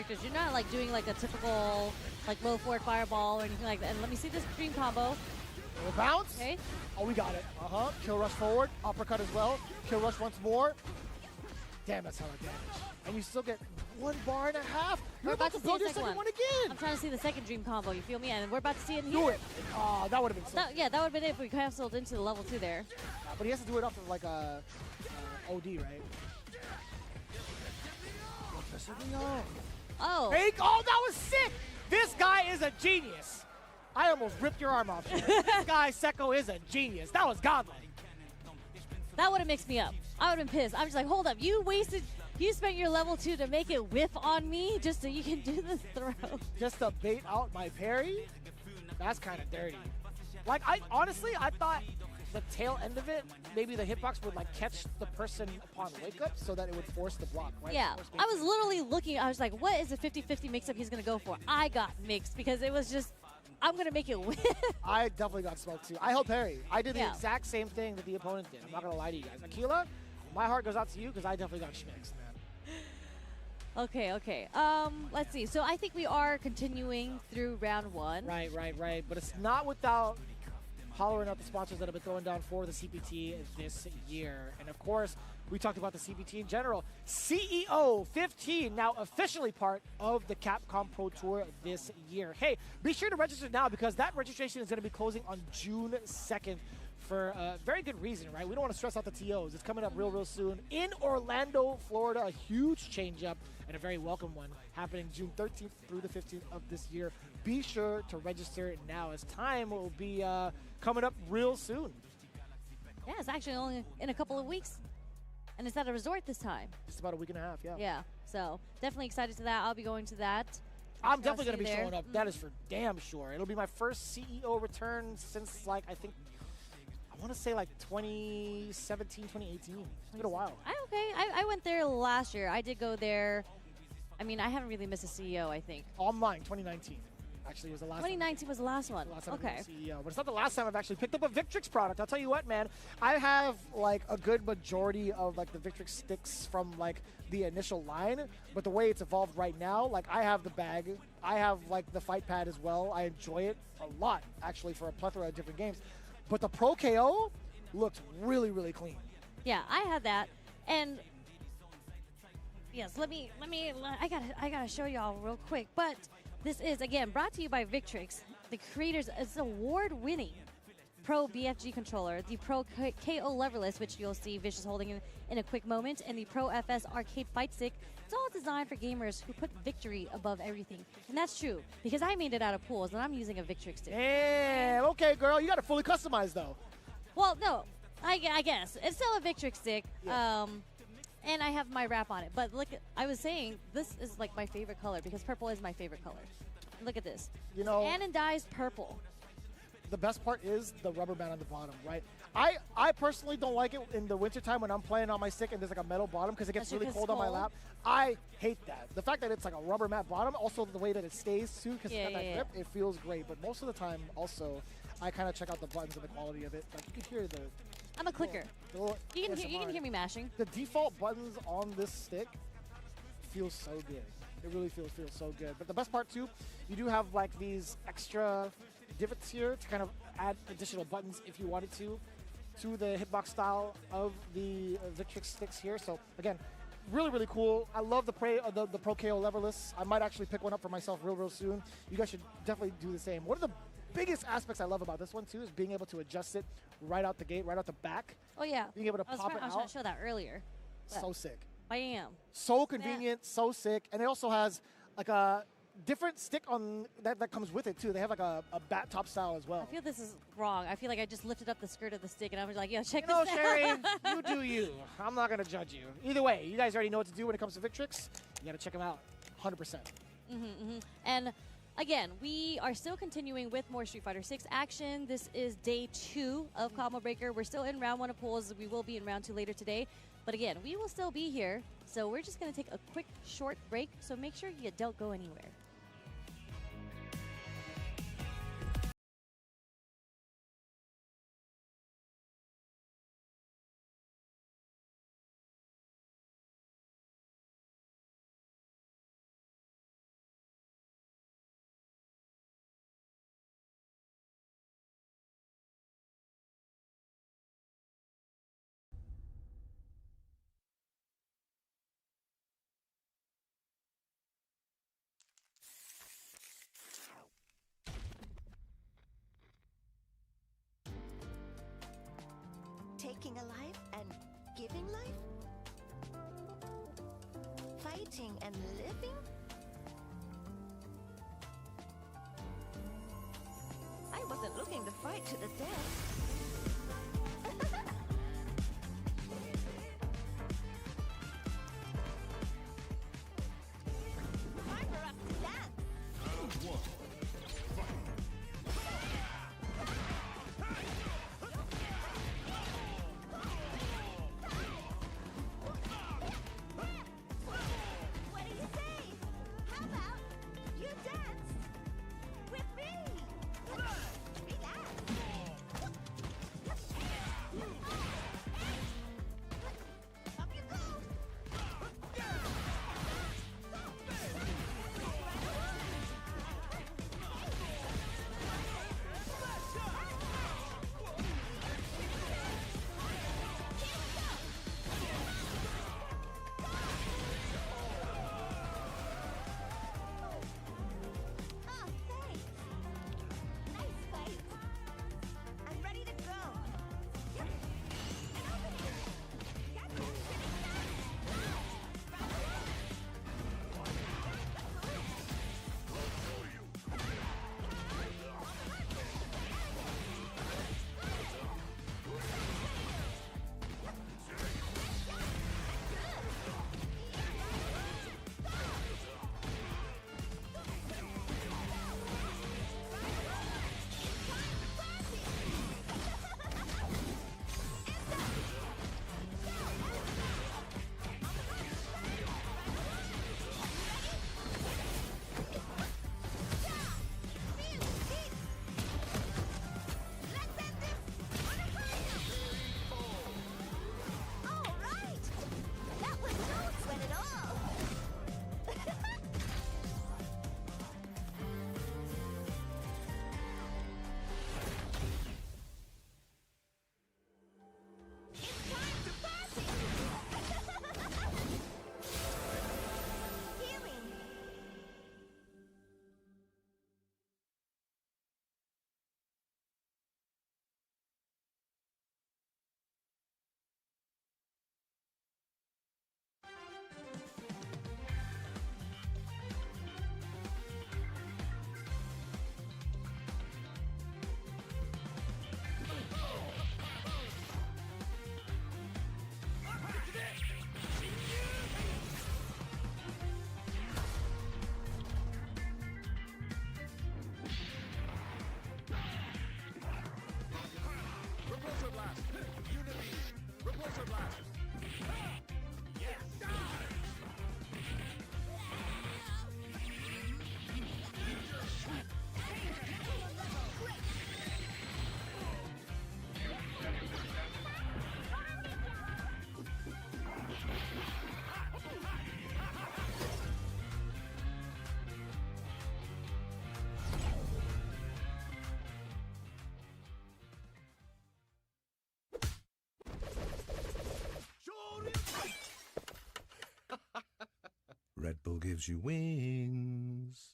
characters. You're not like doing like a typical like low forward fireball or anything like that. And let me see this dream combo. Little bounce. Okay. Oh, we got it. Kill rush forward. Uppercut as well. Kill rush once more. Damn, that's a lot of damage. And you still get 1.5 bars. You're about to build your second one again. I'm trying to see the second dream combo. You feel me? And we're about to see it in Do here. it. Oh, that would have been so Yeah, that would have been it if we canceled into the level 2 there. but he has to do it off of like a OD, right? Oh. Fake. Oh, that was sick. This guy is a genius. I almost ripped your arm off. This guy, Sekko, is a genius. That was godlike. That would have mixed me up. I would have been pissed. I was like, hold up. You spent your level 2 to make it whiff on me just so you can do this throw. Just to bait out my parry? That's kind of dirty. Like, honestly, I thought the tail end of it, maybe the hitbox would like catch the person upon wake up so that it would force the block, right? Yeah, I was literally looking, I was like, what is the 50-50 mix-up he's going to go for? I got mixed because it was just, I'm going to make it win. I definitely got smoked too. I held parry. I did the Yeah. exact same thing that the opponent did. I'm not going to lie to you guys. Akila, my heart goes out to you because I definitely got schmixed, man. Okay. Let's see. So I think we are continuing through round 1. Right. But it's not without hollering out the sponsors that have been throwing down for the CPT this year. And of course, we talked about the CPT in general. CEO 15 now officially part of the Capcom Pro Tour this year. Hey, be sure to register now because that registration is going to be closing on June 2nd for a very good reason, right? We don't want to stress out the TOs. It's coming up real soon in Orlando, Florida. A huge change up and a very welcome one happening June 13th through the 15th of this year. Be sure to register now as time will be coming up real soon. Yeah, it's actually only in a couple of weeks. And it's at a resort this time. Just about a week and a half, yeah. Yeah, so definitely excited to that. I'll be going to that. I'm definitely going to be there. showing up. That is for damn sure. It'll be my first CEO return since, like, I want to say, like, 2017, 2018. It's been a while. I went there last year. I did go there. I mean, I haven't really missed a CEO, I think. Online, 2019. Actually, was the last 2019 was the last one. Okay. CEO, but it's not the last time I've actually picked up a Victrix product. I'll tell you what, man. I have like a good majority of like the Victrix sticks from like the initial line, but the way it's evolved right now, like I have the bag, I have like the fight pad as well. I enjoy it a lot actually for a plethora of different games. But the Pro KO looks really clean. Yeah, I had that, and yes, I gotta show y'all real quick, but. This is, again, brought to you by Victrix. The creators, it's award-winning Pro BFG controller, the Pro KO leverless, which you'll see Vicious holding in a quick moment, and the Pro FS arcade fight stick. It's all designed for gamers who put victory above everything. And that's true, because I made it out of pools, and I'm using a Victrix stick. Damn, okay, girl. You got it fully customized, though. Well, no, I guess. It's still a Victrix stick. Yeah. And I have my wrap on it. But look, I was saying, this is like my favorite color because purple is my favorite color. Look at this. You know, anodized purple. The best part is the rubber band on the bottom, right? I personally don't like it in the wintertime when I'm playing on my stick and there's like a metal bottom because it gets really cold on my lap. I hate that. The fact that it's like a rubber mat bottom, also the way that it stays too, because it's got that grip, it feels great. But most of the time, also, I kind of check out the buttons and the quality of it. Like you can hear the. I'm a clicker. You can hear me mashing. The default buttons on this stick feels so good. It really feels so good. But the best part too, you do have like these extra divots here to kind of add additional buttons if you wanted to the hitbox style of the Victrix sticks here. So again, really cool. I love the Pro KO leverless. I might actually pick one up for myself real soon. You guys should definitely do the same. One of the biggest aspects I love about this one too is being able to adjust it right out the gate, right out the back. Oh yeah. Being able to pop it out. I was trying to show that earlier. So sick. I am. So convenient, so sick, and it also has like a different stick on that comes with it too. They have like a bat top style as well. I feel this is wrong. I feel like I just lifted up the skirt of the stick and I was like, yo, check this out. Sherry, you do you. I'm not gonna judge you. Either way, you guys already know what to do when it comes to Victrix. You gotta check them out, 100%. And again, we are still continuing with more Street Fighter 6 action. This is day 2 of Combo Breaker. We're still in round 1 of pools. We will be in round 2 later today. But again, we will still be here. So we're just going to take a quick, short break. So make sure you don't go anywhere. taking a life and giving life? Fighting and living? I wasn't looking to fight to the death. Time for us to dance. Round one. What do you say? How about you dance with me? Relax. Up you go. Oh, thanks. Nice fight. I'm ready to go. Yep. And open it. Got that sitting down. Round All right. That was no sweat at all. It's time to party. Healing. Repulsor blast. Unity. Repulsor blast. Yes. Red Bull gives you wings.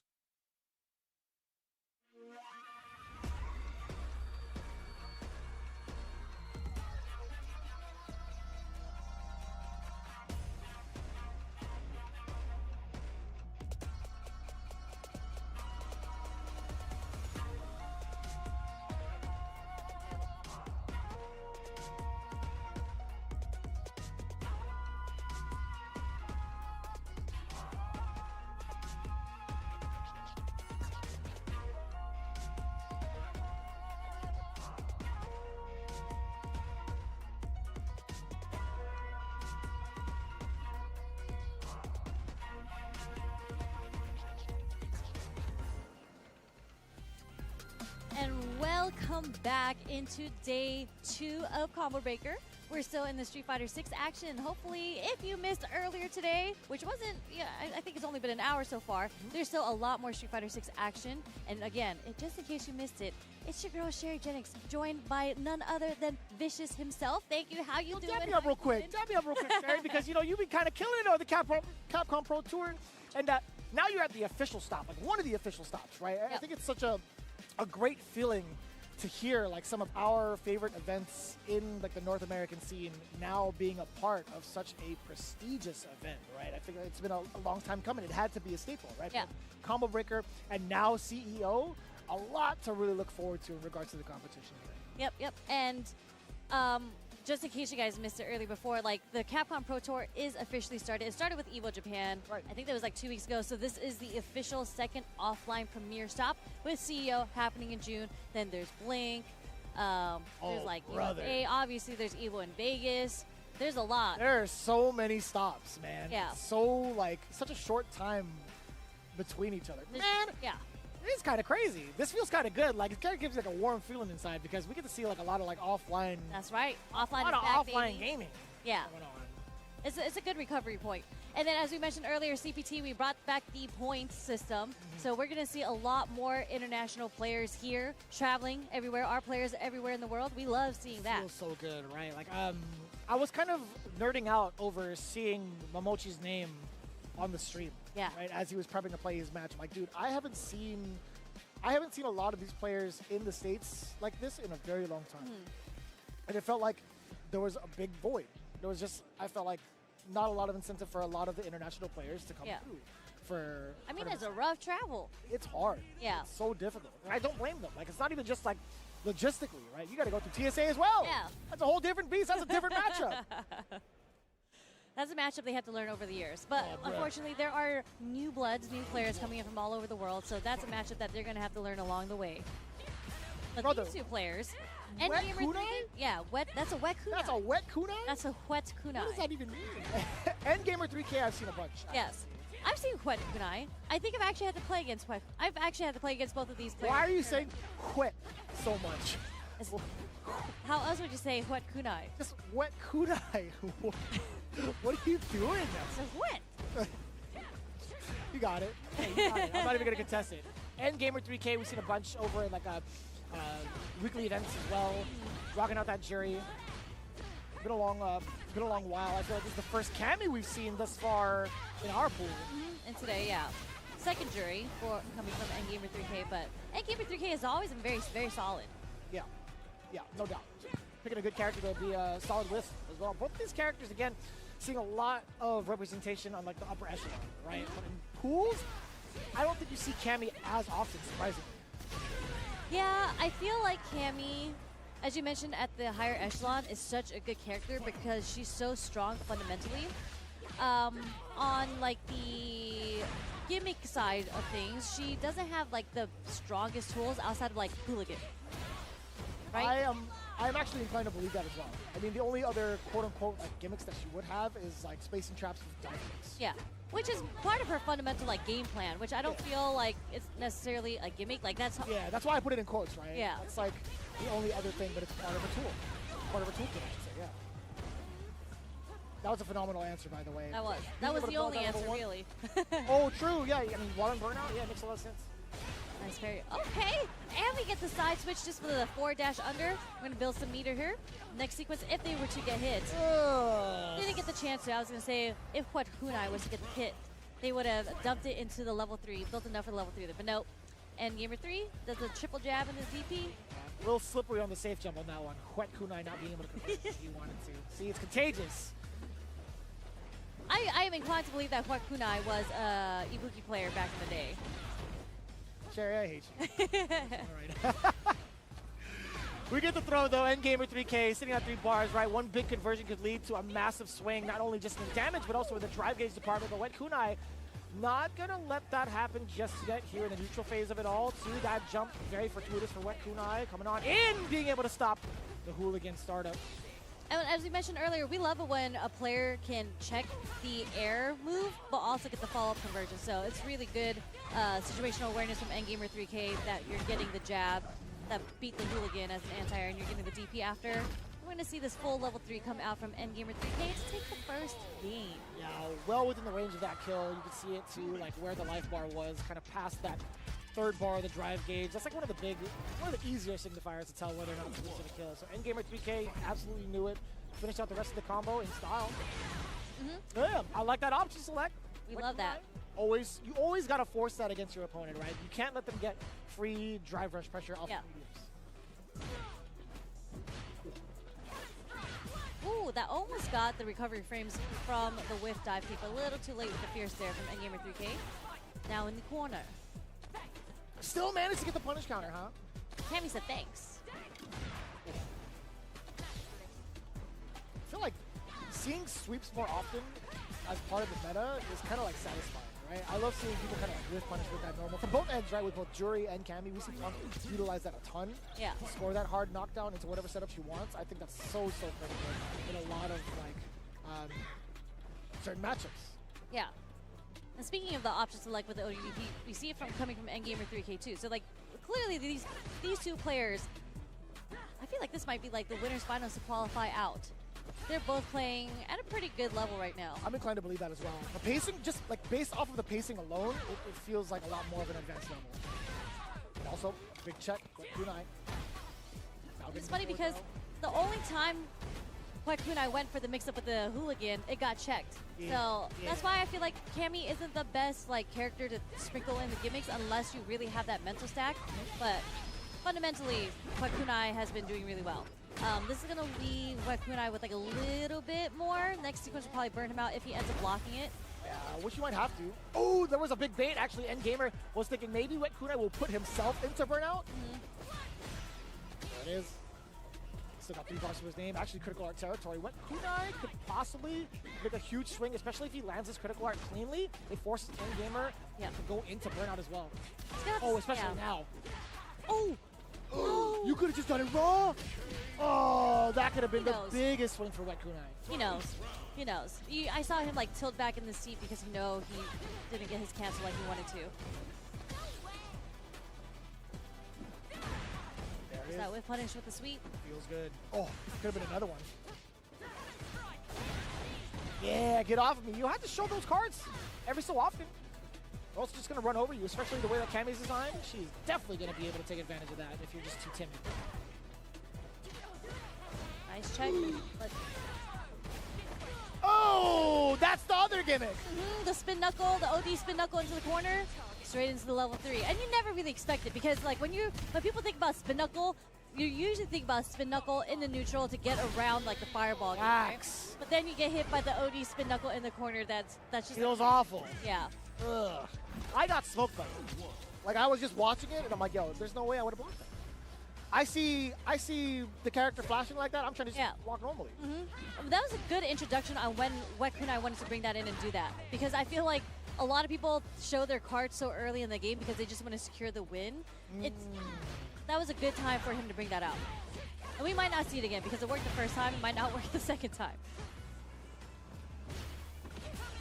And welcome back into day 2 of Combo Breaker. We're still in the Street Fighter 6 action. Hopefully, if you missed earlier today, which wasn't, I think it's only been an hour so far, there's still a lot more Street Fighter 6 action. And again, just in case you missed it, it's your girl Sherry Jennings, joined by none other than Vicious himself. Thank you. How you doing? Dab me up real quick. Dab me up real quick, Sherry, because you've been kind of killing it on the Capcom Pro Tour, and now you're at the official stop, like one of the official stops, right? I Yep. think it's such a great feeling to hear like some of our favorite events in like the North American scene now being a part of such a prestigious event, right? I think it's been a long time coming. It had to be a staple, right? Yeah. From Combo Breaker and now CEO, a lot to really look forward to in regards to the competition. Yep. And just in case you guys missed it earlier before, like the Capcom Pro Tour is officially started. It started with EVO Japan. Right. I think that was like 2 weeks ago. So this is the official second offline premiere stop with CEO happening in June. Then there's Blink. There's like brother. EVO, obviously there's EVO in Vegas. There's a lot. There are so many stops, man. Yeah. So like such a short time between each other. There's- Man, Yeah. it's kind of crazy. This feels kind of good. Like it kind of gives like a warm feeling inside because we get to see like a lot of like offline, That's right. Offline a lot is of back, offline baby. gaming Yeah. going on. It's a good recovery point. And then as we mentioned earlier, CPT, we brought back the points system. So we're going to see a lot more international players here, traveling everywhere, our players everywhere in the world. We love seeing that. Feels so good, right? Like I was kind of nerding out over seeing Momochi's name on the stream. Yeah. Right, as he was prepping to play his match. I'm like, dude, I haven't seen a lot of these players in the States like this in a very long time. And it felt like there was a big void. There was just, I felt like not a lot of incentive for a lot of the international players to come Yeah. through. For I mean, tournaments. it's a rough travel. It's hard. Yeah. It's so difficult. And I don't blame them. Like, it's not even just like logistically, right? You got to go through TSA as well. Yeah. That's a whole different beast. That's a different matchup. That's a matchup they had to learn over the years. But Oh, bruh. unfortunately, there are new bloods, new players coming in from all over the world. So that's a matchup that they're going to have to learn along the way. But Brother, these two players, wet Endgamer 3, kunai? yeah, that's a wet kunai. That's a wet kunai? That's a wet kunai. What does that even mean? Endgamer 3K, I've seen a bunch. Yes. I've seen wet kunai. I think I've actually had to play against wet. I've actually had to play against both of these players. Why are you saying quit so much? It's- How else would you say wet kunai? Just wet kunai. What are you doing? It's wet. You got it. Hey, you got it. I'm not even going to contest it. Endgamer 3K, we've seen a bunch over in like weekly events as well. Rocking out that jury. Been a long while. I feel like this is the first Cammy we've seen thus far in our pool. And today, yeah. Second jury for coming from Endgamer 3K, but Endgamer 3K has always been very, very solid. Yeah, no doubt. Picking a good character to be solid with as well. Both of these characters, again, seeing a lot of representation on like the upper echelon, right? But in pools, I don't think you see Cammy as often, surprisingly. Yeah, I feel like Cammy, as you mentioned at the higher echelon, is such a good character because she's so strong fundamentally. On like the gimmick side of things, she doesn't have like the strongest tools outside of like Hooligan. Right? I'm actually inclined to believe that as well. I mean, the only other quote-unquote like gimmicks that she would have is like spacing traps with dive kicks. Yeah, which is part of her fundamental like game plan, which I don't feel like it's necessarily a gimmick. Like that's Yeah, that's why I put it in quotes, right? Yeah. That's like the only other thing, but it's part of a tool. Part of a toolkit, I should say, yeah. That was a phenomenal answer, by the way. that was Being able the to build only that answer level one- really. Oh, true, yeah. I mean, water and burnout, yeah, it makes a lot of sense. Nice parry. Okay, and we get the side switch just for the 4-dash under. We're gonna build some meter here. Next sequence, if they were to get hit. They didn't get the chance to. I was gonna say, if what Kunai was to get hit, they would have dumped it into the level 3, built enough for the level 3 there. But nope. And Gamer 3 does a triple jab in his DP. A little slippery on the safe jump on that one. Wet Kunai not being able to complete if he wanted to. See, it's contagious. I am inclined to believe that What Kunai was a Ibuki player back in the day. Sherry, I hate you. All right. We get the throw, though. Endgamer 3K sitting at 3 bars, right? One big conversion could lead to a massive swing, not only just in damage, but also in the drive gauge department. But Wet Kunai not going to let that happen just yet here in the neutral phase of it all. To that jump, very fortuitous for Wet Kunai. Coming on in, being able to stop the Hooligan startup. And as we mentioned earlier, we love it when a player can check the air move, but also get the follow-up conversion. So it's really good situational awareness from Endgamer 3K that you're getting the jab that beat the Hooligan as an anti-air, and you're getting the DP after. We're going to see this full level 3 come out from Endgamer 3K to take the first game. Yeah, well within the range of that kill. You can see it too, like where the life bar was, kind of past that third bar of the drive gauge. That's like one of the easier signifiers to tell whether or not it's going to kill. So Endgamer 3K absolutely knew it. Finished out the rest of the combo in style. Yeah, I like that option select. We Like love that. You always got to force that against your opponent, right? You can't let them get free drive rush pressure off Yeah. of mediums. that almost got the recovery frames from the whiff dive kick. A little too late with the fierce there from Endgamer 3K. Now in the corner. Still managed to get the punish counter, huh? Cammy said thanks. I feel like seeing sweeps more often as part of the meta is kind of like satisfying, right? I love seeing people kind of whiff punish with that normal. From both ends, right? With both Jury and Cammy, we see Tom utilize that a ton. Yeah. Score that hard knockdown into whatever setup she wants. I think that's so critical in a lot of like certain matchups. Yeah. And speaking of the options to like with the ODDP, we see it from coming from Endgamer 3K too. So like clearly these two players, I feel like this might be like the winners finals to qualify out. They're both playing at a pretty good level right now. I'm inclined to believe that as well. The pacing, just like based off of the pacing alone, it feels like a lot more of an advanced level. And also, big check, Kunai. It's funny because the only time Kunai went for the mix-up with the hooligan, it got checked. So that's why I feel like Cammy isn't the best like character to sprinkle in the gimmicks unless you really have that mental stack. But fundamentally, Kunai has been doing really well. This is going to leave Kunai with like a little bit more. Next sequence will probably burn him out if he ends up blocking it. Yeah, which you might have to. Oh, there was a big bait. Actually, Endgamer was thinking maybe Kunai will put himself into burnout. There it is. Still got 3 blocks to his name. Actually, critical art territory. Kunai could possibly make a huge swing, especially if he lands his critical art cleanly. It forces Endgamer to go into burnout as well. Oh, especially now. Oh, you could have just done it raw. Oh, that could have been the biggest swing for Kunai. He knows. He knows. I saw him like tilt back in the seat because he didn't get his cancel like he wanted to. Is that with punish with the sweep? Feels good. Oh, could have been another one. Yeah, get off of me. You have to show those cards every so often. Or else it's just going to run over you, especially the way that Cammy's designed. She's definitely going to be able to take advantage of that if you're just too timid. Nice check. But oh, that's the other gimmick. The spin knuckle, the OD spin knuckle into the corner, straight into the level 3. And you never really expect it because like when people think about spin knuckle, you usually think about spin knuckle in the neutral to get around like the fireball game, right? But then you get hit by the OD spin knuckle in the corner. That's just feels awful. Yeah. Ugh. I got smoked by it. Like I was just watching it and I'm like, yo, there's no way I would have blocked that. I see the character flashing like that. I'm trying to just walk normally. That was a good introduction on when Kunai wanted to bring that in and do that because I feel like a lot of people show their cards so early in the game because they just want to secure the win. That was a good time for him to bring that out. And we might not see it again because it worked the first time. It might not work the second time.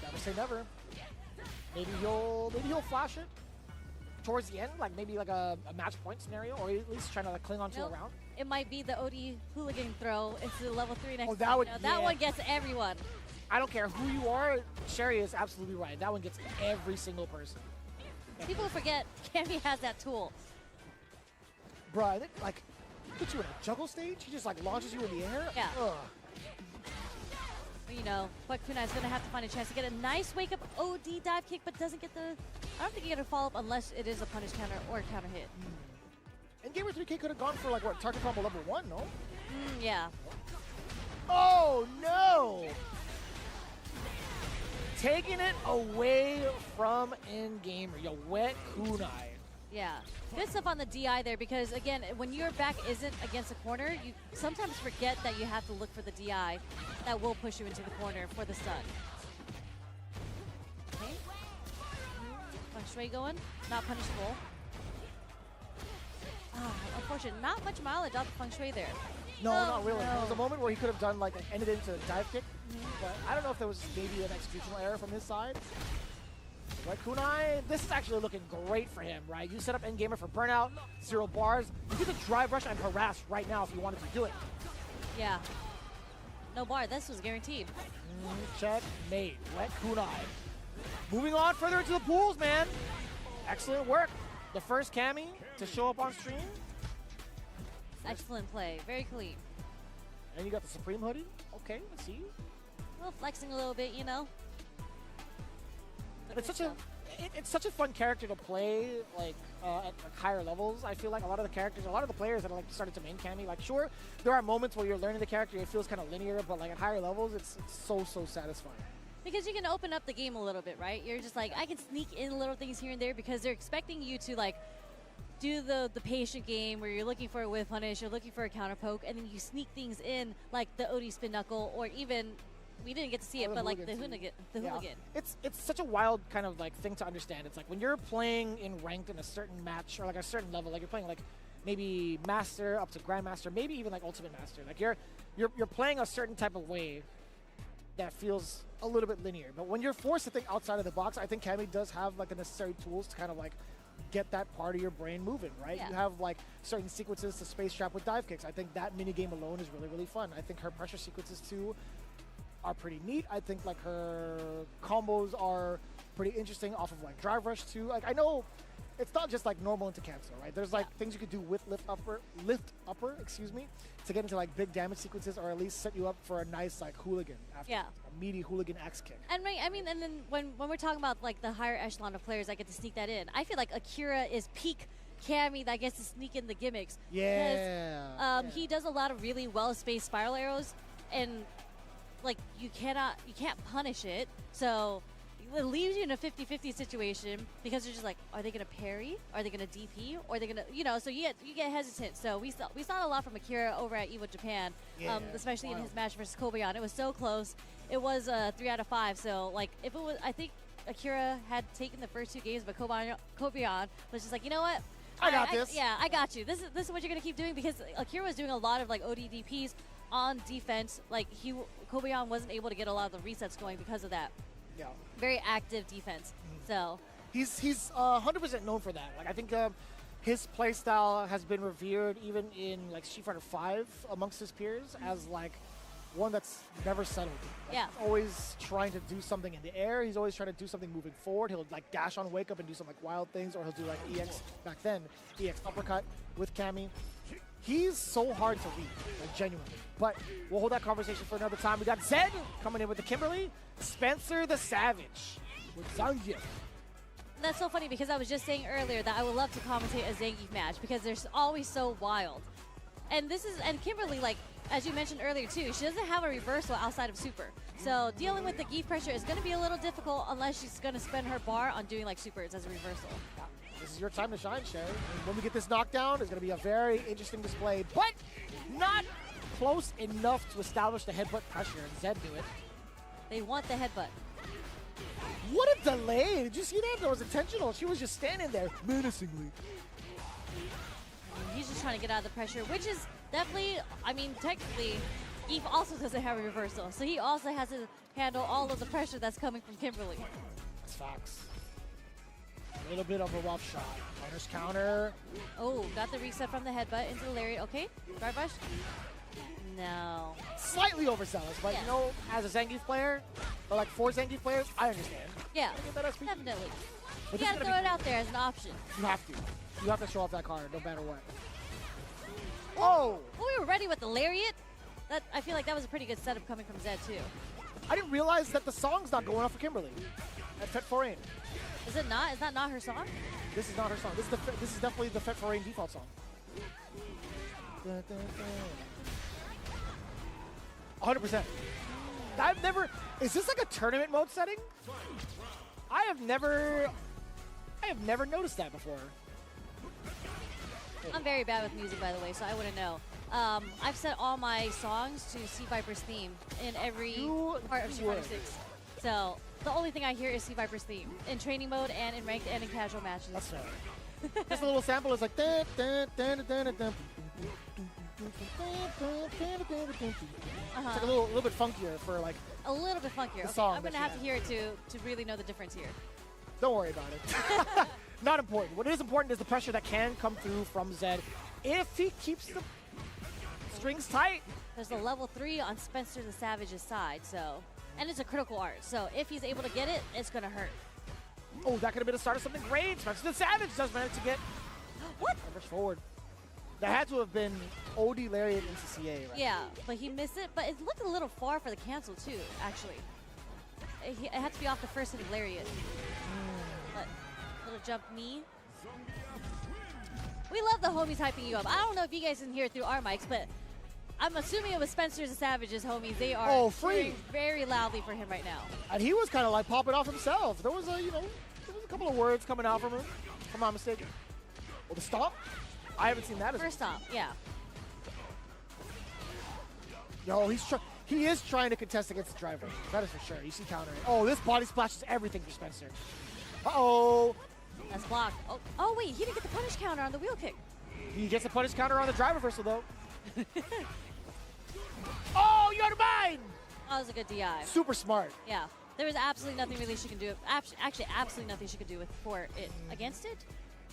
Never say never. Maybe he'll flash it towards the end, like maybe like a match point scenario, or at least trying to like cling onto a round. It might be the OD hooligan throw into the level 3 next. Oh, that would, that one gets everyone. I don't care who you are. Sherry is absolutely right. That one gets every single person. People forget Cammy has that tool. Bruh, I think like put you in a juggle stage. He just like launches you in the air. Yeah. Ugh. You know, Kunai is going to have to find a chance to get a nice wake-up OD dive kick, but doesn't get the... I don't think you get a follow-up unless it is a punish counter or a counter hit. And Gamer 3K could have gone for like what, target combo level 1, no? Yeah. Oh no! Taking it away from Endgamer. Yo, wet Kunai. Yeah. Good stuff on the DI there because, again, when your back isn't against a corner, you sometimes forget that you have to look for the DI that will push you into the corner for the stun. Okay. Feng Shui going. Not punishable. Unfortunate. Not much mileage off the Feng Shui there. No, not really. There was a moment where he could have done like ended into a dive kick, but I don't know if there was maybe an executional error from his side. But Kunai, this is actually looking great for him, right? You set up Endgamer for burnout, 0 bars. You get the drive rush and harass right now if you wanted to do it. Yeah. No bar. This was guaranteed. Checkmate. Wet Kunai. Moving on further into the pools, man. Excellent work. The first Cammy to show up on stream. Excellent play. Very clean. And you got the Supreme hoodie. Okay, let's see. A little flexing a little bit, you know. It's it's such a fun character to play, like at higher levels. I feel like a lot of the players that are like started to main Cammy, like sure, there are moments where you're learning the character, it feels kind of linear, but like at higher levels, it's so satisfying. Because you can open up the game a little bit, right? You're just like, I can sneak in little things here and there because they're expecting you to like do the patient game where you're looking for a whiff punish, you're looking for a counter poke, and then you sneak things in like the OD spin knuckle, or even we didn't get to see it, but like the hooligan. It's such a wild kind of like thing to understand. It's like when you're playing in ranked in a certain match or like a certain level, like you're playing like maybe master up to grandmaster, maybe even like ultimate master. Like you're playing a certain type of way that feels a little bit linear. But when you're forced to think outside of the box, I think Cammy does have like the necessary tools to kind of like get that part of your brain moving, right? Yeah. You have like certain sequences to space trap with dive kicks. I think that mini game alone is really fun. I think her pressure sequences too are pretty neat. I think like her combos are pretty interesting off of like drive rush too. Like I know it's not just like normal into cancel, right? There's like things you could do with lift upper, excuse me, to get into like big damage sequences or at least set you up for a nice like hooligan after a meaty hooligan axe kick. And right, I mean, and then when we're talking about like the higher echelon of players that get to sneak that in, I feel like Akira is peak Cammy that gets to sneak in the gimmicks. Yeah. He does a lot of really well-spaced spiral arrows, and like you can't punish it, so it leaves you in a 50-50 situation because you're just like, are they gonna parry? Are they gonna DP? Or are they gonna, so you get hesitant. So we saw a lot from Akira over at Evo Japan, especially in his match versus Kobayan. It was so close. It was 3 out of 5. So like if it was, I think Akira had taken the first 2 games, but Kobayan was just like, you know what? I got this. Yeah, I got you. This is what you're gonna keep doing, because Akira was doing a lot of like ODDPs on defense. Like Kobayan wasn't able to get a lot of the resets going because of that. Yeah. Very active defense. So he's 100% known for that. Like I think his playstyle has been revered even in like Street Fighter V amongst his peers as like one that's never settled. Like, he's always trying to do something in the air. He's always trying to do something moving forward. He'll like dash on wake up and do some like wild things, or he'll do like EX back then, EX uppercut with Cammy. He's so hard to read, like genuinely. But we'll hold that conversation for another time. We got Zed coming in with the Kimberly, Spencer the Savage with Zangief. that's so funny because I was just saying earlier that I would love to commentate a Zangief match because they're always so wild. And Kimberly, like as you mentioned earlier too, she doesn't have a reversal outside of super. So dealing with the Geef pressure is going to be a little difficult unless she's going to spend her bar on doing like supers as a reversal. This is your time to shine, Sherry. And when we get this knockdown, it's going to be a very interesting display, but not close enough to establish the headbutt pressure, and Zed do it. They want the headbutt. What a delay! Did you see that? That was intentional. She was just standing there menacingly. He's just trying to get out of the pressure, which is definitely, I mean, technically, Geef also doesn't have a reversal, so he also has to handle all of the pressure that's coming from Kimberly. That's facts. A little bit of a rough shot. Punish counter. Oh, got the reset from the headbutt into the lariat. Okay, drive rush. No. Slightly overzealous, but you know, as a Zangief player, or like 4 Zangief players, I understand. Yeah, I get that SP. definitely. But You gotta throw it out there as an option. You have to. You have to show off that card, no matter what. Oh! Well, we were ready with the lariat. I feel like that was a pretty good setup coming from Zed too. I didn't realize that the song's not going off for Kimberly at Fet Forain. Is it not? Is that not her song? This is not her song. This is definitely the Fet Forain default song. 100%. I've never. Is this like a tournament mode setting? I have never noticed that before. I'm very bad with music, by the way, so I wouldn't know. I've set all my songs to Sea Viper's theme in every part of Street Fighter 6. So the only thing I hear is Sea Viper's theme in training mode and in ranked and in casual matches. That's fair. Just a little sample is like. Dun, dun, dun, dun, dun, dun. It's like a little bit funkier for like. A little bit funkier. Okay, song I'm gonna have to hear it to really know the difference here. Don't worry about it. Not important. What is important is the pressure that can come through from Zed if he keeps the strings tight. There's a level 3 on Spencer the Savage's side, so, and it's a critical art. So if he's able to get it, it's gonna hurt. Oh, that could have been the start of something great. Spencer the Savage does manage to get What? leverage forward. That had to have been OD Lariat into CA, right? Yeah, but he missed it. But it looked a little far for the cancel too, actually. It had to be off the first hit of Lariat. But to jump knee. We love the homies hyping you up. I don't know if you guys can hear it through our mics, but I'm assuming it was Spencer's and Savage's homies. They are cheering very loudly for him right now. And he was kind of like popping off himself. There was a couple of words coming out from him, if I'm not mistaken. Well, the stomp? I haven't seen that as First stomp, yeah. Yo, he is trying to contest against the driver. That is for sure. You see countering. Oh, this body splash is everything for Spencer. Uh-oh. That's blocked. Oh, wait, he didn't get the punish counter on the wheel kick. He gets a punish counter on the drive reversal, though. Oh, you're out of mind! That was a good DI. Super smart. Yeah. There was absolutely nothing really she can do. Actually, absolutely nothing she could do for it against it.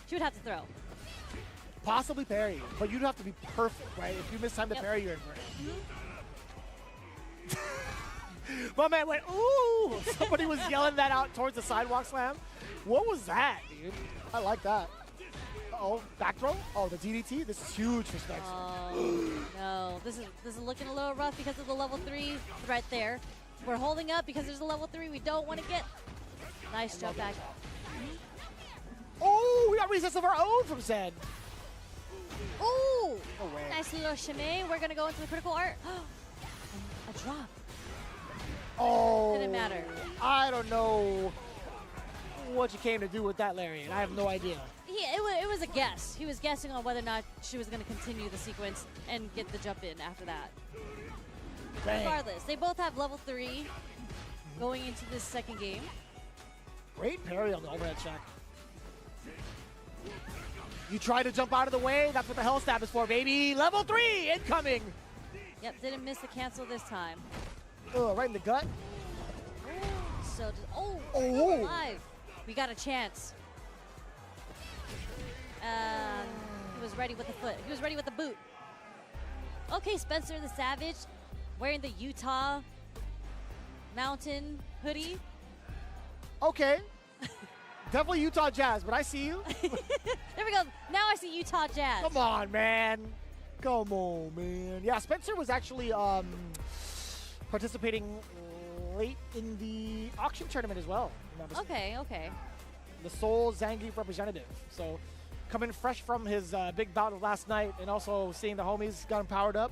She would have to throw. Possibly parry, but you'd have to be perfect, right? If you miss time to parry, you're in for it. My man went, ooh! Somebody was yelling that out towards the sidewalk slam. What was that, dude? I like that. Uh-oh, back throw? Oh, the DDT? This is huge for Spencer. Oh, no. This is looking a little rough because of the level 3 threat there. We're holding up because there's a level 3 we don't want to get. Nice jump back. Oh, we got resets of our own from Zen. Ooh! No way. Nice little shimmy. We're going to go into the critical art. A drop. Oh. Didn't matter. I don't know what you came to do with that lariat. I have no idea. It was a guess. He was guessing on whether or not she was going to continue the sequence and get the jump in after that. Dang. Regardless, they both have level 3 going into this second game. Great parry on the overhead check. You try to jump out of the way. That's what the hell stab is for, baby. Level 3 incoming. Yep, didn't miss the cancel this time. Right in the gut. So, Oh. alive. We got a chance. He was ready with the foot. He was ready with the boot. Okay, Spencer the Savage wearing the Utah Mountain hoodie. Okay. Definitely Utah Jazz, but I see you. There we go. Now I see Utah Jazz. Come on, man. Come on, man. Yeah, Spencer was actually participating late in the auction tournament as well. Okay. The Seoul Zangief representative. So coming fresh from his big bout of last night and also seeing the homies got him powered up.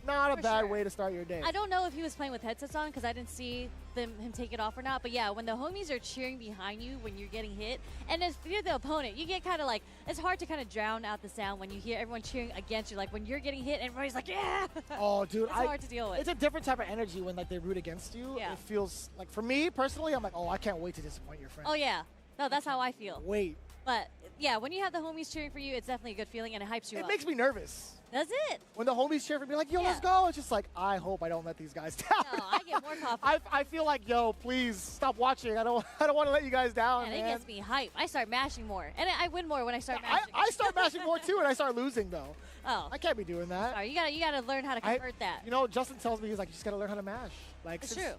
Not a For bad sure. way to start your day. I don't know if he was playing with headsets on because I didn't see him take it off or not. But yeah, when the homies are cheering behind you when you're getting hit, and if you're the opponent, you get kind of like, it's hard to kind of drown out the sound when you hear everyone cheering against you. Like when you're getting hit, everybody's like, yeah. Oh, dude. It's hard to deal with. It's a different type of energy when like they root against you. Yeah. It feels like, for me personally, I'm like, oh, I can't wait to disappoint your friend. Oh yeah. No, that's how I feel. Wait. But yeah, when you have the homies cheering for you, it's definitely a good feeling and it hypes you It up. makes me nervous. Does it? When the homies cheer for me, like, yo, Yeah. let's go. It's just like, I hope I don't let these guys down. No, I get more confident. I feel like, yo, please stop watching. I don't want to let you guys down, And it man. gets me hype. I start mashing more. And I win more when I start mashing. I start mashing more too, and I start losing though. Oh. I can't be doing that. Sorry, you gotta learn how to convert that. You know, Justin tells me, he's like, you just gotta learn how to mash. Like, It's since true.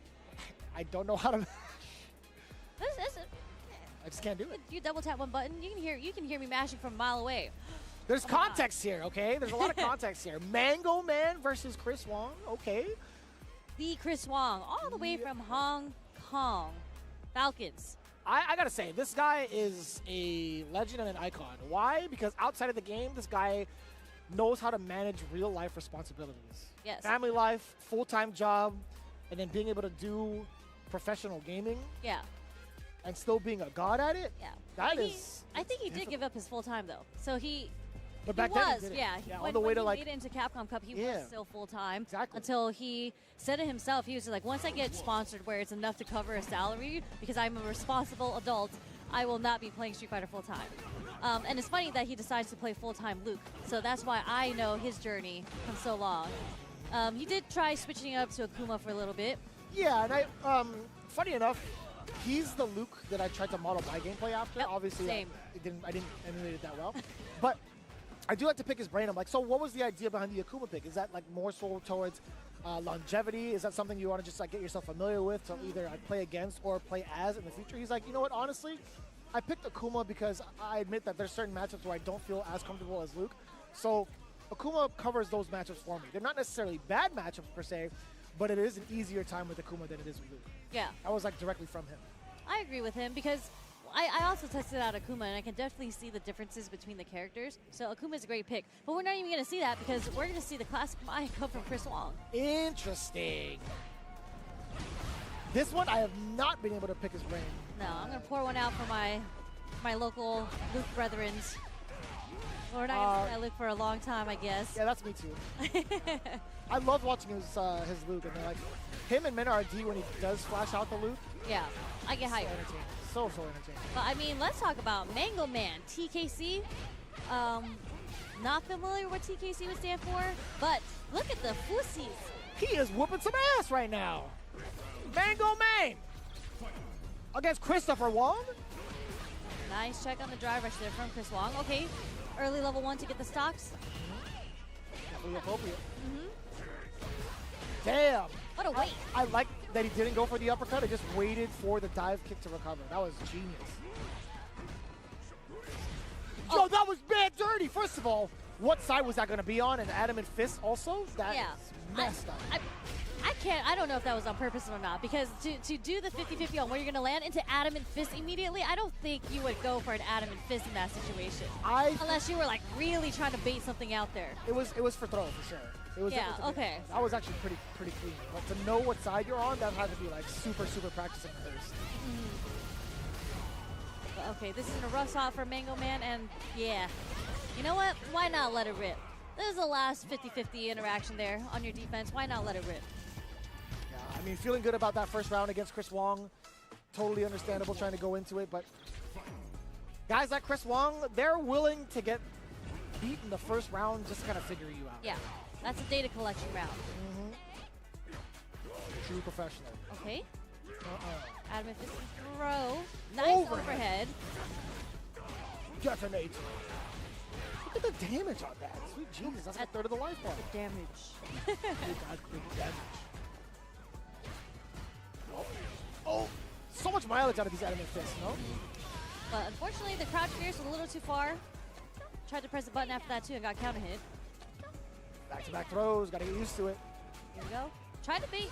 I don't know how to mash. This I just can't do it. you double tap one button, you can hear me mashing from a mile away. There's Oh my God. context here, okay? There's a lot of context here. Mango Man versus Chris Wong, okay? The Chris Wong, all the way from Hong Kong. Falcons. I gotta say, this guy is a legend and an icon. Why? Because outside of the game, this guy knows how to manage real life responsibilities. Yes. Family life, full-time job, and then being able to do professional gaming Yeah. and still being a god at it. Yeah. That He- is. I think he did give up his full time though. So But he back then, he was, did it. yeah. Yeah, When, on the way when to he like. made it into Capcom Cup, he Yeah. was still full time. Exactly. Until he said it himself. He was just like, once I get sponsored where it's enough to cover a salary, because I'm a responsible adult, I will not be playing Street Fighter full time. And it's funny that he decides to play full time Luke. So that's why I know his journey from so long. He did try switching up to Akuma for a little bit. Yeah, and funny enough, he's the Luke that I tried to model my gameplay after. Yep, Obviously, same. I didn't emulate it that well, but I do like to pick his brain. I'm like, so what was the idea behind the Akuma pick? Is that like more so towards longevity? Is that something you want to just like get yourself familiar with to either play against or play as in the future? He's like, you know what? Honestly, I picked Akuma because I admit that there's certain matchups where I don't feel as comfortable as Luke. So Akuma covers those matchups for me. They're not necessarily bad matchups per se, but it is an easier time with Akuma than it is with Luke. Yeah. That was like directly from him. I agree with him because I also tested out Akuma, and I can definitely see the differences between the characters. So Akuma is a great pick. But we're not even going to see that because we're going to see the classic Mai come from Chris Wong. Interesting. This one, I have not been able to pick his brain. No, I'm going to pour one out for my local Luke brethrens. We're not going to see that Luke for a long time, I guess. Yeah, that's me too. I love watching his Luke, and like him and Min RD when he does flash out the Luke. Yeah, I get hyped. Entertaining. So entertaining. But I mean, let's talk about Mango Man, TKC. Not familiar with what TKC would stand for, but look at the fussies. He is whooping some ass right now. Mango Man against Christopher Wong. Nice check on the drive rush there from Chris Wong. Okay, early level 1 to get the stocks. Definitely appropriate. Damn. What a wait. I like that he didn't go for the uppercut. He just waited for the dive kick to recover. That was genius. Yo, that was bad dirty. First of all, what side was that going to be on? An adamant fist also? That's messed up. I don't know if that was on purpose or not, because to do the 50-50 on where you're going to land into adamant fist immediately, I don't think you would go for an adamant fist in that situation. Unless you were like really trying to bait something out there. It was for throw for sure. It was okay. That was actually pretty clean. But to know what side you're on, that had to be like super practicing first. But okay, this is a rough spot for Mango Man, and yeah, you know what? Why not let it rip? This is the last 50-50 interaction there on your defense. Why not let it rip? Yeah, I mean, feeling good about that first round against Chris Wong. Totally understandable trying to go into it, but guys like Chris Wong, they're willing to get beat in the first round just to kind of figure you out. Yeah, that's a data collection round. True professional. Okay. Adamant fist throw. Nice overhead. Detonate. Look at the damage on that. Sweet Jesus, that's a third of the life bar. Damage. That's big damage. Oh, so much mileage out of these adamant fists, no? But unfortunately, the crouch fierce was a little too far. Tried to press the button after that too and got counter hit. Back-to-back throws, gotta get used to it. Here we go. Try to beat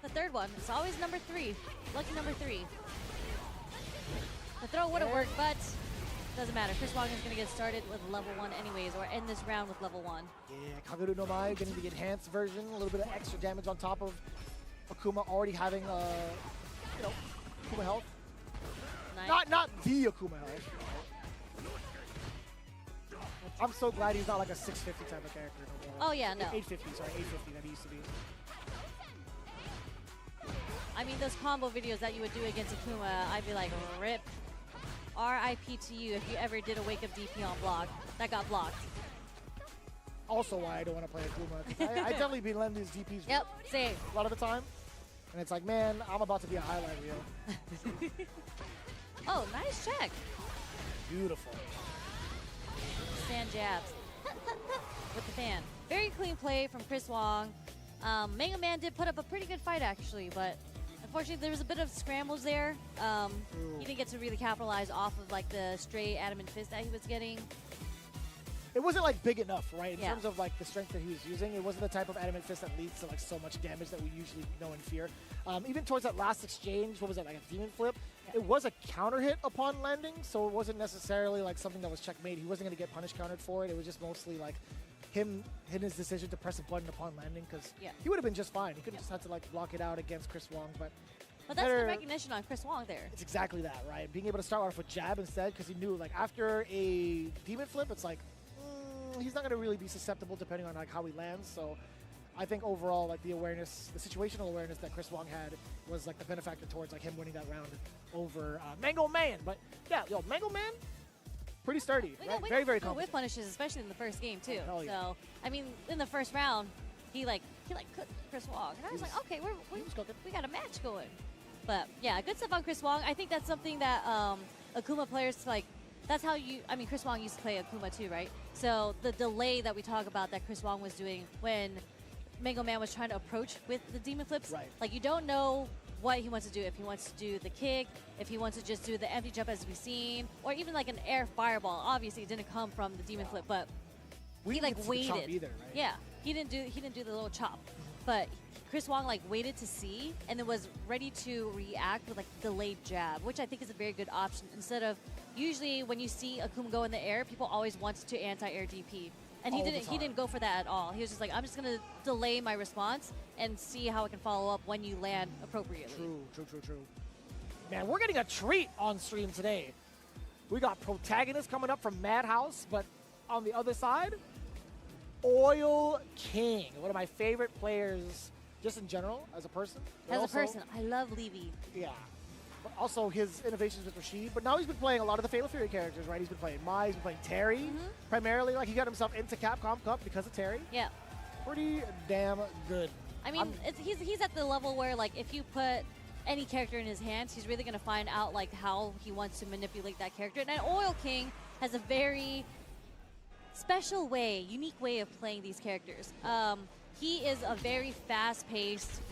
the third one. It's always number 3. Lucky number 3. The throw would have worked, but doesn't matter. Chris Wong is going to get started with level 1 anyways, or end this round with level 1. Yeah, Kaguru no Mai getting the enhanced version, a little bit of extra damage on top of Akuma already having, Akuma health. Nice. Not the Akuma health. I'm so glad he's not like a 650 type of character no more. Oh yeah, no. 850, sorry, 850 that he used to be. I mean, those combo videos that you would do against Akuma, I'd be like, rip. RIP to you if you ever did a wake-up DP on block. That got blocked. Also why I don't want to play Akuma. 'Cause I definitely be letting these DPs Yep, same. a lot of the time. And it's like, man, I'm about to be a highlight reel. Oh, nice check. Beautiful. Stand jabs. With the fan. Very clean play from Chris Wong. Mango Man did put up a pretty good fight actually, but unfortunately there was a bit of scrambles there. He didn't get to really capitalize off of like the straight adamant fist that he was getting. It wasn't like big enough, right? In Yeah. terms of like the strength that he was using, it wasn't the type of adamant fist that leads to like so much damage that we usually know and fear. Even towards that last exchange, what was that, like a demon flip? It was a counter hit upon landing, so it wasn't necessarily like something that was checkmate. He wasn't going to get punish countered for it. It was just mostly like him hitting his decision to press a button upon landing because he would have been just fine. He could have just had to like block it out against Chris Wong, but that's the recognition on Chris Wong there. It's exactly that, right? Being able to start off with jab instead because he knew like after a demon flip, it's like he's not going to really be susceptible depending on like how he lands. So I think overall like the awareness, the situational awareness that Chris Wong had was like the benefactor towards like him winning that round over Mango Man. But yeah, Mango Man, pretty sturdy, right? Very good whip competent. punishes, especially in the first game too. Hell yeah. So I mean, in the first round, he cooked Chris Wong, and I was like, okay, we got a match going. But yeah, good stuff on Chris Wong. I think that's something that Akuma players like. That's how Chris Wong used to play Akuma too, right? So the delay that we talk about that Chris Wong was doing when Mango Man was trying to approach with the demon flips, right. Like you don't know what he wants to do. If he wants to do the kick, if he wants to just do the empty jump as we've seen, or even like an air fireball. Obviously, it didn't come from the demon flip, but he like waited. Either, right? Yeah, he didn't do the little chop. but Chris Wong like waited to see and then was ready to react with like delayed jab, which I think is a very good option instead of usually when you see Akuma go in the air, people always want to anti-air DP. And he All the didn't. He time. didn't go for that at all. He was just like, I'm just gonna delay my response and see how it can follow up when you land appropriately. True. Man, we're getting a treat on stream today. We got Protagonist coming up from Madhouse, but on the other side, Oil King, one of my favorite players, just in general, as a person. but As a also- person, I love Levy. Yeah. But also his innovations with Rashid. But now he's been playing a lot of the Fatal Fury characters, right? He's been playing Mai, he's been playing Terry, primarily. Like, he got himself into Capcom Cup because of Terry. Yeah. Pretty damn good. I mean, he's at the level where like if you put any character in his hands, he's really gonna find out like how he wants to manipulate that character. And Oil King has a very special way, unique way of playing these characters. He is a very fast-paced,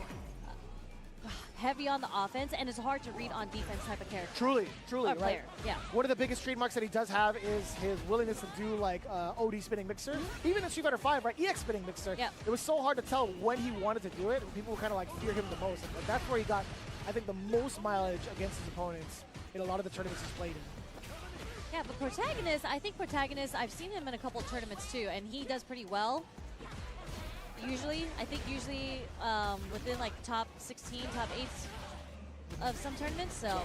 heavy on the offense, and it's hard to read on defense type of character. Truly, Or right? player, yeah. One of the biggest trademarks that he does have is his willingness to do like OD spinning mixer. Even in Street Fighter 5, right? EX spinning mixer. Yeah. It was so hard to tell when he wanted to do it, and people kind of like fear him the most. And that's where he got, I think, the most mileage against his opponents in a lot of the tournaments he's played in. Yeah, but Protagonist, I think Protagonist, I've seen him in a couple of tournaments too, and he does pretty well. Usually, I think usually within like top 16, top 8 of some tournaments, so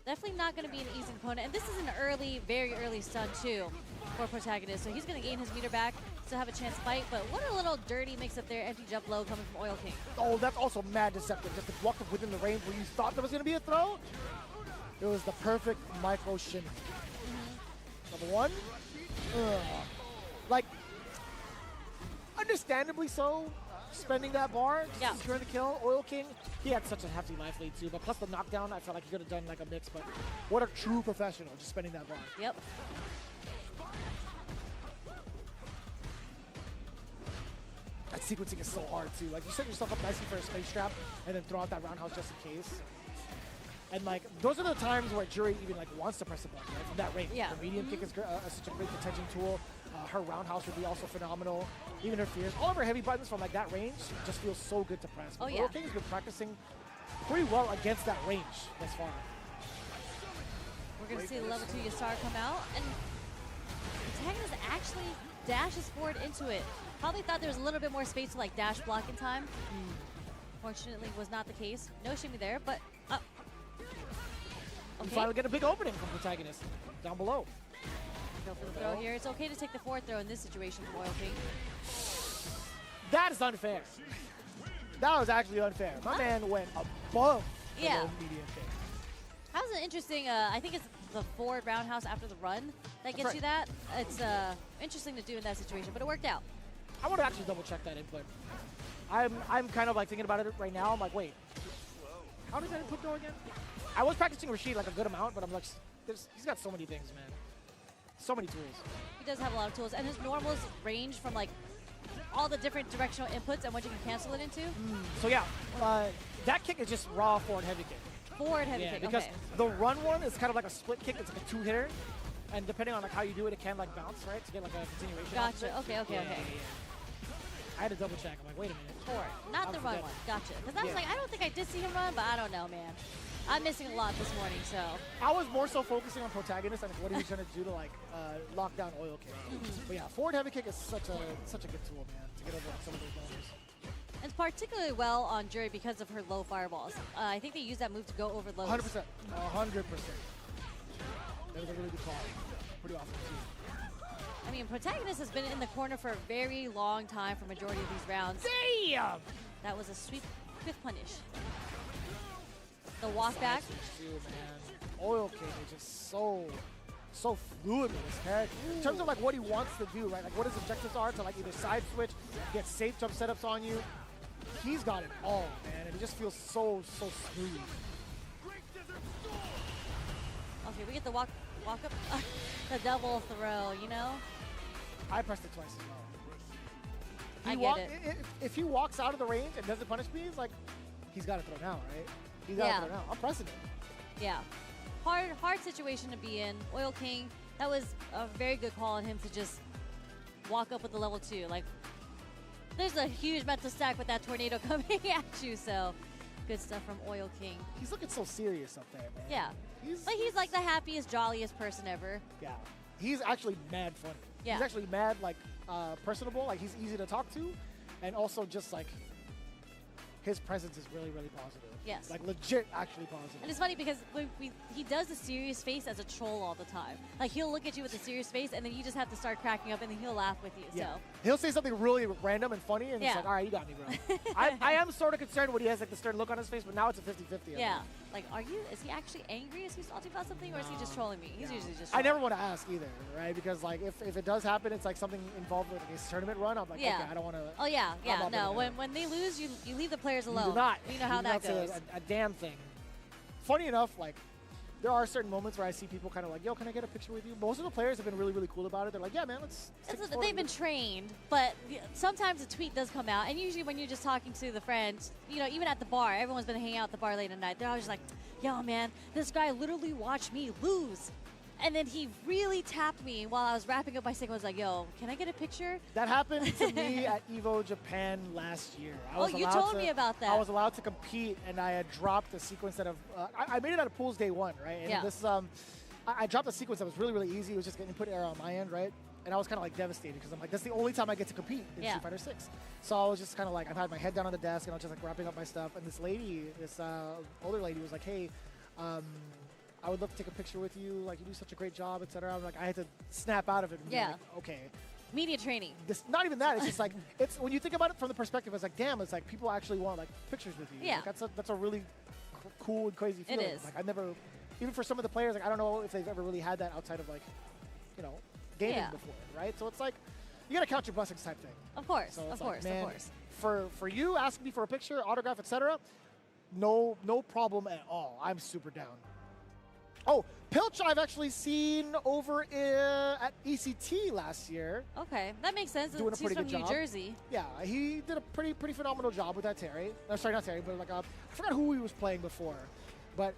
definitely not going to be an easy opponent. And this is an early, very early stun too for Protagonist, so he's going to gain his meter back, still have a chance to fight, but what a little dirty mix up there, empty jump low coming from Oil King. Oh, that's also mad deceptive. Just to walk up within the range where you thought there was going to be a throw. It was the perfect micro shimmy. Number one. Ugh. Like, understandably so, spending that bar, Yeah. securing the kill. Oil King, he had such a hefty life lead too, but plus the knockdown, I felt like he could have done like a mix, but what a true professional, just spending that bar. Yep. That sequencing is so hard too. Like, you set yourself up nicely for a space trap and then throw out that roundhouse just in case. And like, those are the times where Jury even like wants to press the button, right? From that range. Yeah. Her medium kick is such a great detention tool. Her roundhouse would be also phenomenal. Even her fears. All of her heavy buttons from like that range just feels so good to press. Oh, But yeah. Oil King's been practicing pretty well against that range thus far. We're going to see the level 2 Yasar come out, and Protagonist actually dashes forward into it. Probably thought there was a little bit more space to like dash block in time. Fortunately, was not the case. No shimmy there, but We okay. finally get a big opening from Protagonist down below. Go for the throw here. It's okay to take the forward throw in this situation from Oil King. That is unfair. That was actually unfair. My man went above the Yeah. low medium kick. That was an interesting, I think it's the forward roundhouse after the run that gets right. you that. It's interesting to do in that situation, but it worked out. I want to actually double check that input. I'm kind of like thinking about it right now. I'm like, wait, how does that input go again? I was practicing Rashid like a good amount, but I'm like, he's got so many things, man. So many tools. He does have a lot of tools, and his normals range from like all the different directional inputs and what you can cancel it into. So yeah, that kick is just raw forward heavy kick. Forward heavy Yeah, kick, because okay. the run one is kind of like a split kick. It's like a two-hitter, and depending on like how you do it, it can like bounce, right, to get like a continuation. off of Gotcha. it. Okay, okay, okay. I had to double check. I'm like, wait a minute. Forward, not I the run forget. one. Gotcha. Because I was Yeah. like, I don't think I did see him run, but I don't know, man. I'm missing a lot this morning, so. I was more so focusing on Protagonist and what he was going to do to like lock down Oil Kick. But yeah, forward heavy kick is such a good tool, man, to get over like, some of those numbers. And it's particularly well on Jury because of her low fireballs. I think they use that move to go over lows. 100%. 100%. That was a really good call. Pretty awesome too. I mean, Protagonist has been in the corner for a very long time for majority of these rounds. Damn! That was a sweet fifth punish. The walk back. Side switch too, man. Oil King is just so fluid with his head. In terms of like what he wants to do, right? Like what his objectives are to like either side switch, get safe jump setups on you. He's got it all, man, and it just feels so smooth. Okay, we get the walk up, the double throw, you know? I pressed it twice as well. I He get it. If he walks out of the range and doesn't punish me, it's like, he's got to throw now, right? He's got to Yeah. throw now. I'm pressing it. Yeah. Hard situation to be in. Oil King, that was a very good call on him to just walk up with the level 2. Like, there's a huge mental stack with that tornado coming at you. So good stuff from Oil King. He's looking so serious up there, man. Yeah. But he's like the happiest, jolliest person ever. Yeah. He's actually mad funny. Yeah. He's actually mad, like, personable. Like, he's easy to talk to. And also just, like, his presence is really, really positive. Yes. Like, legit actually positive. And it's funny because he does a serious face as a troll all the time. Like, he'll look at you with a serious face, and then you just have to start cracking up, and then he'll laugh with you. Yeah. So He'll say something really random and funny, and it's Yeah. like, all right, you got me, bro. I am sort of concerned when he has, like, the stern look on his face, but now it's a 50-50. yeah. Like, is he actually angry? Is he salty about something, or is he just trolling me? He's usually just I trolling. never want to ask either, right? Because, like, if it does happen, it's like something involved with like, a tournament run. I'm like, Yeah. okay, I don't want to. Oh, yeah. I'm Yeah. not No, gonna- when they lose, you leave the players alone. You do not. You know how You do that not say goes. a damn thing. Funny enough, like, there are certain moments where I see people kind of like, yo, can I get a picture with you? Most of the players have been really, really cool about it. They're like, yeah, man, let's take this photo They've been with trained, but sometimes a tweet does come out. And usually when you're just talking to the friends, you know, even at the bar, everyone's been hanging out at the bar late at night. They're always just like, yo, man, this guy literally watched me lose. And then he really tapped me while I was wrapping up my single. I was like, yo, can I get a picture? That happened to me at EVO Japan last year. You told me about that. I was allowed to compete, and I had dropped a sequence that I made it out of pools day one, right? And Yeah. this I dropped a sequence that was really, really easy. It was just an input error on my end, right? And I was kind of like devastated because I'm like, that's the only time I get to compete in Yeah. Street Fighter 6. So I was just kind of like, I've had my head down on the desk, and I was just like wrapping up my stuff. And this lady, this older lady, was like, hey, I would love to take a picture with you. Like, you do such a great job, etc. I'm like, I had to snap out of it and be Yeah. like, okay. Media training. Not even that. It's just like, it's when you think about it from the perspective, it's like, damn, it's like people actually want like pictures with you. Yeah. Like, that's a really cool and crazy feeling. is. Like, I've never, even for some of the players, like I don't know if they've ever really had that outside of like, you know, gaming Yeah. before, right? So it's like, you gotta count your blessings type thing. Of course, So of it's like, course, man, of course. For you asking me for a picture, autograph, etc., no problem at all. I'm super down. Oh, Pilch I've actually seen over at ECT last year. Okay, that makes sense. Doing a He's pretty from good New job. Jersey. Yeah, he did a pretty phenomenal job with that Terry. No, sorry, not Terry, but like I forgot who he was playing before, but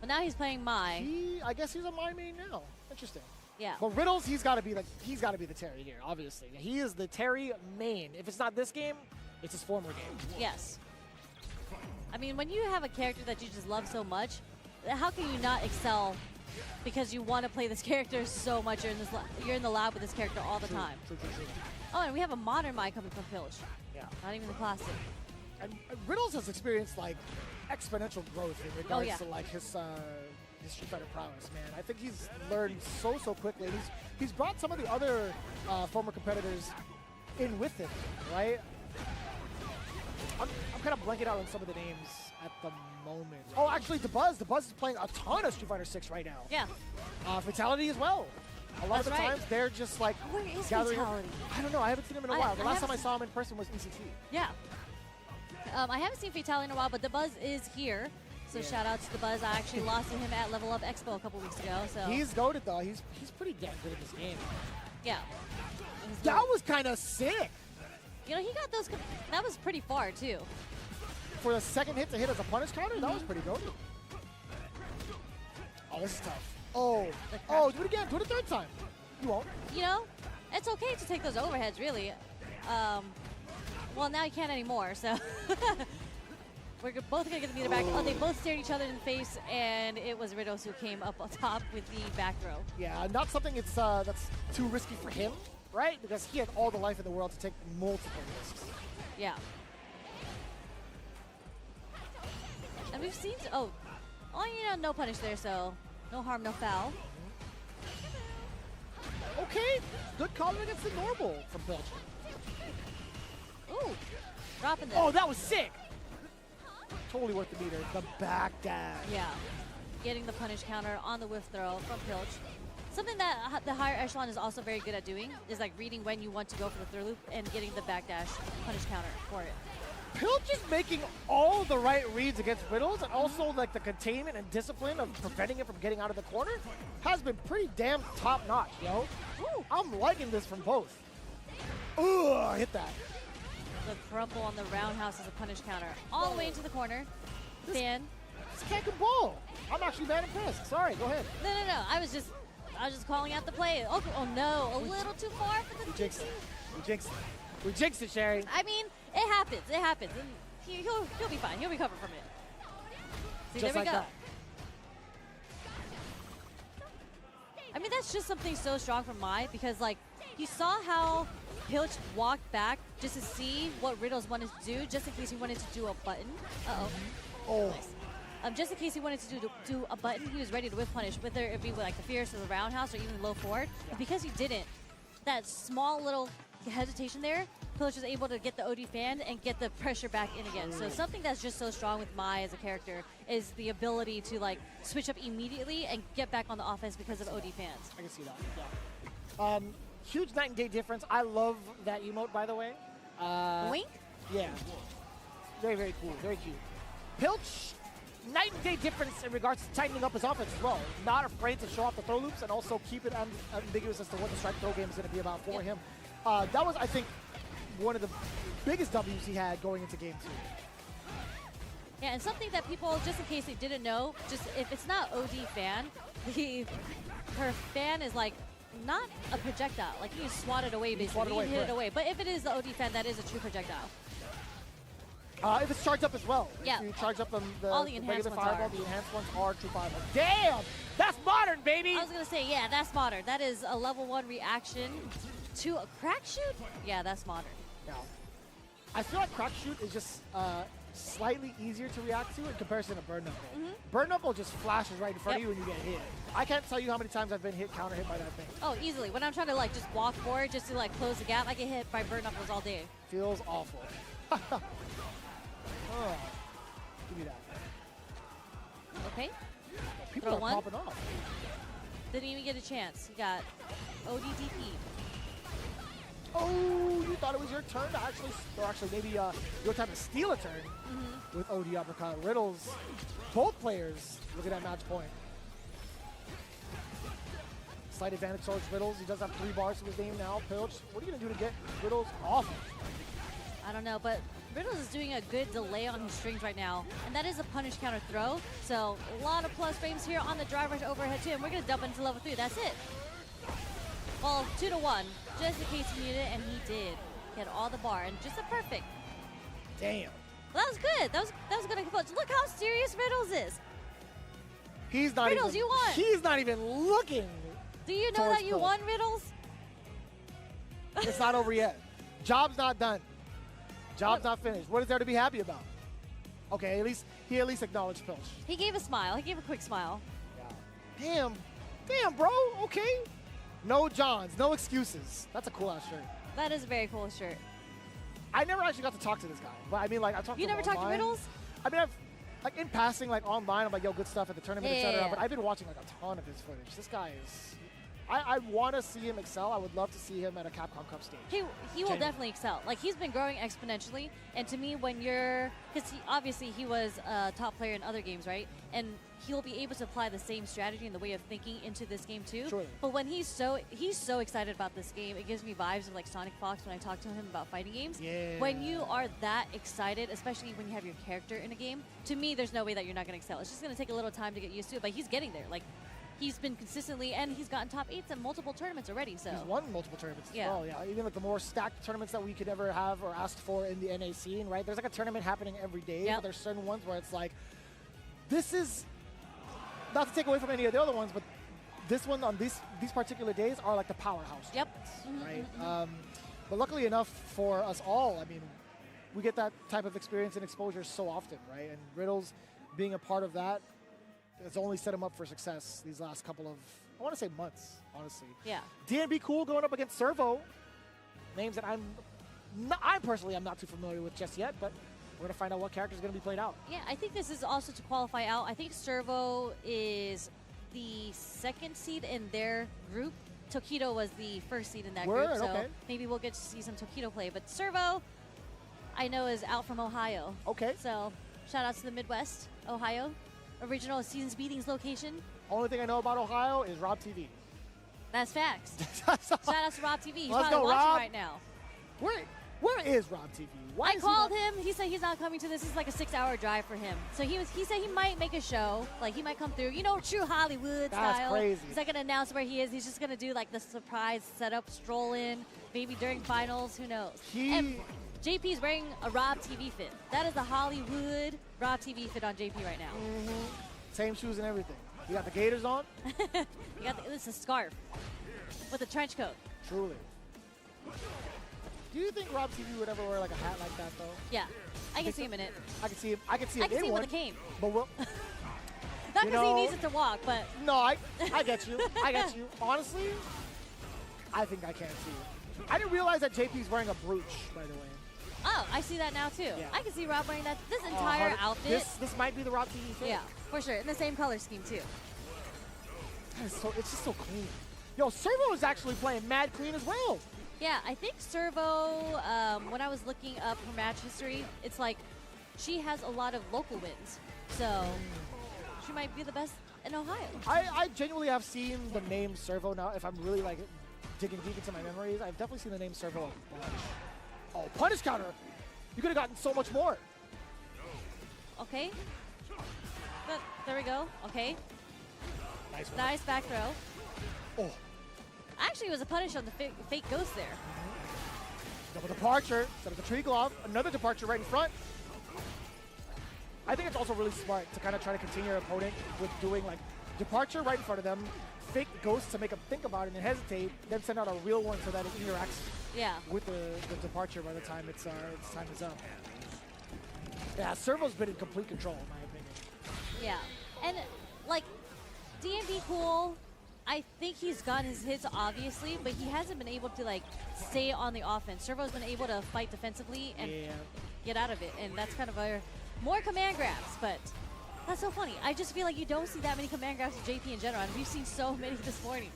But now he's playing Mai. I guess he's a my main now. Interesting. Yeah. But Riddles, he's got to be the Terry here. Obviously, he is the Terry main. If it's not this game, it's his former game. Yes. I mean, when you have a character that you just love so much, how can you not excel because you want to play this character so much? You're in the lab with this character all the time. True. Oh, and we have a modern Mai coming from Pilch. Yeah. Not even the classic. And Riddles has experienced like exponential growth in regards yeah. to like his Street Fighter prowess, man. I think he's learned so quickly. And he's brought some of the other former competitors in with him, right? I'm kind of blanking out on some of the names at the moment. Oh, actually, DeBuzz. DeBuzz is playing a ton of Street Fighter 6 right now. Yeah. Fatality as well. A lot of the That's right. times they're just like Where is gathering. Fatality? I don't know. I haven't seen him in a I- while. The I last time haven't I saw him in person was ECT. Yeah. I haven't seen Fatality in a while, but the Buzz is here. So Yeah. shout out to the Buzz. I actually lost to him at Level Up Expo a couple weeks ago. So He's goated though. He's pretty damn good at this game. yeah. He's That dope. was kind of sick. You know, he got those. That was pretty far too. For the second hit to hit as a punish counter, that was pretty goated. Oh, this is tough. Oh, do it again. Do it a third time. You won't. You know, it's okay to take those overheads, really. Well, now you can't anymore, so. We're both going to get the meter back. Oh, they both stared each other in the face, and it was Riddles who came up on top with the back throw. Yeah, not something that's too risky for him, right? Because he had all the life in the world to take multiple risks. Yeah. And we've seen, you know, no punish there, so no harm, no foul. Okay, good calling against the normal from Belgium. Ooh, dropping this. Oh, that was sick. Totally worth the meter. The back dash. Yeah, getting the punish counter on the whiff throw from Pilch. Something that the higher echelon is also very good at doing is like reading when you want to go for the through loop and getting the backdash punish counter for it. Pilch is making all the right reads against Riddles, and also like the containment and discipline of preventing him from getting out of the corner has been pretty damn top notch, yo. Ooh. I'm liking this from both. Ooh, I hit that. The crumple on the roundhouse is a punish counter all the way into the corner. Fan. This can't go ball. I'm actually mad impressed. Sorry, go ahead. No. I was just calling out the play. Oh no, a little too far for the You jinxed it. You jinxed it. We jinxed it, Sherry. I mean, it happens. It happens. And he'll be fine. He'll recover from it. See, Just there we like go. that. I mean, that's just something so strong from Mai because, like, you saw how Pilch walked back just to see what Riddles wanted to do, just in case he wanted to do a button. Uh-oh. Oh. Nice. Just in case he wanted to do a button, he was ready to whip punish, whether it be with, like, the Fierce or the Roundhouse or even low forward. But because he didn't, that small little hesitation there, Pilch was able to get the OD fan and get the pressure back in again. So something that's just so strong with Mai as a character is the ability to, like, switch up immediately and get back on the offense because of OD fans. I can see that. Yeah. Huge night and day difference. I love that emote, by the way. Wink? Yeah. Very, very cool. Very cute. Pilch, night and day difference in regards to tightening up his offense as well. Not afraid to show off the throw loops and also keep it ambiguous as to what the strike throw game is going to be about for him. That was, I think, one of the biggest W's he had going into game 2. Yeah, and something that people, just in case they didn't know, just if it's not OD fan, her fan is like not a projectile. Like you swat it away, basically. You hit it away. But if it is the OD fan, that is a true projectile. If it's charged up as well. Yeah. If you charge up All the the enhanced regular ones fireball, are. the enhanced ones are true fireball. Damn! That's modern, baby! I was going to say, yeah, that's modern. That is a level 1 reaction to a crack shoot? Yeah, that's modern. Yeah. I feel like crack shoot is just slightly easier to react to in comparison to burn knuckle. Burn knuckle just flashes right in front of you and you get hit. I can't tell you how many times I've been counter hit by that thing. Oh, easily. When I'm trying to like just walk forward just to like close the gap, I get hit by burn knuckles all day. Feels awful. Oh, give me that. Okay. People Throw are one. popping off. Didn't even get a chance. You got ODDP. Oh, you thought it was your turn to actually, or actually maybe your time to steal a turn with OD uppercut. Riddles, both players looking at match point. Slight advantage towards Riddles. He does have 3 bars to his name now. Pilch, what are you going to do to get Riddles off? I don't know, but Riddles is doing a good delay on his strings right now, and that is a punish counter throw. So a lot of plus frames here on the drive rush overhead too, and we're going to dump into level 3. That's it. Well, 2-1, just in case he needed it, and he did. He had all the bar, and just a perfect. Damn. Well, that was good. That was good. Look how serious Riddles is. He's not Riddles, even, you won. He's not even looking. Do you know towards that you Pilch. won, Riddles? It's not over yet. Job's not done. Job's not finished. What is there to be happy about? Okay, he at least acknowledged Pilch. He gave a smile. He gave a quick smile. Yeah. Damn, bro. Okay. No Johns, no excuses. That's a cool ass shirt. That is a very cool shirt. I never actually got to talk to this guy, but I mean, like, I talked to You him never talked to online. Riddles? I mean, I've, like, in passing, like, online, I'm like, yo, good stuff at the tournament, Yeah, etc. yeah. But I've been watching, like, a ton of his footage. This guy is, I want to see him excel. I would love to see him at a Capcom Cup stage. He will Genuinely. definitely excel. Like, he's been growing exponentially. And to me, when you're, because obviously he was a top player in other games, right? And he'll be able to apply the same strategy and the way of thinking into this game too. Surely. But when he's so excited about this game, it gives me vibes of like Sonic Fox when I talk to him about fighting games. Yeah. When you are that excited, especially when you have your character in a game, to me, there's no way that you're not going to excel. It's just going to take a little time to get used to it, but he's getting there. Like, he's been consistently, and he's gotten top 8s in multiple tournaments already. So He's won multiple tournaments Yeah. as well. Yeah, even like the more stacked tournaments that we could ever have or asked for in the NA scene, right? There's like a tournament happening every day, Yep. but there's certain ones where it's like, this is, not to take away from any of the other ones, but this one on these particular days are like the powerhouse. Yep. Tournaments, right? But luckily enough for us all, I mean, we get that type of experience and exposure so often, right? And Riddles being a part of that has only set him up for success these last couple of, I want to say months, honestly. Yeah. DNB Cool going up against Servo. Names that I'm personally I'm not too familiar with just yet, but we're going to find out what character is going to be played out. Yeah, I think this is also to qualify out. I think Servo is the 2nd seed in their group. Tokido was the 1st seed in that Word, group, so okay. maybe we'll get to see some Tokido play. But Servo, I know, is out from Ohio. Okay. So shout out to the Midwest, Ohio. Original Seasons Beatings location. Only thing I know about Ohio is Rob TV. That's facts. Shout out to Rob TV. He's Let's probably go, watching Rob. right now. Where is Rob TV? Why I is he called not- him. He said he's not coming to this. It's like a 6-hour drive for him. So he said he might make a show. Like he might come through. You know, true Hollywood That's style. crazy. He's not gonna announce where he is. He's just gonna do like the surprise setup, stroll in, maybe during finals. Who knows? And JP's wearing a Rob TV fit. That is the Hollywood Rob TV fit on JP right now. Same shoes and everything. You got the gaiters on? You got this is a scarf with a trench coat. Truly. Do you think Rob TV would ever wear like a hat like that though? Yeah, I can see him in it. I can see him. I can see I him can in see him one. with a cane. But we'll, Not You because he know- needs it to walk, but no, I get you. I get you. Honestly, I think I can too. I didn't realize that JP's wearing a brooch, by the way. oh, I see that now too. Yeah. I can see Rob wearing that. This entire outfit. This might be the Rob TV fit. Yeah, for sure. In the same color scheme too. It's just so clean. Yo, Servo is actually playing mad clean as well. Yeah, I think Servo, when I was looking up her match history, it's like she has a lot of local wins. So she might be the best in Ohio. I genuinely have seen the name Servo now. If I'm really like digging deep into my memories, I've definitely seen the name Servo a bunch. Oh, punish counter. You could have gotten so much more. Okay. But there we go. Okay. Nice one. Nice back throw. Oh, Actually, it was a punish on the fake ghost there. double departure. Set up the tree glove. Another departure right in front. I think it's also really smart to kind of try to continue your opponent with doing like departure right in front of them, fake ghost to make them think about it and hesitate, then send out a real one so that it interacts Yeah. with the departure by the time its time is up. Yeah, Servo's been in complete control in my opinion. Yeah. And like DMB cool. I think he's gotten his hits obviously, but he hasn't been able to like stay on the offense. Servo's been able to fight defensively and Yeah. get out of it, and that's kind of a more command grabs, but that's so funny. I just feel like you don't see that many command grabs with JP in general, and we've seen so many this morning.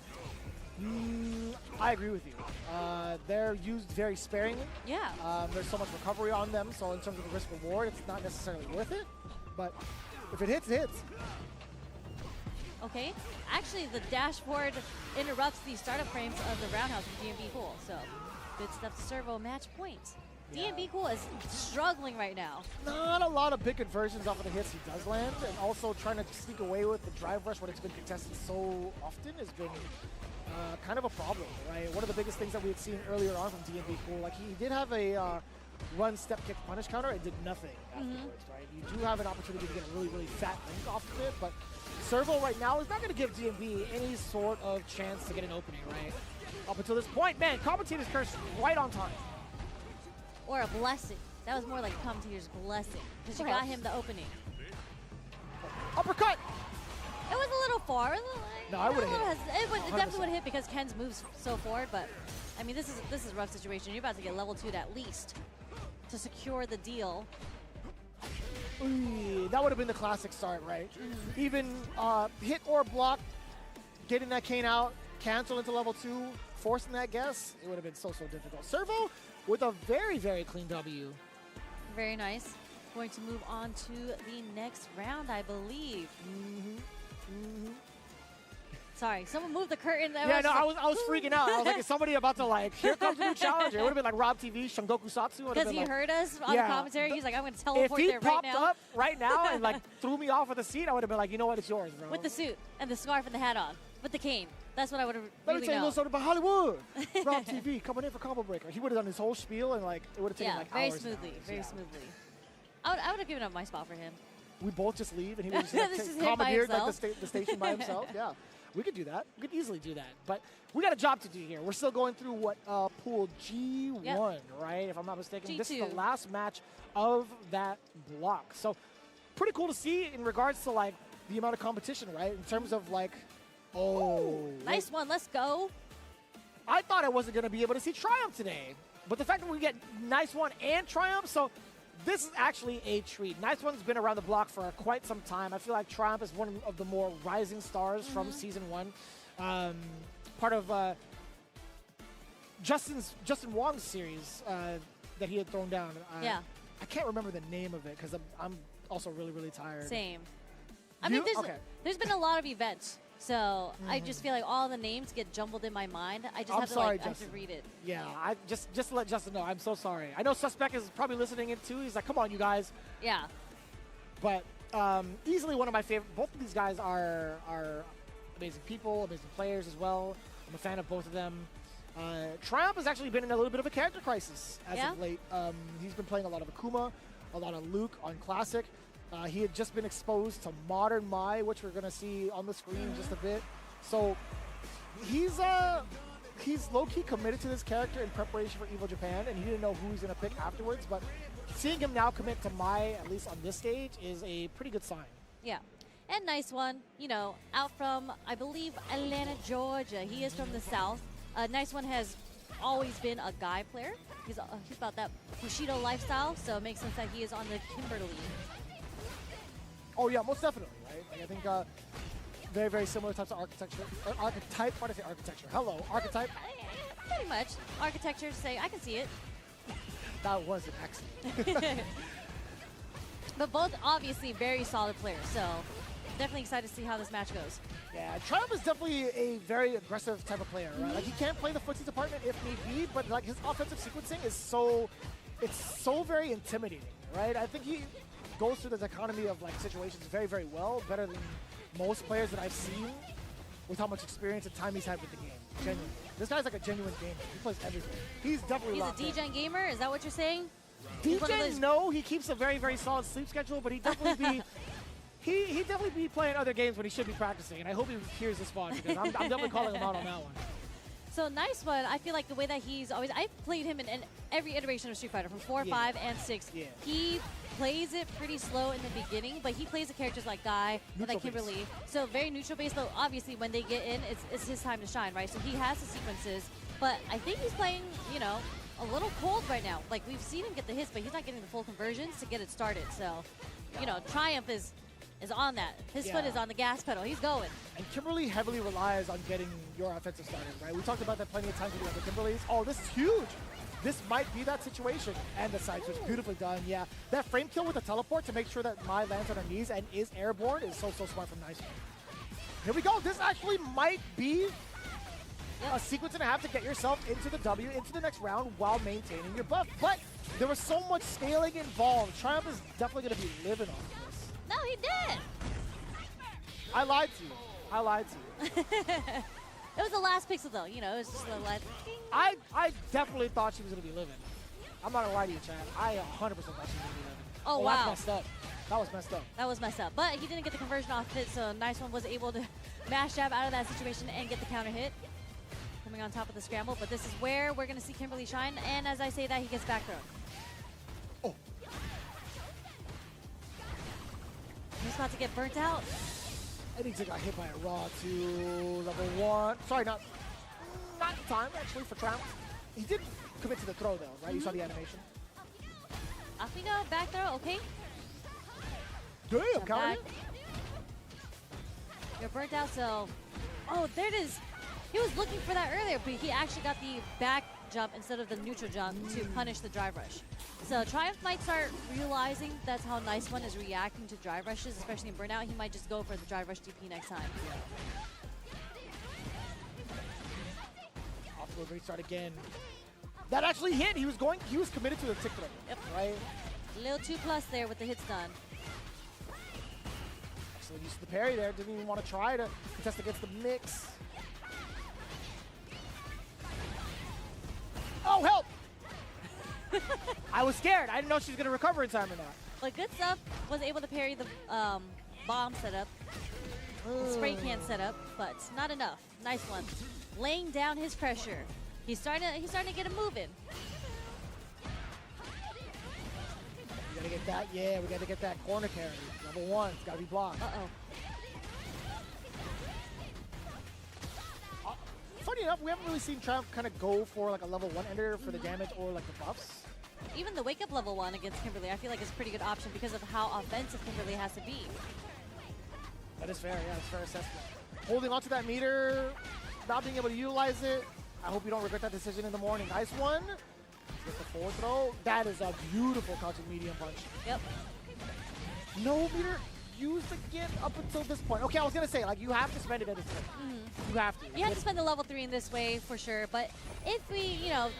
I agree with you. They're used very sparingly. Yeah. There's so much recovery on them, so in terms of the risk reward, it's not necessarily worth it. But if it hits, it hits. Okay. Actually, the dashboard interrupts the startup frames of the roundhouse from DMB Cool, so good stuff to Servo match points. Yeah. DMB Cool is struggling right now. Not a lot of big conversions off of the hits he does land, and also trying to sneak away with the drive rush when it's been contested so often has been kind of a problem, right? One of the biggest things that we had seen earlier on from DMB Cool, like he did have a run step kick punish counter and did nothing afterwards, right? You do have an opportunity to get a really, really fat link off of it, but Servo right now is not going to give DMB any sort of chance to get an opening, right? Up until this point, man, commentator's curse right on time. Or a blessing. That was more like commentator's blessing, because you got Perhaps. him the opening. Uppercut! It was a little far. No, I would've hit. It 100%. definitely would have hit because Ken's moves so forward, but I mean, this is a rough situation. You're about to get level 2 at least to secure the deal. Ooh, that would have been the classic start, right? Even hit or block, getting that cane out, cancel into level 2, forcing that guess, it would have been so difficult. Servo with a very, very clean W. Very nice. Going to move on to the next round, I believe. Sorry, someone moved the curtain. Yeah, no, I was freaking out. I was like, is somebody about to like, here comes a new challenger? It would have been like Rob TV, Shangoku Satsu. Because he heard us on Yeah. the commentary. He's like, I'm going to If teleport he there right popped now. up right now and like threw me off of the seat, I would have been like, you know what, it's yours, bro. With the suit and the scarf and the hat on. With the cane. That's what I would have Let me really tell you a known. little something about Hollywood. Rob TV coming in for combo breaker. He would have done his whole spiel and like it would have taken Yeah, like very hours. smoothly. and hours. Very Yeah. smoothly. I would have given up my spot for him. We both just leave and he would just This is him by commandeered like himself. the station by himself. Yeah, we could do that. We could easily do that. But we got a job to do here. We're still going through what pool G1, right? If I'm not mistaken, this is the G2. last match of that block. So pretty cool to see in regards to like the amount of competition, right? In terms of like, Nice one. Let's go. I thought I wasn't going to be able to see Triumph today. But the fact that we get Nice One and Triumph, so this is actually a treat. Nice One's been around the block for quite some time. I feel like Triumph is one of the more rising stars from Season 1. Part of Justin Wong's series that he had thrown down. Yeah. I can't remember the name of it because I'm also really, really tired. Same. I mean, Okay. there's been a lot of events So I just feel like all the names get jumbled in my mind. I just I'm have to sorry, like I have to Justin. read it. Yeah, I just let Justin know. I'm so sorry. I know Suspect is probably listening in too. He's like, come on, you guys. Yeah. But easily one of my favorite. Both of these guys are amazing people, amazing players as well. I'm a fan of both of them. Triumph has actually been in a little bit of a character crisis as of late. He's been playing a lot of Akuma, a lot of Luke on Classic. He had just been exposed to Modern Mai, which we're going to see on the screen in just a bit. So he's low-key committed to this character in preparation for EVO Japan, and he didn't know who he's going to pick afterwards. But seeing him now commit to Mai, at least on this stage, is a pretty good sign. Yeah. And nice one, you know, out from, I believe, Atlanta, Georgia. He is from the South. Nice one has always been a guy player. He's about that Bushido lifestyle, so it makes sense that he is on the Kimberly. Oh yeah, most definitely, right? Like, I think very, very similar types of architecture. Archetype? Why did I say architecture? Hello, archetype? Pretty much. Architecture, say, I can see it. That was an accident. But both obviously very solid players, so definitely excited to see how this match goes. Yeah, Triumph is definitely a very aggressive type of player, right? Like, he can't play the footsie department if need be, but like his offensive sequencing is so very intimidating, right? I think he goes through this economy of like situations very, very well, better than most players that I've seen with how much experience and time he's had with the game. Genuinely. This guy's like a genuine gamer. He plays everything. He's definitely He's a locked in. DJ gamer, is that what you're saying? He's one of DJ, those- no, he keeps a very, very solid sleep schedule, but he definitely be he definitely be playing other games when he should be practicing, and I hope he hears this VOD because I'm definitely calling him out on that one. So nice one. I feel like the way that he's always, I've played him in every iteration of Street Fighter, from 4, Yeah. 5, and 6. Yeah. He plays it pretty slow in the beginning, but he plays the characters like Guy and Neutral like Kimberly. So very neutral based, but obviously when they get in, it's his time to shine, right? So he has the sequences, but I think he's playing, you know, a little cold right now. Like, we've seen him get the hits, but he's not getting the full conversions to get it started. So, you know, Triumph is on that. His foot Yeah. is on the gas pedal. He's going. And Kimberly heavily relies on getting your offensive started, right? We talked about that plenty of times with the other Kimberlys. Oh, this is huge. This might be that situation. And the side switch, beautifully done. Yeah, that frame kill with the teleport to make sure that Mai lands on her knees and is airborne is so smart from Nice. Here we go. This actually might be a sequence and a half to get yourself into the W, into the next round while maintaining your buff. But there was so much scaling involved. Triumph is definitely going to be living off of this. No, he did. I lied to you. I lied to you. It was the last pixel, though. You know, it was just the last. I definitely thought she was going to be living. I'm not going to lie to you, Chad. I 100% thought she was going to be living. Oh, That's wow. messed up. That was messed up. That was messed up. But he didn't get the conversion off it, so Nice One was able to mash jab out of that situation and get the counter hit. Coming on top of the scramble, but this is where we're going to see Kimberly shine, and as I say that, he gets back thrown. Oh. He's about to get burnt out. I think he got hit by a Raw too. Level 1. Sorry, not in time, actually, for Triumph. He did commit to the throw, though, right? You saw the animation. Off we go. Back throw. Okay. Damn, Jump counter back. hit. You're burnt out, so... Oh, there it is. He was looking for that earlier, but he actually got the back jump instead of the neutral jump to punish the drive rush. So Triumph might start realizing that's how Nice One is reacting to drive rushes, especially in Burnout. He might just go for the drive rush DP next time. Off to a great start again. That actually hit. He was committed to the tick throw. Yep. Right? A little 2+ there with the hits done. Excellent use of the parry there. Didn't even want to try to contest against the mix. Oh, help! I was scared. I didn't know she was going to recover in time or not. But good stuff. Was able to parry the bomb setup, the spray can setup, but not enough. Nice one. Laying down his pressure. He's starting to get him moving. We gotta get that. Yeah, we gotta get that corner carry. Level 1. It's gotta be blocked. Uh-oh. Funny enough, we haven't really seen Triumph kind of go for like a level 1 ender for the damage or like the buffs. Even the wake up level 1 against Kimberly, I feel like is a pretty good option because of how offensive Kimberly has to be. That is fair, yeah, that's fair assessment. Holding onto that meter, not being able to utilize it. I hope you don't regret that decision in the morning. Nice one. Get the forward throw. That is a beautiful counter medium punch. Yep. No meter. used again up until this point. Okay, I was gonna say, like, you have to spend it at this point. You have to. You have to spend the level 3 in this way for sure. But if we, you know,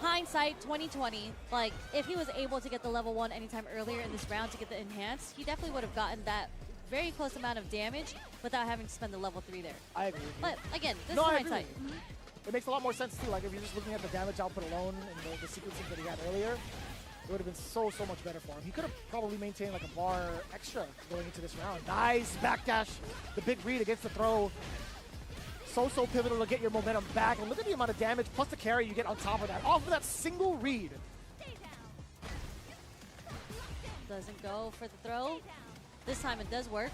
hindsight 2020, like if he was able to get the level 1 anytime earlier in this round to get the enhanced, he definitely would have gotten that very close amount of damage without having to spend the level 3 there. I agree with you. But again, this No, is I agree hindsight. with you. It makes a lot more sense too. Like if you're just looking at the damage output alone and the sequencing that he had earlier, it would have been so much better for him. He could have probably maintained like a bar extra going into this round. Nice backdash, the big read against the throw. So pivotal to get your momentum back. And look at the amount of damage plus the carry you get on top of that. Off of that single read. Doesn't go for the throw. This time it does work.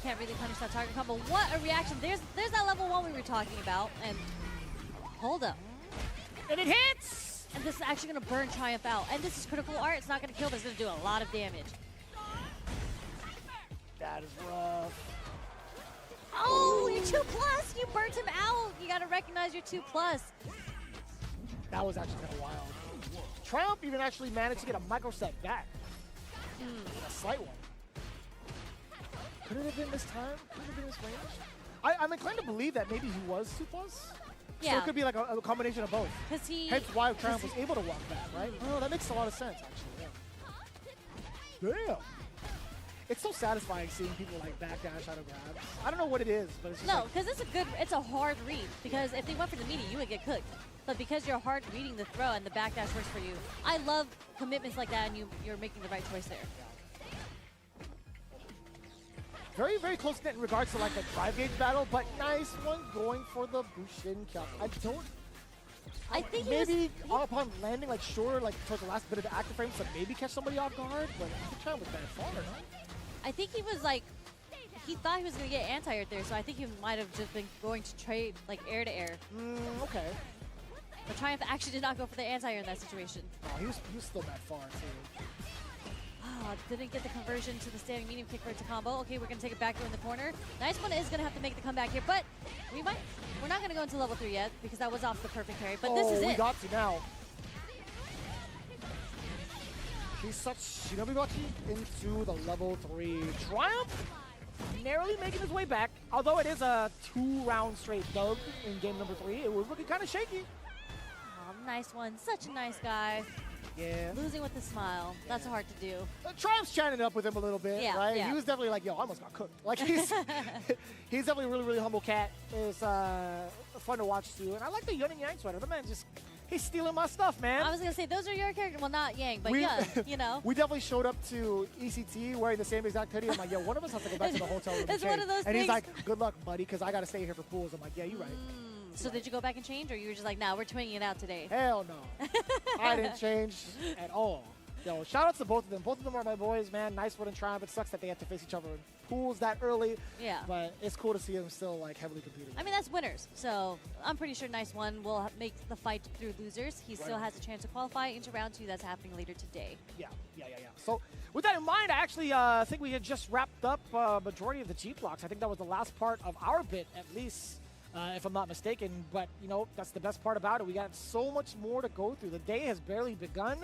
Can't really punish that target combo. What a reaction. There's that level 1 we were talking about. And hold up. And it hits! And this is actually going to burn Triumph out. And this is critical art. It's not going to kill, but it's going to do a lot of damage. That is rough. Oh, you're 2+. You burnt him out. You got to recognize your 2+. That was actually kind of wild. Triumph even actually managed to get a micro set back. A slight one. Could it have been this time? Could it have been this range? I'm inclined to believe that maybe he was 2+. Yeah. So it could be like a combination of both. Because he... Hence why Triumph was able to walk back, right? Oh, that makes a lot of sense, actually. Yeah. Damn. It's so satisfying seeing people like backdash out of grabs. I don't know what it is, but it's just No, like, because it's a hard read. Because if they went for the meaty, you would get cooked. But because you're hard reading the throw and the backdash works for you, I love commitments like that, and you're making the right choice there. very, very close knit in regards to like the drive gauge battle, but nice one going for the Bushin kill. I think maybe upon landing, like sure, like towards the last bit of the active frame, so maybe catch somebody off guard, but I think Triumph was bad far, no? I think he was like, he thought he was going to get anti-air there, so I think he might have just been going to trade like air to air. Okay. But Triumph actually did not go for the anti-air in that situation. Oh, he was still bad far, too. Didn't get the conversion to the standing medium kick for it to combo. Okay, we're going to take it back in the corner. Nice one is going to have to make the comeback here, but we're not going to go into level 3 yet because that was off the perfect carry, but this is we it. got to now. He's such Shinobibachi into the level 3. Triumph narrowly making his way back. Although it is a 2-round straight dub in game number 3, it was looking kind of shaky. Oh, nice one. Such a nice guy. Yeah. Losing with a smile. That's hard to do. Triumph's chatting up with him a little bit, Yeah, right? yeah. He was definitely like, yo, I almost got cooked. Like, he's definitely a really, really humble cat. It's fun to watch, too. And I like the Yun and Yang sweater. The man just, he's stealing my stuff, man. I was going to say, those are your characters. Well, not Yang, but yeah, you know. We definitely showed up to ECT wearing the same exact hoodie. I'm like, yo, one of us has to go back to the hotel room. It's and one change. of those And things. he's like, good luck, buddy, because I got to stay here for pools. I'm like, yeah, you're right. So did you go back and change, or you were just like, nah, we're twinging it out today? Hell no. I didn't change at all. Yo, shout outs to both of them. Both of them are my boys, man. Nice one and Triumph. It sucks that they have to face each other in pools that early. Yeah. But it's cool to see them still like heavily competing. I mean, that's winners. So I'm pretty sure Nice One will make the fight through losers. He still has a chance to qualify into round 2. That's happening later today. Yeah. So with that in mind, I actually think we had just wrapped up majority of the G blocks. I think that was the last part of our bit, at least. If I'm not mistaken, but you know, that's the best part about it. We got so much more to go through. The day has barely begun,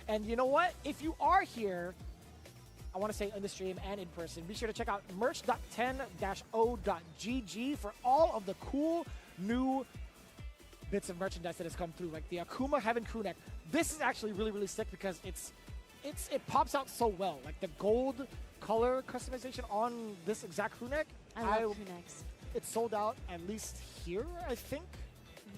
and you know what? If you are here, I want to say in the stream and in person, be sure to check out merch.10-o.gg for all of the cool new bits of merchandise that has come through, like the Akuma Heaven crew neck. This is actually really, really sick because it pops out so well. Like the gold color customization on this exact crew neck. I love crew necks. It's sold out at least here, I think,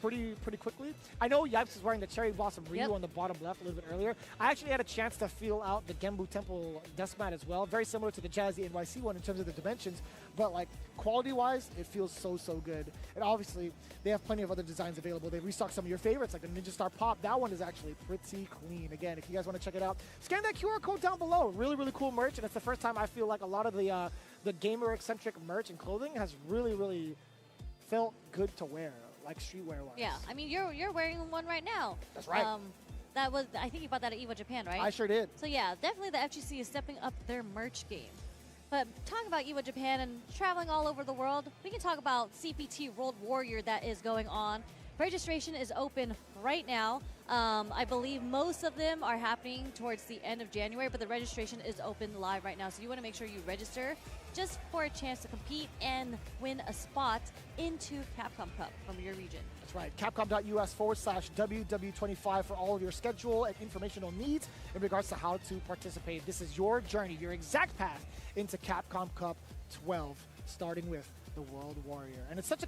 pretty quickly. I know Yipes is wearing the Cherry Blossom Ryu on the bottom left a little bit earlier. I actually had a chance to feel out the Genbu Temple desk mat as well. Very similar to the Jazzy NYC one in terms of the dimensions, but like quality-wise, it feels so good. And obviously, they have plenty of other designs available. They restocked some of your favorites, like the Ninja Star Pop. That one is actually pretty clean. Again, if you guys want to check it out, scan that QR code down below. Really, really cool merch, and it's the first time I feel like a lot of the gamer-eccentric merch and clothing has really felt good to wear, like streetwear-wise. Yeah, I mean, you're wearing one right now. That's right. That was, I think you bought that at EVO Japan, right? I sure did. So yeah, definitely the FGC is stepping up their merch game. But talking about EVO Japan and traveling all over the world, we can talk about CPT World Warrior that is going on. Registration is open right now. I believe most of them are happening towards the end of January, but the registration is open live right now. So you want to make sure you register just for a chance to compete and win a spot into Capcom Cup from your region. That's right. Capcom.us/WW25 for all of your schedule and informational needs in regards to how to participate. This is your journey, your exact path into Capcom Cup 12, starting with the World Warrior. And it's such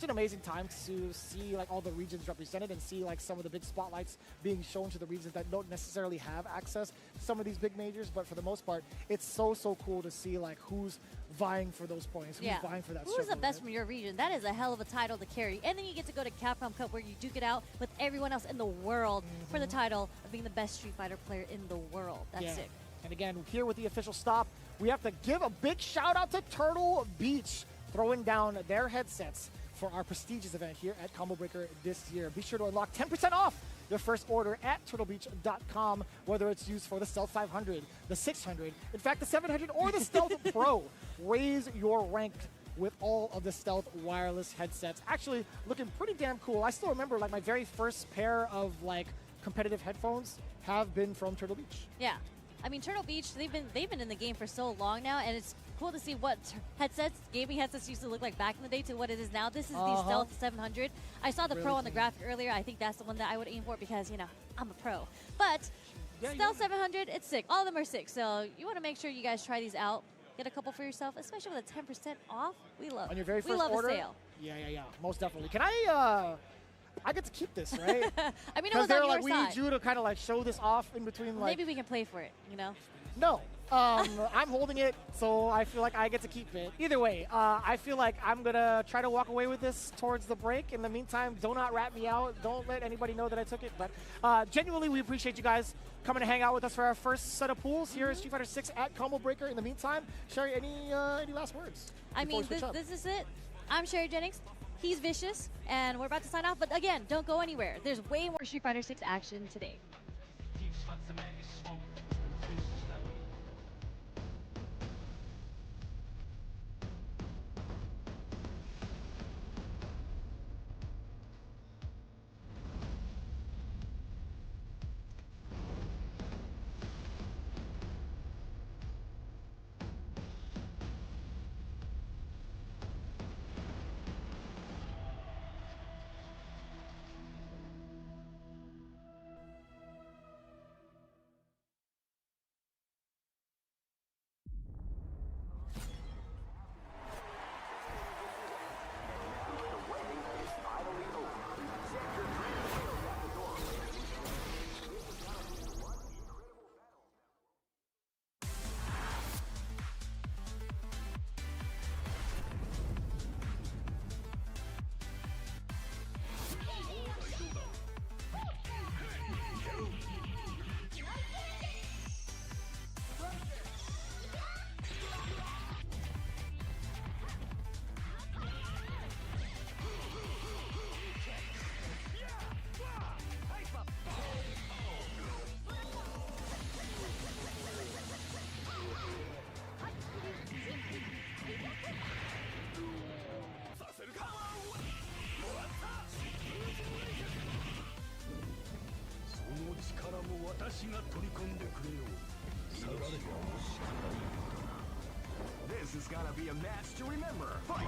an amazing time to see like all the regions represented and see like some of the big spotlights being shown to the regions that don't necessarily have access to some of these big majors, but for the most part it's so cool to see like who's vying for those points, who's vying for that Who's struggle, the best right? from your region? That is a hell of a title to carry. And then you get to go to Capcom Cup where you duke it out with everyone else in the world for the title of being the best Street Fighter player in the world. That's sick. And again, here with the official stop, we have to give a big shout out to Turtle Beach, throwing down their headsets for our prestigious event here at Combo Breaker this year. Be sure to unlock 10% off your first order at turtlebeach.com, whether it's used for the Stealth 500, the 600, in fact, the 700, or the Stealth Pro. Raise your rank with all of the Stealth wireless headsets. Actually, looking pretty damn cool. I still remember like my very first pair of like competitive headphones have been from Turtle Beach. Yeah. I mean, Turtle Beach, they've been in the game for so long now, and it's cool to see what gaming headsets used to look like back in the day to what it is now. This is the Stealth 700. I saw the Really Pro on the cool. graphic earlier. I think that's the one that I would aim for because, you know, I'm a pro. But Stealth 700, it's sick. All of them are sick. So you want to make sure you guys try these out. Get a couple for yourself, especially with a 10% off. We love On your very we first love order? a sale. Yeah, most definitely. Can I get to keep this, right? I mean, it Because was they're on like, your we side. need you to kind of like show this off in between like. Maybe we can play for it, you know? No. I'm holding it, so I feel like I get to keep it. Either way, I feel like I'm going to try to walk away with this towards the break. In the meantime, do not rat me out. Don't let anybody know that I took it. But genuinely, we appreciate you guys coming to hang out with us for our first set of pools here at Street Fighter 6 at Combo Breaker. In the meantime, Sherry, any last words? I before mean, we switch up? this is it. I'm Sherry Jennings. He's Vicious, and we're about to sign off. But again, don't go anywhere. There's way more Street Fighter 6 action today. This is gonna be a match to remember. Fight!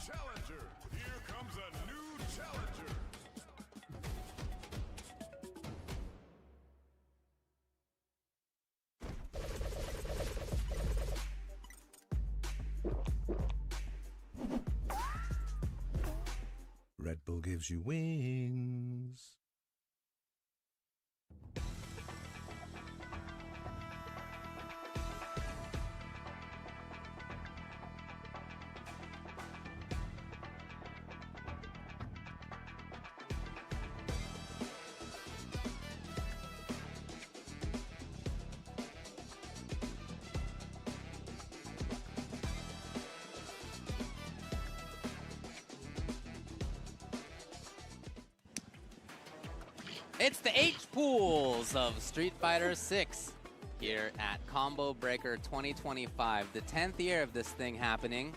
challenger. Here comes a new challenger. Red Bull gives you wings. It's the H pools of Street Fighter 6 here at Combo Breaker 2025, the 10th year of this thing happening.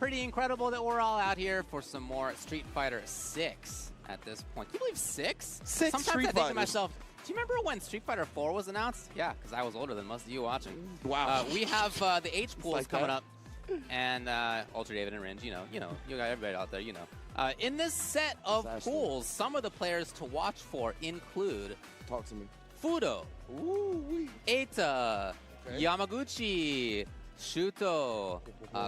Pretty incredible that we're all out here for some more Street Fighter 6 at this point. Can you believe 6? Sometimes Street I think to Fighters. myself, do you remember when Street Fighter 4 was announced? Yeah, because I was older than most of you watching. Wow. We have the H pools like coming that. up, and Ultra David and Ringe, you got everybody out there, in this set of Disaster. pools, some of the players to watch for include Talk to me. Fudo, Ooh-wee. Eita, Okay. Yamaguchi, Shuto,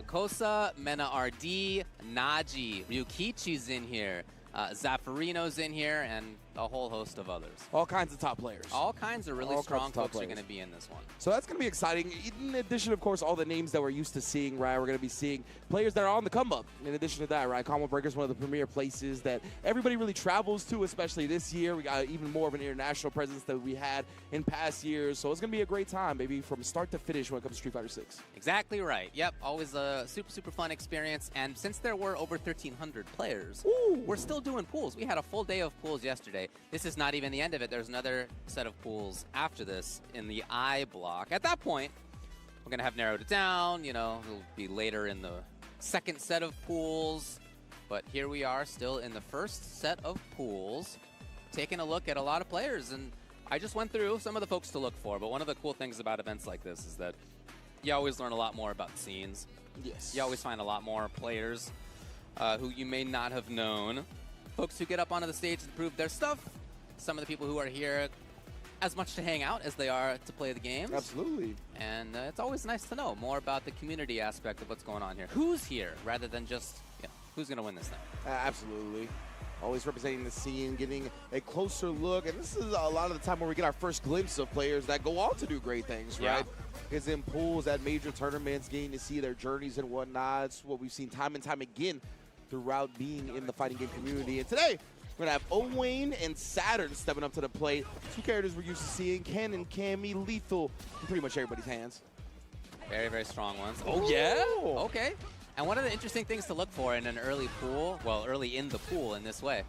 Kosa, Mena RD, Naji, Ryukichi's in here, Zaffarino's in here, and a whole host of others. All kinds of top players. All kinds of really All kinds strong of top folks are players. going to be in this one. So that's going to be exciting. In addition, of course, all the names that we're used to seeing, right? We're going to be seeing players that are on the come up. In addition to that, right? Combo Breaker is one of the premier places that everybody really travels to, especially this year. We got even more of an international presence than we had in past years. So it's going to be a great time, baby, from start to finish when it comes to Street Fighter 6. Exactly right. Yep, always a super, super fun experience. And since there were over 1,300 players, we're still doing pools. We had a full day of pools yesterday. This is not even the end of it. There's another set of pools after this in the I block. At that point, we're going to have narrowed it down. It'll be later in the second set of pools. But here we are still in the first set of pools, taking a look at a lot of players. And I just went through some of the folks to look for. But one of the cool things about events like this is that you always learn a lot more about the scenes. Yes. You always find a lot more players who you may not have known. Folks who get up onto the stage and prove their stuff. Some of the people who are here as much to hang out as they are to play the games. Absolutely. And it's always nice to know more about the community aspect of what's going on here. Who's here rather than just who's going to win this thing. Absolutely. Always representing the scene, getting a closer look. And this is a lot of the time where we get our first glimpse of players that go on to do great things, Yeah. right? Is in pools at major tournaments, getting to see their journeys and whatnot. It's what we've seen time and time again throughout being in the fighting game community. And today, we're going to have Owain and Saturn stepping up to the plate. Two characters we're used to seeing, Ken and Cammy, lethal in pretty much everybody's hands. Very, very strong ones. Oh, yeah? Okay. And one of the interesting things to look for in an early pool, well, early in the pool in this way,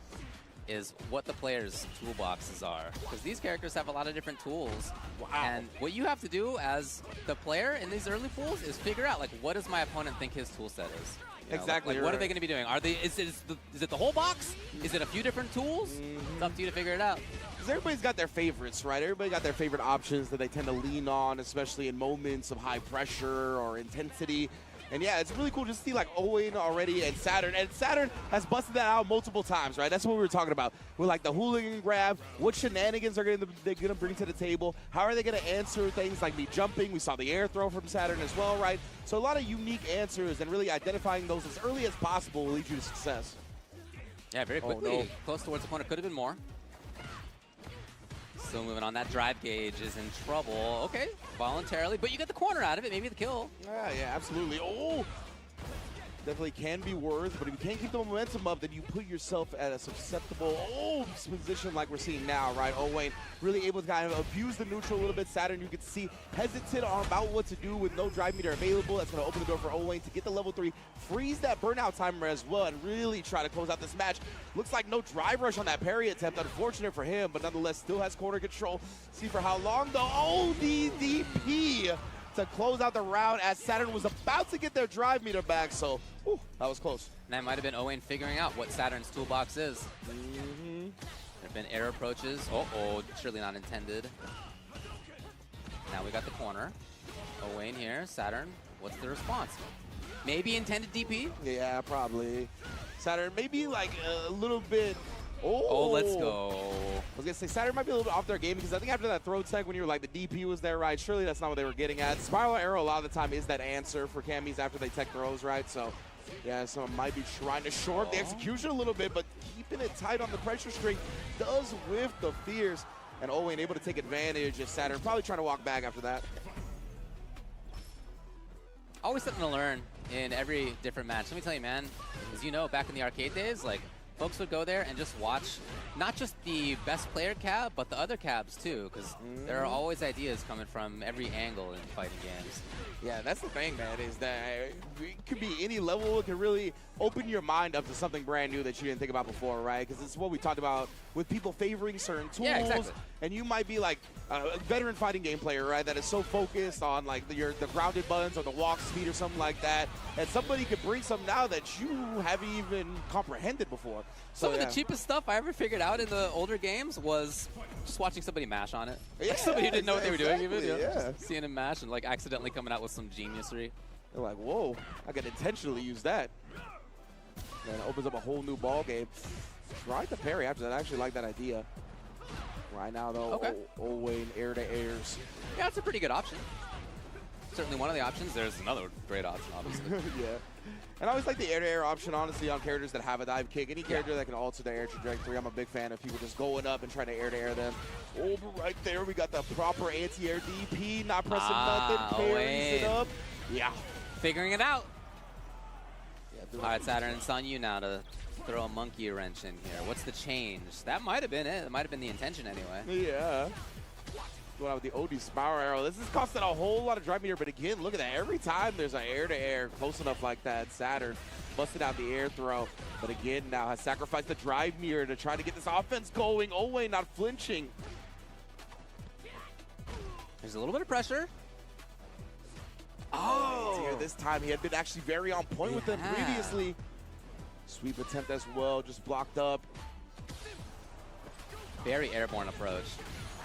is what the players' toolboxes are. Because these characters have a lot of different tools. Wow. And what you have to do as the player in these early pools is figure out, what does my opponent think his tool set is? Exactly What are right. they going to be doing? Is it the whole box? Is it a few different tools? It's up to you to figure it out. Because everybody's got their favorites, right? Everybody got their favorite options that they tend to lean on, especially in moments of high pressure or intensity. And yeah, it's really cool just to see Owain already and Saturn. And Saturn has busted that out multiple times, right? That's what we were talking about. With the hooligan grab, what shenanigans are they gonna bring to the table? How are they gonna answer things like me jumping? We saw the air throw from Saturn as well, right? So a lot of unique answers, and really identifying those as early as possible will lead you to success. Yeah, very Oh, quickly. no. Close towards the corner. Could have been more. Still moving on. That drive gauge is in trouble. Okay, voluntarily. But you get the corner out of it. Maybe the kill. Yeah, absolutely. Oh, definitely can be worth, but if you can't keep the momentum up, then you put yourself at a susceptible position like we're seeing now, right? Owain really able to kind of abuse the neutral a little bit. Saturn, you can see, hesitant on about what to do with no drive meter available. That's going to open the door for Owain to get the level 3, freeze that burnout timer as well, and really try to close out this match. Looks like no drive rush on that parry attempt. Unfortunate for him, but nonetheless still has corner control. See for how long, though. Oh, DDP to close out the round as Saturn was about to get their drive meter back, so that was close. And that might have been Owain figuring out what Saturn's toolbox is. There have been air approaches. Oh, surely not intended. Now we got the corner. Owain here. Saturn, what's the response? Maybe intended DP. Yeah, probably. Saturn maybe like a little bit. Oh, let's go. I was going to say, Saturn might be a little bit off their game because I think after that throw tech when you were like, the DP was there, right? Surely that's not what they were getting at. Spiral Arrow a lot of the time is that answer for Camis after they tech throws, right? So, yeah, someone might be trying to short the execution a little bit, but keeping it tight on the pressure string does whiff the fears. And Owen able to take advantage of Saturn, probably trying to walk back after that. Always something to learn in every different match. Let me tell you, man, as you know, back in the arcade days, like, folks would go there and just watch not just the best player cab, but the other cabs too, because there are always ideas coming from every angle in fighting games. Yeah, that's the thing, man, is that it could be any level. It can really open your mind up to something brand new that you didn't think about before, right? Because it's what we talked about with people favoring certain tools. Yeah, exactly. And you might be like a veteran fighting game player, right, that is so focused on like the grounded buttons or the walk speed or something like that. And somebody could bring something now that you haven't even comprehended before. So, Some of the cheapest stuff I ever figured out in the older games was just watching somebody mash on it. Yeah, Like somebody who didn't know what they were doing even. exactly, yeah. Just seeing him mash and like accidentally coming out with some geniusry. They're like, whoa, I could intentionally use that. Man, it opens up a whole new ball game. Tried to parry after that. I actually like that idea. Right now, though, Okay. Owen air to airs. Yeah, it's a pretty good option. Certainly one of the options. There's another great option, obviously. Yeah. And I always like the air-to-air option, honestly, on characters that have a dive kick. Any character that can alter their air trajectory, I'm a big fan of people just going up and trying to air-to-air them. Oh, but right there, we got the proper anti-air DP, not pressing nothing, parries it up. Yeah. Figuring it out. Yeah, All right, Saturn, it's on you now to throw a monkey wrench in here. What's the change? That might have been it. It might have been the intention anyway. Yeah. Going out with the OD Spiral Arrow. This is costing a whole lot of drive meter, but again, look at that. Every time there's an air-to-air close enough like that, Saturn busted out the air throw. But again, now has sacrificed the drive mirror to try to get this offense going. Owen not flinching. There's a little bit of pressure. Oh! Here this time, he had been actually very on point with them previously. Sweep attempt as well, just blocked up. Very airborne approach.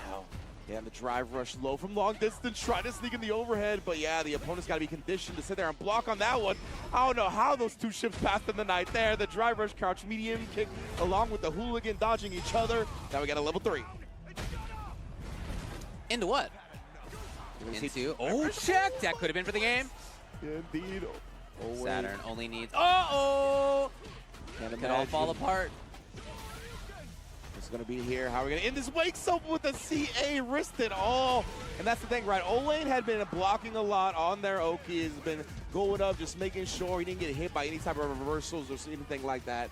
Wow. Yeah, and the drive rush low from long distance, trying to sneak in the overhead, but yeah, the opponent's got to be conditioned to sit there and block on that one. I don't know how those two ships passed in the night there. The drive rush crouch medium kick along with the hooligan dodging each other. Now we got a level 3. Into what? Into, oh, check! That could have been for the game. Yeah, indeed. Oh, Saturn only needs, uh-oh! Can't Could all fall apart. It's going to be here. How are we going to end this? Wakes up with a CA wristed all. And that's the thing, right? Olane had been blocking a lot on their Oki. Has been going up, just making sure he didn't get hit by any type of reversals or anything like that.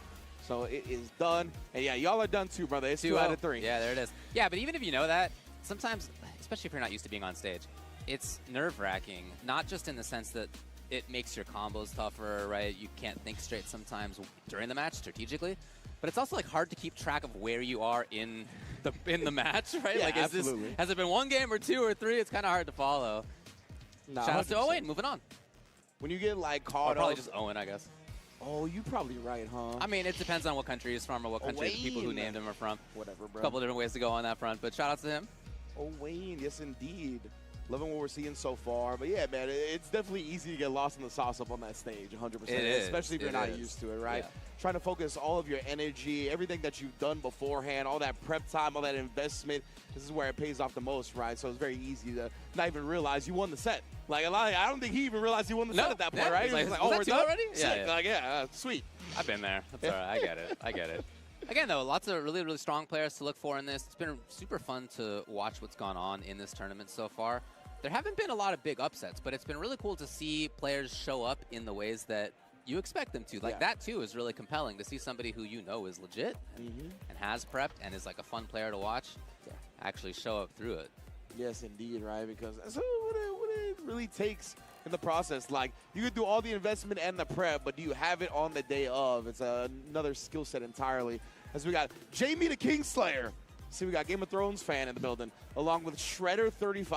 So it is done. And yeah, y'all are done too, brother. It's 2 out of 3. Yeah, there it is. Yeah, but even if you know that, sometimes, especially if you're not used to being on stage, it's nerve-wracking. Not just in the sense that it makes your combos tougher, right? You can't think straight sometimes during the match strategically. But it's also like hard to keep track of where you are in the match, right? Yeah, like, absolutely. Has it been 1 game or 2 or 3? It's kind of hard to follow. Nah, Shout out to 100%. Owen, moving on. When you get like Or caught probably up. just Owen, I guess. Oh, you're probably right, huh? I mean, it depends on what country he's from or what country the people who Owen. named him are from. Whatever, bro. A couple different ways to go on that front, but shout out to him. Oh, Wayne, yes, indeed. Loving what we're seeing so far. But yeah, man, it's definitely easy to get lost in the sauce up on that stage, 100%. It is. Especially if you're It not is. used to it, right? Yeah. Trying to focus all of your energy, everything that you've done beforehand, all that prep time, all that investment. This is where it pays off the most, right? So it's very easy to not even realize you won the set. Like, I don't think he even realized he won the set at that point, yeah, right? he's He was like, like, oh, was we're that done? two already? Sick. Yeah, yeah. Like, yeah, sweet. I've been there. That's all right. I get it. I get it. Again, though, lots of really, really strong players to look for in this. It's been super fun to watch what's gone on in this tournament so far. There haven't been a lot of big upsets, but it's been really cool to see players show up in the ways that you expect them to. Like, that, too, is really compelling to see somebody who you know is legit and has prepped and is, like, a fun player to watch actually show up through it. Yes, indeed, right? Because that's what it really takes in the process. Like, you could do all the investment and the prep, but do you have it on the day of? It's another skill set entirely. As we got Jamie the Kingslayer. See, we got Game of Thrones fan in the building, along with Shredder35.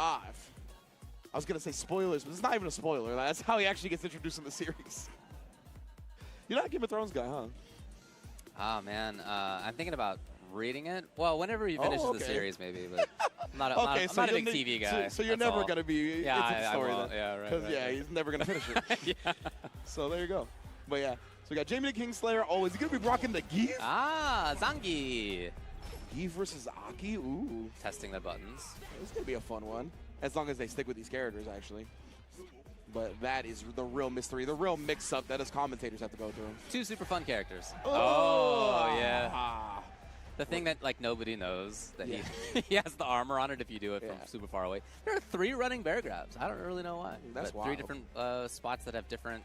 I was going to say spoilers, but it's not even a spoiler. That's how he actually gets introduced in the series. You're not a Game of Thrones guy, huh? Oh, man. I'm thinking about reading it. Well, whenever he finishes the series, maybe. But I'm not a big TV guy. So you're that's never all. going to be into the I story won't. then. Yeah, right. Because, he's never going to finish it. Yeah. So there you go. But yeah, so we got Jamie the Kingslayer. Oh, is he going to be rocking the Geef? Ah, Zangi. Geef versus Aki? Ooh. Testing the buttons. This is going to be a fun one. As long as they stick with these characters, actually. But that is the real mystery, the real mix-up that us commentators have to go through. 2 super fun characters. Oh, Yeah. The thing that like nobody knows that he has the armor on it if you do it from super far away. There are 3 running bear grabs. I don't really know why. That's but 3 wild. different spots that have different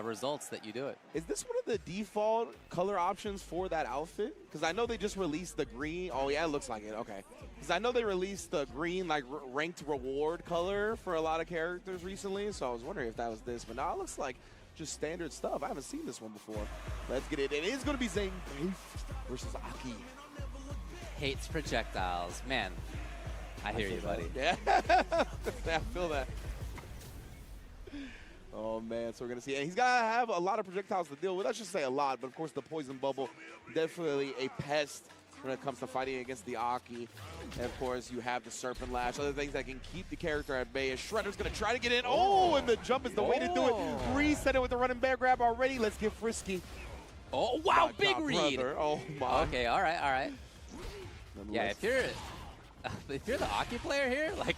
results that you do it. Is this one of the default color options for that outfit? Because I know they just released the green. Oh, yeah, it looks like it. Okay. Because I know they released the green, like, ranked reward color for a lot of characters recently. So I was wondering if that was this. But now it looks like just standard stuff. I haven't seen this one before. Let's get it. It is going to be Zane versus Aki. Hates projectiles. Man, I hear you, buddy. Yeah. I feel that. Oh, man, so we're going to see. And he's got to have a lot of projectiles to deal with. I should say a lot, but, of course, the Poison Bubble, definitely a pest when it comes to fighting against the Aki. And, of course, you have the Serpent Lash, other things that can keep the character at bay. As Shredder's going to try to get in. Oh, and the jump is the way to do it. Reset it with the running bear grab already. Let's get frisky. Oh, wow, big read. Brother. Oh, my. Okay, all right, all right. Yeah, if you're the Aki player here, like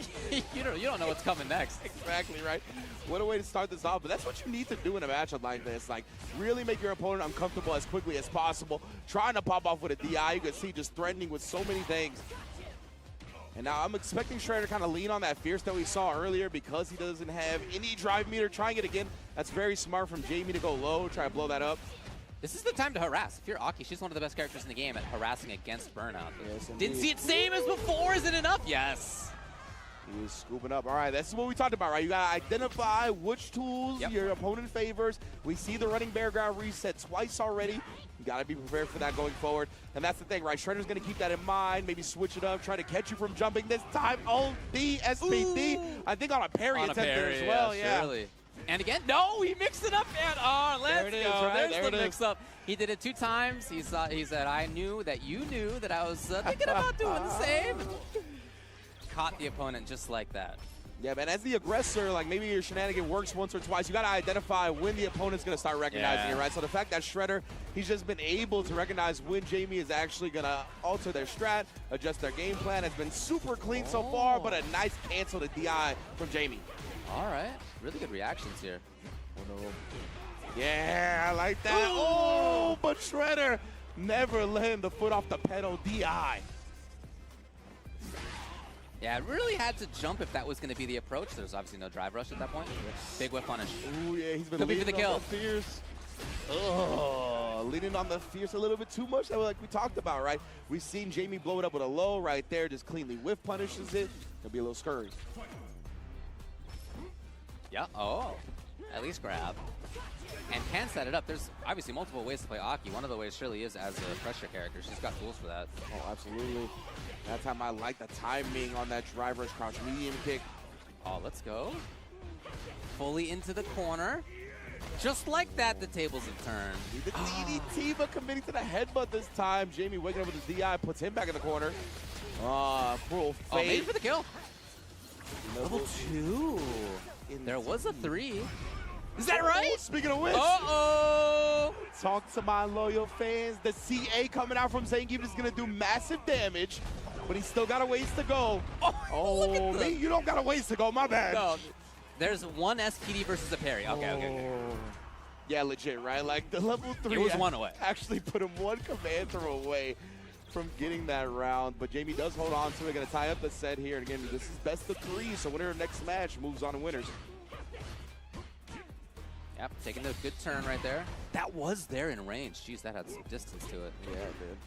you don't know what's coming next. Exactly right. What a way to start this off. But that's what you need to do in a matchup like this. Like really make your opponent uncomfortable as quickly as possible. Trying to pop off with a DI. You can see just threatening with so many things. And now I'm expecting Shredder to kind of lean on that fierce that we saw earlier because he doesn't have any drive meter. Trying it again. That's very smart from Jamie to go low. Try to blow that up. This is the time to harass. If you're Aki, she's one of the best characters in the game at harassing against burnout. Yes, didn't see it same as before. Is it enough? Yes. He is scooping up. All right, this is what we talked about, right? You got to identify which tools your opponent favors. We see the running bear grab reset twice already. You got to be prepared for that going forward. And that's the thing, right? Shredder's going to keep that in mind. Maybe switch it up, try to catch you from jumping this time. Oh, the SPD. I think on a parry attempt there as well. Yeah. Surely. And again, no, he mixed it up, and let's go. Right? There's the mix-up. He did it 2 times. He said, I knew that you knew that I was thinking about doing the same. Caught the opponent just like that. Yeah, man, as the aggressor, like maybe your shenanigan works once or twice, you got to identify when the opponent's going to start recognizing it, right? So the fact that Shredder, he's just been able to recognize when Jamie is actually going to alter their strat, adjust their game plan, has been super clean so far, but a nice cancel to DI from Jamie. All right. Really good reactions here. Oh, no. Yeah, I like that. Ooh. Oh, but Shredder never letting the foot off the pedal. DI. Yeah, it really had to jump if that was going to be the approach. There's obviously no drive rush at that point. Big whip punish. Ooh, yeah, he's been Could be for the kill. Fierce. Oh, leaning on the fierce a little bit too much, like we talked about, right? We've seen Jamie blow it up with a low right there, just cleanly whiff punishes it. It'll be a little scurry. Yeah, oh, at least grab. And can set it up. There's obviously multiple ways to play Aki. One of the ways surely is as a pressure character. She's got tools for that. Oh, absolutely. That time I like the timing on that driver's crouch medium kick. Oh, let's go. Fully into the corner. Just like that, the tables have turned. The DDT, but committing to the headbutt this time. Jamie waking up with his DI, puts him back in the corner. Full fade. Oh, maybe for the kill. Level 2. There was a 3. Is that right? Speaking of which. Uh-oh. Talk to my loyal fans. The CA coming out from Zangief is going to do massive damage, but he's still got a ways to go. Oh, look at you don't got a ways to go. My bad. No, there's one SPD versus a parry. Okay. Yeah, legit, right? Like the level 3. It was one away. Actually put him one command throw away from getting that round, but Jamie does hold on to it. Going to tie up the set here. And again, this is best of 3, so winner of next match moves on to winners. Yep, taking a good turn right there. That was there in range. Jeez, that had some distance to it. Yeah, it did.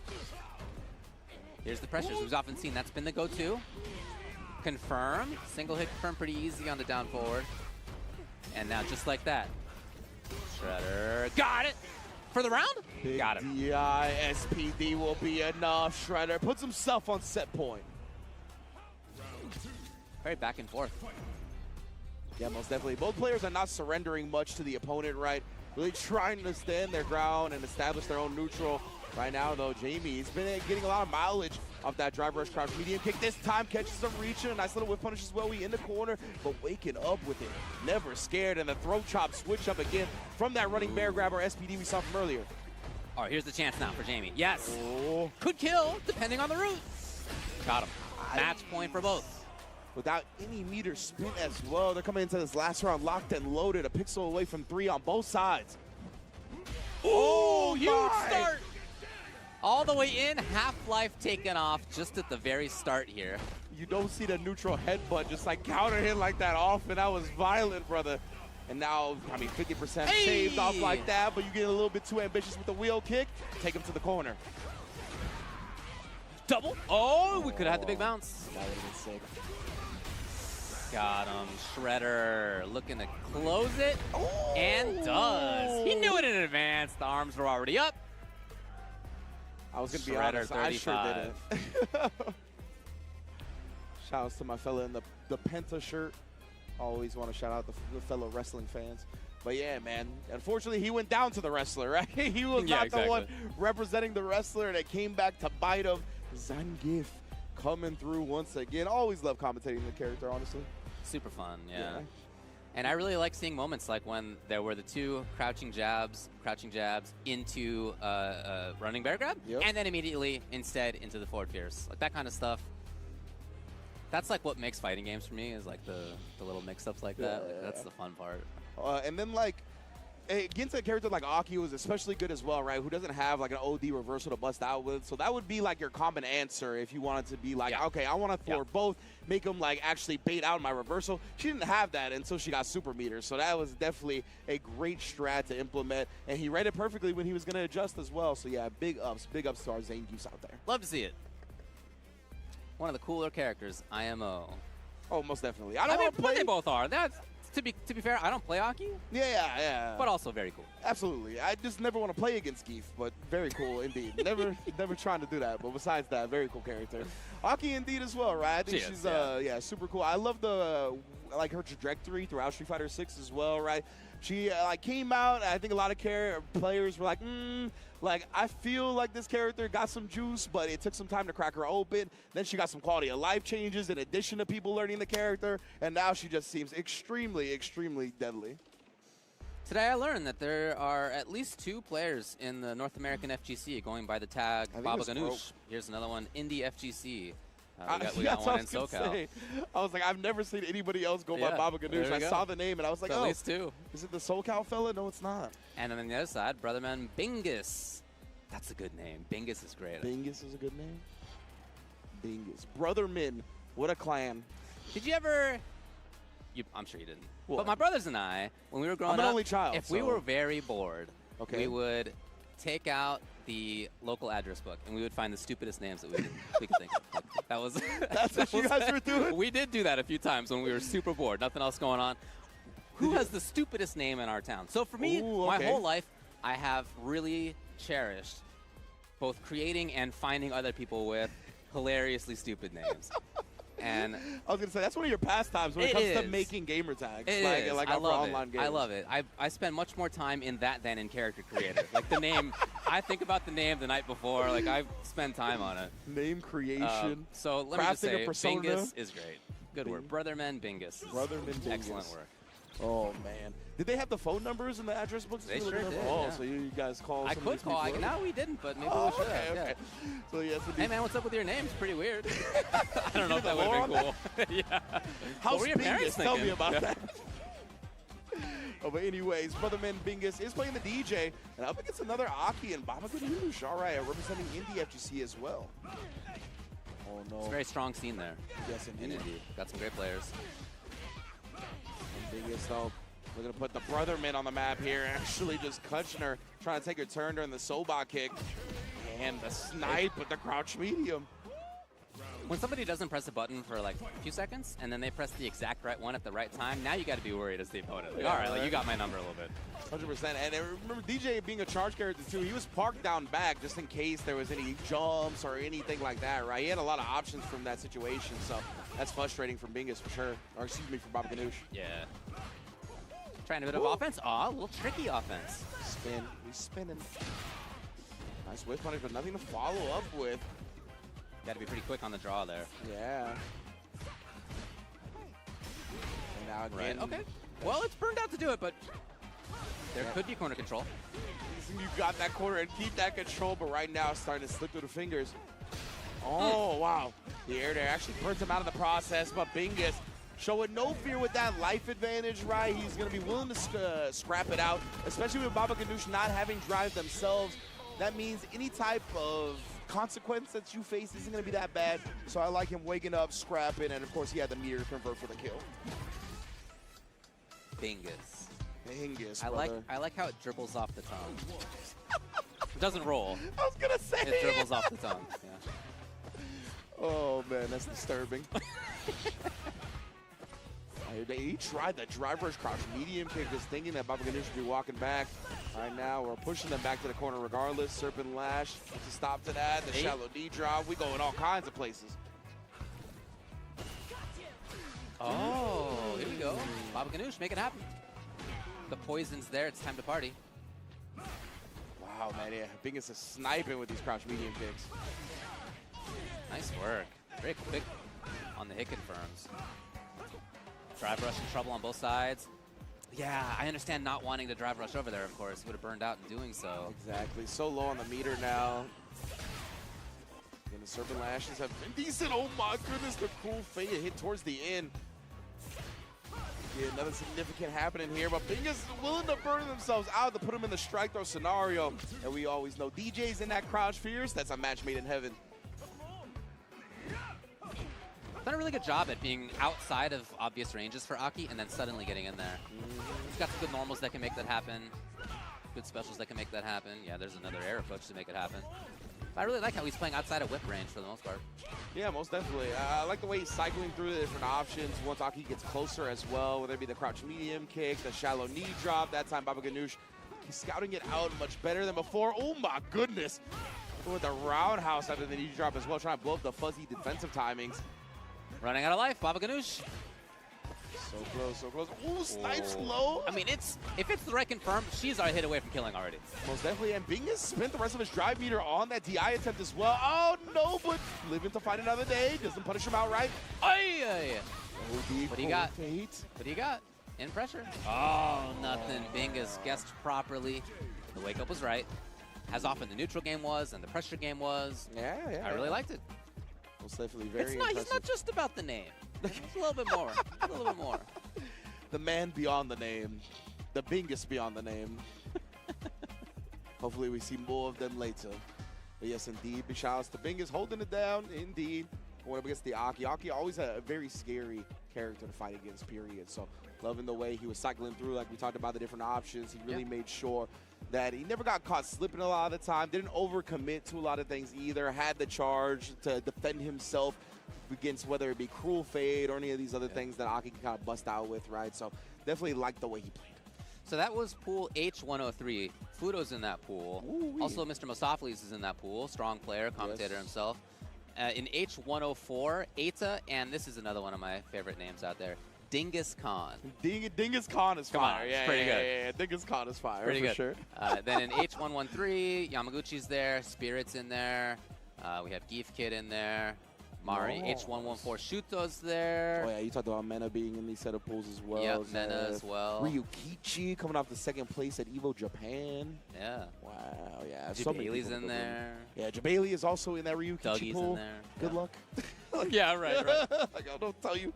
Here's the pressures we've often seen. That's been the go-to. Confirm. Single hit confirm pretty easy on the down forward. And now just like that. Shredder got it for the round. Big got it. DI, SPD will be enough. Shredder puts himself on set point. Very back and forth. Yeah, most definitely. Both players are not surrendering much to the opponent, right? Really trying to stand their ground and establish their own neutral. Right now, though, Jamie, he's been getting a lot of mileage off that drive rush crouch medium kick. This time catches some reach and a nice little whip punish as well. We in the corner, but waking up with it. Never scared, and the throat chop switch up again from that running bear grab or SPD we saw from earlier. Oh, here's the chance now for Jamie. Yes. Oh. Could kill, depending on the route. Got him. Match point for both. Without any meter spin as well. They're coming into this last round locked and loaded. A pixel away from 3 on both sides. Oh, huge start. All the way in, Half-Life taken off just at the very start here. You don't see the neutral headbutt just like counter hit like that off, and that was violent, brother. And now, I mean, 50% shaved off like that, but you get a little bit too ambitious with the wheel kick. Take him to the corner. Double. Oh, we could have had the big bounce. That would have been sick. Got him. Shredder looking to close it, Oh. and does. He knew it in advance. The arms were already up. I was going to be Shredder honest, I sure 35. didn't. Shout outs to my fella in the Penta shirt. Always want to shout out the fellow wrestling fans. But yeah, man, unfortunately he went down to the wrestler, right? He was not the one representing the wrestler, and it came back to bite him. Zangief coming through once again. Always love commentating the character, honestly. Super fun, yeah. And I really like seeing moments like when there were the 2 crouching jabs into running bear grab, and then immediately instead into the forward fierce. Like that kind of stuff. That's like what makes fighting games for me, is like the little mix-ups like that. Like, that's the fun part. And then like against a character like Aki was especially good as well, right? Who doesn't have like an OD reversal to bust out with. So that would be like your common answer if you wanted to be like, okay, I want to throw both, make them like actually bait out my reversal. She didn't have that until she got super meters. So that was definitely a great strat to implement. And he read it perfectly when he was going to adjust as well. So yeah, big ups to our Zangiefs out there. Love to see it. One of the cooler characters, IMO. Oh, most definitely. I mean, but they both are. That's to be fair. I don't play Aki. Yeah. But also very cool. Absolutely. I just never want to play against Geef, but very cool indeed. never trying to do that. But besides that, very cool character. Aki indeed as well, right? I think she's super cool. I love the like her trajectory throughout Street Fighter 6 as well, right? She like came out. I think a lot of players were like, like I feel like this character got some juice, but it took some time to crack her open. Then she got some quality of life changes in addition to people learning the character, and now she just seems extremely, extremely deadly. Today I learned that there are at least 2 players in the North American FGC going by the tag Baba Ganoush. Here's another one, Indie FGC. We got one in SoCal. I was like, I've never seen anybody else go by Baba Ganoush. I saw the name and I was like, at least 2. Is it the SoCal fella? No, it's not. And then on the other side, Brotherman Bingus. That's a good name. Bingus is great. Bingus is a good name? Bingus. Brotherman. What a clan. Did you ever... I'm sure you didn't. What? But my brothers and I, when we were growing up... I'm an only child. If we were very bored, we would take out the local address book, and we would find the stupidest names that we could think of. Like, that was That's what you guys were doing? We did do that a few times when we were super bored, nothing else going on. Who has the stupidest name in our town? So for me, my whole life, I have really cherished both creating and finding other people with hilariously stupid names. And I was going to say, that's one of your pastimes when it comes to making gamer tags. Like I love online games. I love it. I spend much more time in that than in character creator. Like the name, I think about the name the night before. Like I spend time on it. Name creation. So let me just say, Bingus is great. Good work. Brotherman Bingus. Brotherman Bingus. Excellent work. Oh, man. Did they have the phone numbers in the address books? They sure did. Oh, so you guys called I could call. No, we didn't, but maybe we should have. Okay. So, yes, hey, man, what's up with your name? It's pretty weird. I don't know if that would have been cool. Yeah. How's what were your parents Bingus? Tell me about that. Oh, but anyways, Brotherman Bingus is playing the DJ, and up against another Aki and Baba Ganoush. All right, representing Indie FGC as well. Oh, no. It's a very strong scene there. Yes, indeed. Got some great players. And Bingus, though, we're going to put the Brotherman on the map here. Actually just catching her, trying to take her turn during the Soba kick. And the snipe with the crouch medium. When somebody doesn't press a button for like a few seconds, and then they press the exact right one at the right time, now you got to be worried as the opponent. Like, all right, like, you got my number a little bit. 100%. And remember, DJ being a charge character too, he was parked down back just in case there was any jumps or anything like that, right? He had a lot of options from that situation, so that's frustrating from Bingus for sure. Or excuse me, for Baba Ganoush. Yeah. Trying a bit of offense. Aw, a little tricky offense. Spin. He's spinning. Nice whip punish, but nothing to follow up with. Got to be pretty quick on the draw there. Yeah. And now again. Right. Okay. Well, it's burned out to do it, but there could be corner control. You got that corner and keep that control, but right now it's starting to slip through the fingers. Oh, wow. The air there actually burns him out of the process, but Bingus showing no fear with that life advantage, right? He's going to be willing to scrap it out, especially with Baba Ganoush not having drive themselves. That means any type of consequence that you face isn't going to be that bad. So I like him waking up, scrapping, and of course he had the meter to convert for the kill. Bingus. Bingus, I like how it dribbles off the tongue. It doesn't roll. I was going to say it dribbles off the tongue. Yeah. Oh, man, that's disturbing. He tried the driver's crouch medium kick, just thinking that Baba Ganoush should be walking back. Right now, we're pushing them back to the corner regardless. Serpent Lash, to stop to that. The shallow knee drop. We go in all kinds of places. Oh, here we go. Baba Ganoush, make it happen. The poison's there. It's time to party. Wow, man, yeah. Bingus is sniping with these crouch medium kicks. Nice work. Very quick on the hit confirms. Drive rush in trouble on both sides. Yeah, I understand not wanting to drive rush over there, of course. Would have burned out in doing so. Exactly. So low on the meter now. And the Serpent Lashes have been decent. Oh, my goodness. The cool fade hit towards the end. Yeah, another significant happening here, but Bingus is willing to burn themselves out to put him in the strike throw scenario. And we always know DJ's in that crouch fierce. That's a match made in heaven. Done a really good job at being outside of obvious ranges for Aki and then suddenly getting in there. He's got some good normals that can make that happen. Good specials that can make that happen. Yeah, there's another air approach to make it happen. But I really like how he's playing outside of whip range for the most part. Yeah, most definitely. I like the way he's cycling through the different options once Aki gets closer as well, whether it be the crouch medium kick, the shallow knee drop. That time Baba Ganoush, he's scouting it out much better than before. Oh my goodness. With the roundhouse after the knee drop as well, trying to blow up the fuzzy defensive timings. Running out of life, Baba Ganoush. So close, so close. Ooh, snipes low. I mean, if it's the right confirm, she's a hit away from killing already. Most definitely, and Bingus spent the rest of his drive meter on that DI attempt as well. Oh no, but living to fight another day. Doesn't punish him outright. Aye. What do you got? What do you got? In pressure. Oh, nothing. Bingus guessed properly. The wake up was right. As often the neutral game was and the pressure game was. Yeah. I really liked it. Most definitely very impressive. It's not just about the name. It's a little bit more. A little bit more. The man beyond the name. The Bingus beyond the name. Hopefully we see more of them later. But yes, indeed. Big shout outs to Bingus holding it down. Indeed. Going up against the Aki. Aki always a very scary character to fight against, period. So loving the way he was cycling through, like we talked about the different options. He really made sure that he never got caught slipping a lot of the time. Didn't overcommit to a lot of things either. Had the charge to defend himself against whether it be Cruel Fade or any of these other things that Aki can kind of bust out with, right? So definitely like the way he played. So that was pool H103. Fluto's in that pool. Ooh-wee. Also, Mr. Mostopheles is in that pool. Strong player, commentator himself. In H104, Eta, and this is another one of my favorite names out there, Dingus Khan. Dingus Khan is fire. Yeah, pretty good. Yeah. Dingus Khan is fire, pretty for good. sure. Then in H113, Yamaguchi's there, Spirit's in there. We have Geef Kid in there. Mari, H114, Shuto's there. Oh yeah, you talked about Mena being in these set of pools as well. Yeah, Mena as well. Ryukichi coming off the second place at Evo Japan. Yeah. Wow, yeah. Jabali's in there. Yeah, Jabali is also in that Ryukichi Dougie's pool. in there. Good luck. Yeah, right. Like, I don't tell you.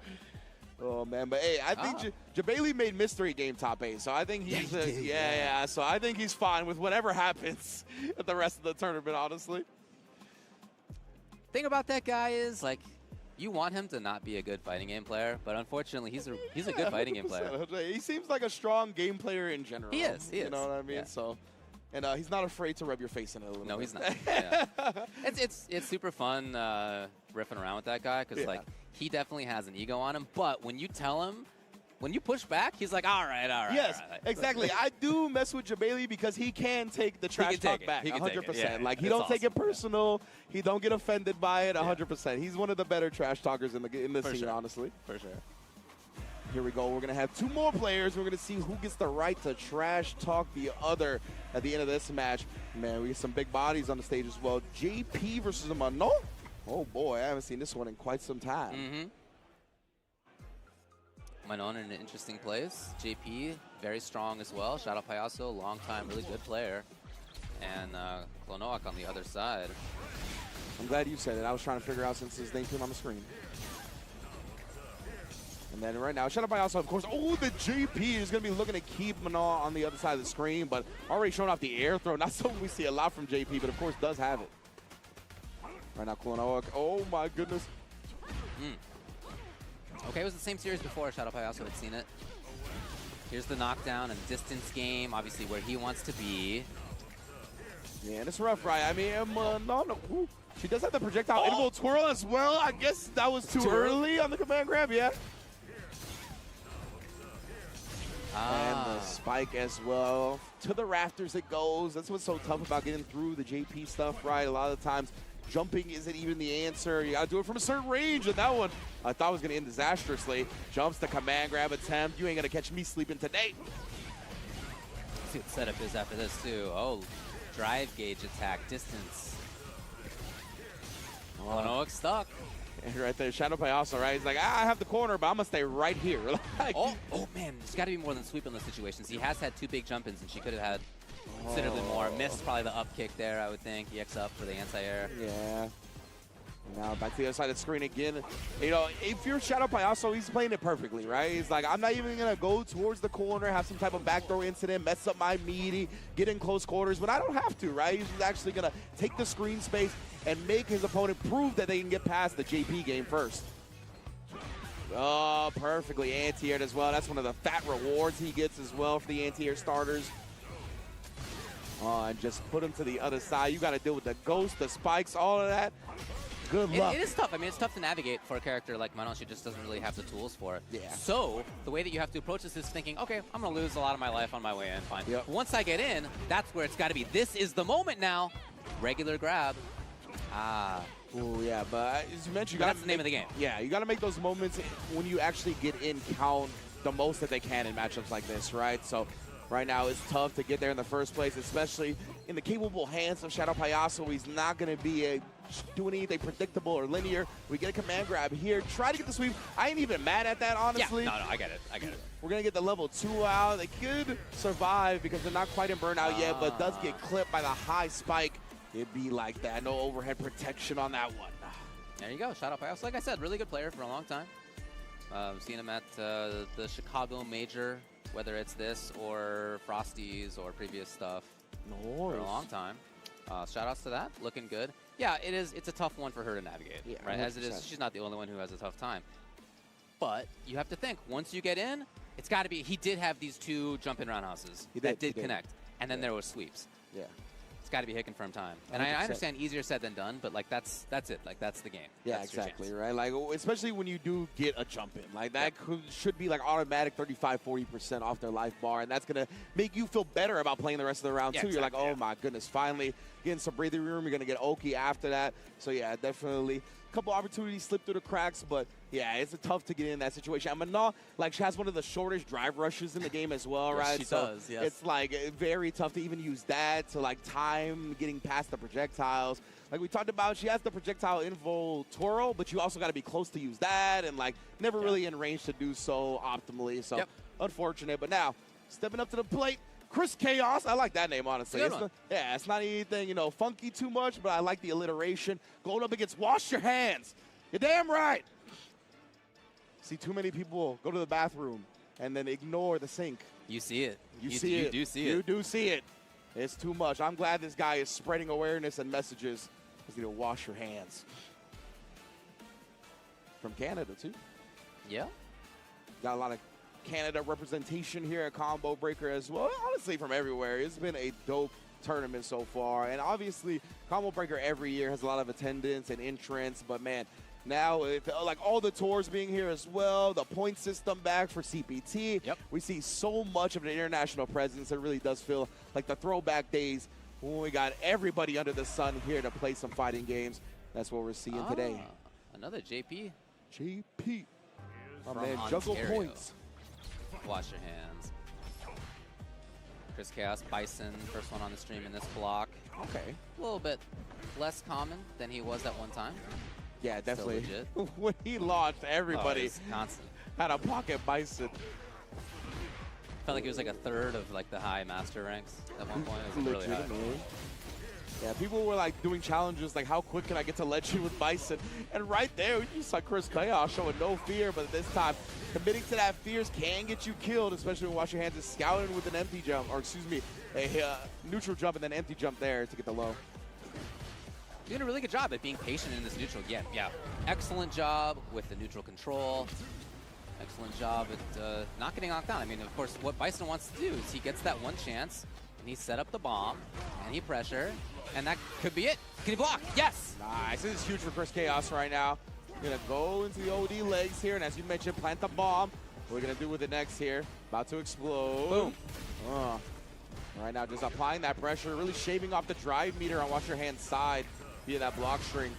Oh, man. But, hey, I think Jabali made Mystery Game top 8, so I think he's so I think he's fine with whatever happens at the rest of the tournament, honestly. Thing about that guy is, like, you want him to not be a good fighting game player, but unfortunately, he's a good fighting game player. He seems like a strong game player in general. He is. You know what I mean? Yeah. So, and he's not afraid to rub your face in it a little bit. No, he's not. Yeah. It's super fun riffing around with that guy because like he definitely has an ego on him. But when you tell him, when you push back, he's like, all right. Yes, all right. exactly. I do mess with Jabali because he can take the trash talk back 100%. Yeah, like he don't take it personal. He don't get offended by it 100%. He's one of the better trash talkers in the scene, honestly. For sure. Here we go. We're going to have 2 more players. We're going to see who gets the right to trash talk the other at the end of this match. Man, we get some big bodies on the stage as well. JP versus Mano. Oh boy, I haven't seen this one in quite some time. Mm-hmm. Manon in an interesting place. JP, very strong as well. Shadow Payaso, long time, really good player. And Klonoak on the other side. I'm glad you said it. I was trying to figure out since his name came on the screen. And then right now, Shadow Payaso, of course. Oh, the JP is going to be looking to keep Manon on the other side of the screen, but already showing off the air throw. Not something we see a lot from JP, but of course does have it. Right now, Klonoak. Oh my goodness. Okay, it was the same series before. Shadow Payaso had seen it. Here's the knockdown and distance game, obviously where he wants to be. Yeah, and it's rough, right? I mean, no. She does have the projectile interval twirl as well. I guess that was too early on the command grab, yeah. And the spike as well. To the rafters it goes. That's what's so tough about getting through the JP stuff, right? A lot of the times, jumping isn't even the answer. You gotta do it from a certain range, and that one I thought was gonna end disastrously. Jumps the command grab attempt. You ain't gonna catch me sleeping today. Let's see what the setup is after this too. Oh, drive gauge attack, distance. Klonoak stuck. And right there, Shadow Payaso, right? He's like, I have the corner, but I'm gonna stay right here. Like, oh man, there's gotta be more than sweep in those situations. He has had 2 big jump-ins, and she could have had considerably more. Missed probably the up kick there, I would think. EX up for the anti-air. Yeah. Now back to the other side of the screen again. You know, if you're Shadow Payaso, he's playing it perfectly, right? He's like, I'm not even going to go towards the corner, have some type of back throw incident, mess up my meaty, get in close quarters, but I don't have to, right? He's actually going to take the screen space and make his opponent prove that they can get past the JP game first. Oh, perfectly anti-aired as well. That's one of the fat rewards he gets as well for the anti-air starters. And just put him to the other side. You got to deal with the ghost, the spikes, all of that. Good luck. It is tough. I mean, it's tough to navigate for a character like Manon. She just doesn't really have the tools for it. Yeah. So the way that you have to approach this is thinking, okay, I'm going to lose a lot of my life on my way in. Fine. Yep. Once I get in, that's where it's got to be. This is the moment now. Regular grab. Oh, yeah, but as you mentioned, you got that's the name of the game. Yeah, you got to make those moments when you actually get in count the most that they can in matchups like this, right? So right now it's tough to get there in the first place, especially in the capable hands of Shadow Payaso. He's not going to be doing anything predictable or linear. We get a command grab here. Try to get the sweep. I ain't even mad at that, honestly. Yeah, no, I get it. I get it. We're going to get the level 2 out. They could survive because they're not quite in burnout yet, but does get clipped by the high spike. It'd be like that. No overhead protection on that one. There you go. Shout out Payaso. Like I said, really good player for a long time. Seen him at the Chicago Major, whether it's this or Frosties or previous stuff for a long time. Shout outs to that. Looking good. Yeah, it's a tough one for her to navigate. Yeah, right? 100%. As it is, she's not the only one who has a tough time. But you have to think, once you get in, it's got to be, he did have these 2 jump-in roundhouses that did connect. And then there was sweeps. Yeah. It's got to be hit confirmed time. And 100%. I understand easier said than done, but like that's it. Like that's the game. Yeah, that's your exactly, chance. right? Like, especially when you do get a jump in. Like, that should be like automatic 35-40% off their life bar, and that's going to make you feel better about playing the rest of the round, too. You're like, oh, my goodness, finally getting some breathing room. You're going to get Oki after that. So, yeah, definitely a couple opportunities slip through the cracks, but, yeah, it's tough to get in that situation. I mean, like, she has one of the shortest drive rushes in the game as well, Yes, right? she so does, yes. it's, like, very tough to even use that to, like, time getting past the projectiles. Like we talked about, she has the projectile info twirl, but you also got to be close to use that and, like, never really in range to do so optimally. So, unfortunate. But now, stepping up to the plate, Chris Chaos. I like that name, honestly. It's not anything, funky too much, but I like the alliteration. Going up against Wash Your Hands. You're damn right. See too many people go to the bathroom and then ignore the sink. You see it. You see it. You do see it. You do see it. It's too much. I'm glad this guy is spreading awareness and messages. You need to wash your hands. From Canada, too. Yeah. Got a lot of Canada representation here at Combo Breaker as well. Honestly, from everywhere. It's been a dope tournament so far. And obviously, Combo Breaker every year has a lot of attendance and entrance. But, man, now, like all the tours being here as well, the point system back for CPT. We see so much of an international presence. It really does feel like the throwback days when we got everybody under the sun here to play some fighting games. That's what we're seeing today. Another JP. JP. My From man, juggle Ontario. points. Wash your hands. Chris Chaos, Bison, first one on the stream in this block. Okay. A little bit less common than he was at one time. Yeah, definitely. legit. When he launched, everybody it's constant. had a pocket Bison. Felt like it was like a third of like the high master ranks at one point. It was really high. Legitimately. Yeah, people were like doing challenges like how quick can I get to legend with Bison? And right there, you saw Chris Chaos showing no fear, but this time committing to that fears can get you killed, especially when Wash Your Hands is scouting with an empty jump, or excuse me, a neutral jump and then empty jump there to get the low. Doing a really good job at being patient in this neutral. Yeah. Excellent job with the neutral control. Excellent job at not getting knocked down. I mean, of course, what Bison wants to do is he gets that one chance, and he set up the bomb, and he pressure, and that could be it. Can he block? Yes! Nice. This is huge for Chris Chaos right now. Gonna go into the OD legs here, and as you mentioned, plant the bomb. What we're gonna do with it next here. About to explode. Boom. Right now, just applying that pressure, really shaving off the drive meter on Wash Your Hands' side via that block string.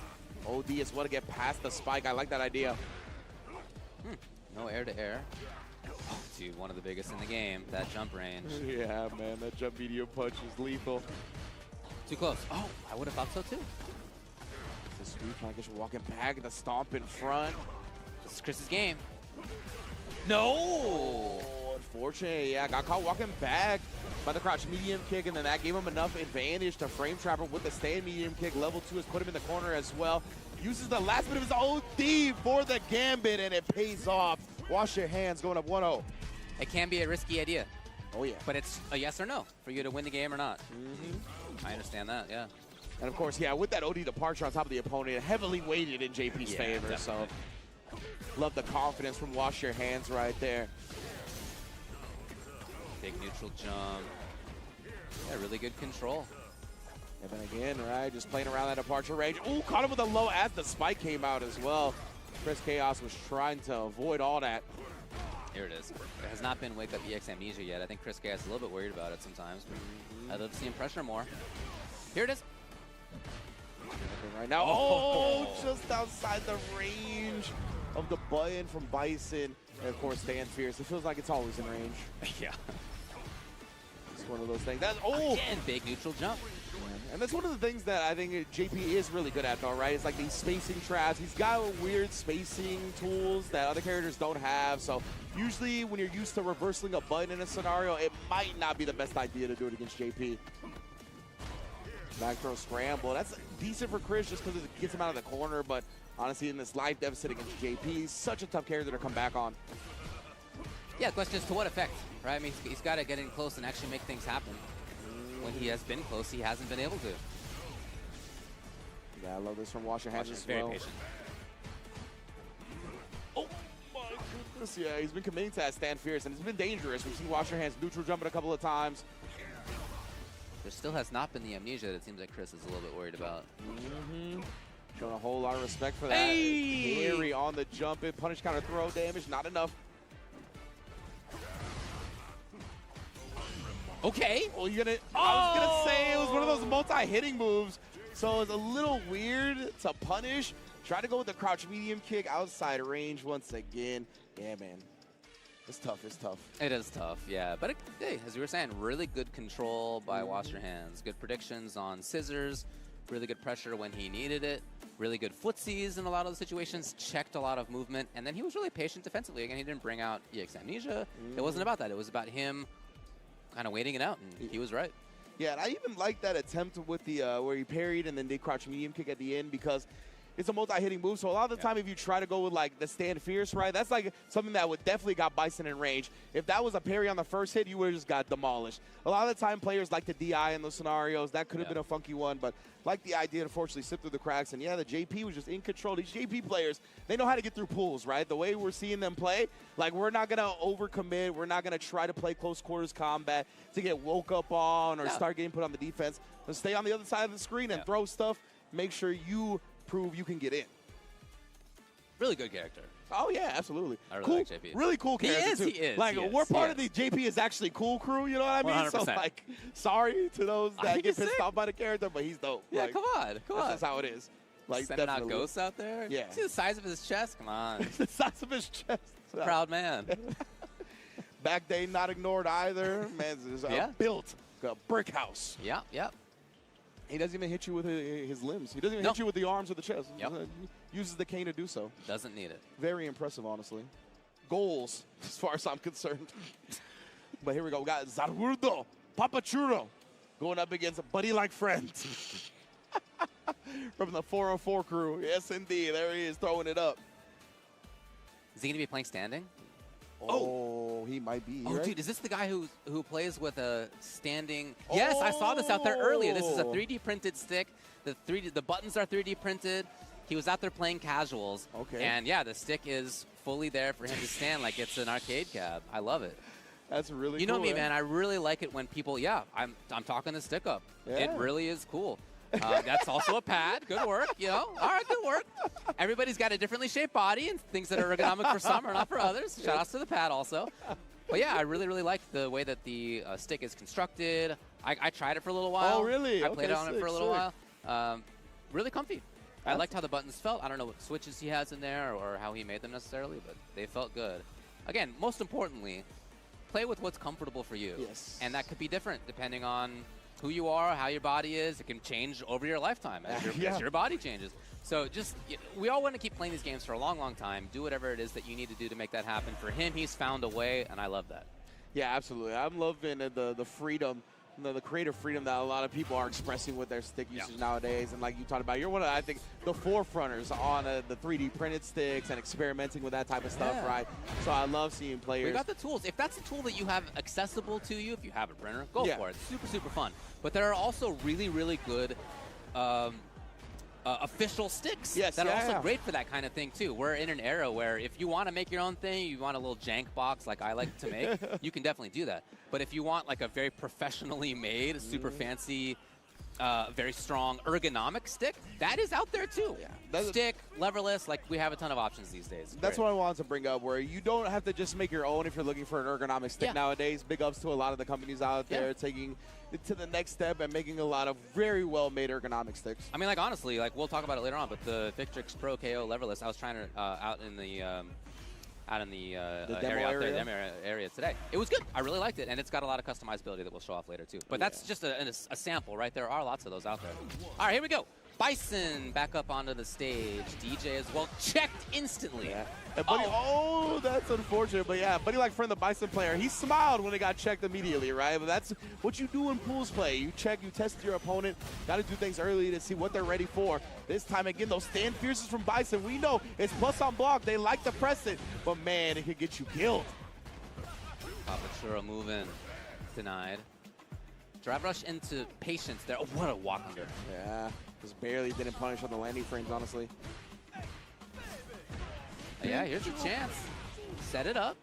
OD is what to get past the spike. I like that idea. No air to air. Oh, dude, one of the biggest in the game. That jump range. Yeah, man, that jump medium punch is lethal. Too close. Oh, I would have thought so too. The sweep trying to get you walking back, the stomp in front. This is Chris's game. No! Oh, unfortunate. Yeah, got caught walking back by the crouch medium kick, and then that gave him enough advantage to frame trap him with the stand medium kick. Level 2 has put him in the corner as well. Uses the last bit of his OD for the gambit, and it pays off. Wash Your Hands going up 1-0. It can be a risky idea, Oh, yeah. but it's a yes or no for you to win the game or not. I understand that, yeah. And, of course, yeah, with that OD departure on top of the opponent, heavily weighted in JP's Yeah, favor. definitely. So, love the confidence from Wash Your Hands right there. Big neutral jump. Yeah, really good control. And then again, right, just playing around that departure range. Ooh, caught him with a low as the spike came out as well. Chris Chaos was trying to avoid all that. Here it is. There has not been Wake Up EX Amnesia yet. I think Chris Chaos is a little bit worried about it sometimes. But I'd love to see him pressure more. Here it is. Right now, oh, just outside the range of the button from Bison. And of course, Stand Fierce. It feels like it's always in range. Yeah. It's one of those things. That's, oh! Again, big neutral jump. And that's one of the things that I think JP is really good at, though, right? It's like these spacing traps. He's got weird spacing tools that other characters don't have. So usually when you're used to reversing a button in a scenario, it might not be the best idea to do it against JP. Back throw scramble. That's decent for Chris just because it gets him out of the corner. But honestly, in this life deficit against JP, he's such a tough character to come back on. Yeah, the question is to what effect, right? I mean, he's got to get in close and actually make things happen. When he has been close, he hasn't been able to. Yeah, I love this from Wash Your Hands as Very well. patient. Oh my goodness, yeah, he's been committing to that Stand Fierce, and it's been dangerous. We've seen Wash Your Hands neutral jumping a couple of times. There still has not been the amnesia that it seems like Chris is a little bit worried about. Showing a whole lot of respect for that. Hey! Carry on the jump in, punish counter throw damage, not enough. Okay. Well, I was gonna say it was one of those multi-hitting moves, so it's a little weird to punish. Try to go with the crouch medium kick outside range once again. Yeah, man. It's tough, it's tough. It is tough, yeah. But hey, as you were saying, really good control by Wash Your Hands. Good predictions on scissors. Really good pressure when he needed it. Really good footsies in a lot of the situations. Checked a lot of movement. And then he was really patient defensively. Again, he didn't bring out EX Amnesia. It wasn't about that. It was about him kind of waiting it out, and he was right. Yeah, and I even like that attempt with the where he parried and then did crouch medium kick at the end because it's a multi-hitting move. So a lot of the time, if you try to go with like the Stand Fierce, right, that's like something that would definitely got Bison in range. If that was a parry on the first hit, you would have just got demolished. A lot of the time, players like to DI in those scenarios. That could have been a funky one, but like the idea to fortunately slip through the cracks. And yeah, the JP was just in control. These JP players, they know how to get through pools, right? The way we're seeing them play, like we're not going to overcommit. We're not going to try to play close quarters combat to get woke up on or start getting put on the defense. Let's stay on the other side of the screen and throw stuff. Make sure you prove you can get in. Really good character. Oh, yeah, absolutely. I really cool, like JP. Really cool character, too. He is. Like, we're part of the JP is actually cool crew, you know what I mean? 100%. So, like, sorry to those that think get he's pissed sick. off by the character, but he's dope. Yeah, Like, come on. That's just how it is. Like, Sending out definitely. ghosts out there? Yeah. See the size of his chest? Come on. The size of his chest. Proud man. Back day not ignored either. Man, it's Yeah. built like a brick house. Yeah. He doesn't even hit you with his limbs. He doesn't even No. hit you with the arms or the chest. Yep. He uses the cane to do so. Doesn't need it. Very impressive, honestly. Goals, as far as I'm concerned. But here we go. We got Zarurdo Papachuro going up against a buddy like friend. From the 404 crew. Yes, indeed. There he is throwing it up. Is he going to be playing standing? Oh, he might be. Oh, right? dude, is this the guy who plays with a standing? Yes, I saw this out there earlier. This is a 3D printed stick. The buttons are 3D printed. He was out there playing casuals. Okay. And yeah, the stick is fully there for him to stand like it's an arcade cab. I love it. That's really You cool. know me, man. I really like it when people, I'm talking the stick up. Yeah. It really is cool. That's also a pad. Good work, All right, good work. Everybody's got a differently shaped body, and things that are ergonomic for some are not for others. Shout outs to the pad also. But yeah, I really, really like the way that the stick is constructed. I tried it for a little while. Oh, really? I played Okay, on it for a little sick. while. Really comfy. I liked how the buttons felt. I don't know what switches he has in there or how he made them necessarily, but they felt good. Again, most importantly, play with what's comfortable for you. Yes. And that could be different depending on who you are, how your body is. It can change over your lifetime as your body changes. So we all want to keep playing these games for a long, long time. Do whatever it is that you need to do to make that happen. For him, he's found a way, and I love that. Yeah, absolutely. I'm loving the freedom, the creative freedom that a lot of people are expressing with their stick usage nowadays. And like you talked about, you're one of, I think, the forefronters on the 3D printed sticks and experimenting with that type of stuff, right? So I love seeing players. We got the tools. If that's a tool that you have accessible to you, if you have a printer, go for it. Super, super fun. But there are also really, really good official sticks that are also great for that kind of thing too. We're in an era where if you want to make your own thing, you want a little jank box like I like to make, you can definitely do that. But if you want like a very professionally made, super fancy, very strong ergonomic stick, that is out there too. Stick, leverless, like we have a ton of options these days. That's what I wanted to bring up, where you don't have to just make your own if you're looking for an ergonomic stick nowadays. Big ups to a lot of the companies out there taking it to the next step and making a lot of very well-made ergonomic sticks. I mean, like honestly, like we'll talk about it later on, but the Victrix Pro KO leverless, I was trying to out in the area today. It was good. I really liked it, and it's got a lot of customizability that we'll show off later too. But that's just a sample, right? There are lots of those out there. All right, here we go. Bison back up onto the stage. DJ as well, checked instantly. And Buddy, that's unfortunate. But yeah, Buddy like friend, the Bison player, he smiled when it got checked immediately, right? But that's what you do in pools play. You check, you test your opponent. Got to do things early to see what they're ready for. This time again, those stand fierces from Bison. We know it's plus on block. They like to press it, but man, it could get you killed. Papachuro moving, denied. Drive rush into patience there. Oh, what a walk under. Yeah, just barely didn't punish on the landing frames, honestly. Yeah, here's your chance. Set it up.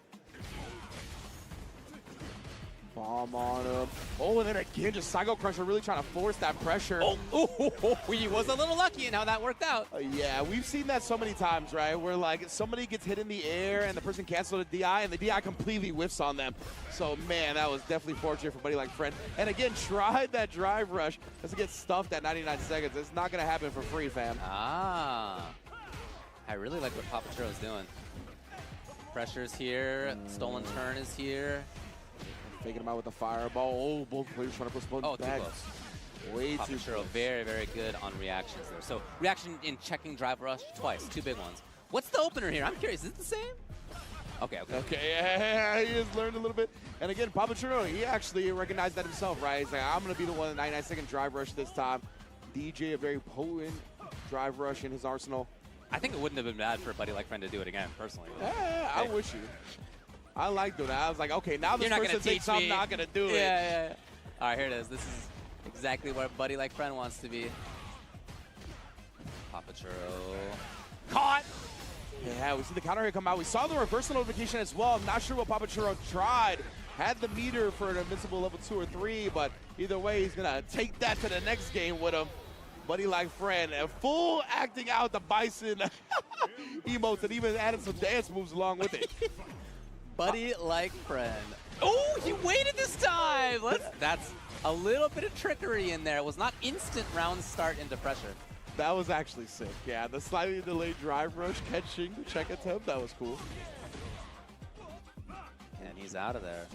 Bomb on him. Oh, and then again, just Psycho Crusher really trying to force that pressure. He was a little lucky in how that worked out. Yeah, we've seen that so many times, right? Where like somebody gets hit in the air and the person cancels the DI and the DI completely whiffs on them. So man, that was definitely fortunate for Buddy like friend. And again, tried that drive rush just to get stuffed at 99 seconds. It's not gonna happen for free, fam. I really like what Papachuro's doing. Pressure's here, stolen turn is here. Taking him out with the fireball. Oh, both players trying to postpone back. Too close. Way too Papachuro close. very, very good on reactions there. So reaction in checking drive rush twice, 2 big ones. What's the opener here? I'm curious, is it the same? Okay. Yeah, he has learned a little bit. And again, Papachuro, he actually recognized that himself, right? He's like, I'm going to be the one in 99-second drive rush this time. DJ, a very potent drive rush in his arsenal. I think it wouldn't have been bad for a buddy like friend to do it again, personally. Yeah, I wish you. I like doing that. I was like, okay, now this person thinks I'm not going to do it. Yeah. All right, here it is. This is exactly where buddy like friend wants to be. Papachuro. Caught! Yeah, we see the counter here come out. We saw the reversal notification as well. I'm not sure what Papachuro tried. Had the meter for an invincible level 2 or 3, but either way, he's going to take that to the next game with him. Buddy like friend, and full acting out the Bison emotes and even added some dance moves along with it. Buddy like friend. Oh, he waited this time. That's a little bit of trickery in there. It was not instant round start into pressure. That was actually sick. Yeah, the slightly delayed drive rush catching the check attempt, that was cool. And he's out of there.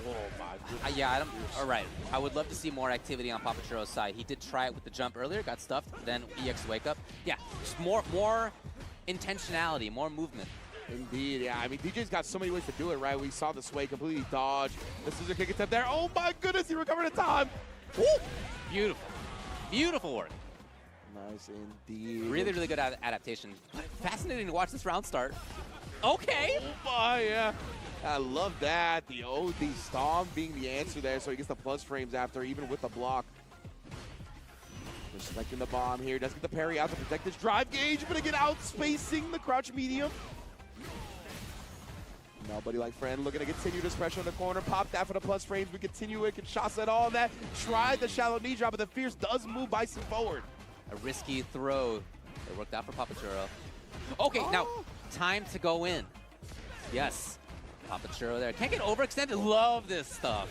Oh my goodness. Yeah, I don't. All right. I would love to see more activity on Papachuro's side. He did try it with the jump earlier, got stuffed. Then EX wake up. Yeah, just more intentionality, more movement. Indeed, yeah. I mean, DJ's got so many ways to do it, right? We saw the sway completely dodge. The scissor kick attempt there. Oh my goodness, he recovered in time. Woo! Beautiful. Beautiful work. Nice indeed. Really, really good adaptation. Fascinating to watch this round start. Okay. Oh my, yeah. I love that. The OD stomp being the answer there, so he gets the plus frames after, even with the block. Just selecting the bomb here. Does get the parry out to protect this drive gauge, but again, outspacing the crouch medium. Now, Buddy Like Friend looking to continue this pressure in the corner. Pop that for the plus frames. We continue it. Can shots at all that. Tried the shallow knee drop, but the Fierce does move Bison forward. A risky throw. It worked out for Papachuro. Okay, now time to go in. Yes. Papachuro there. Can't get overextended. Love this stuff.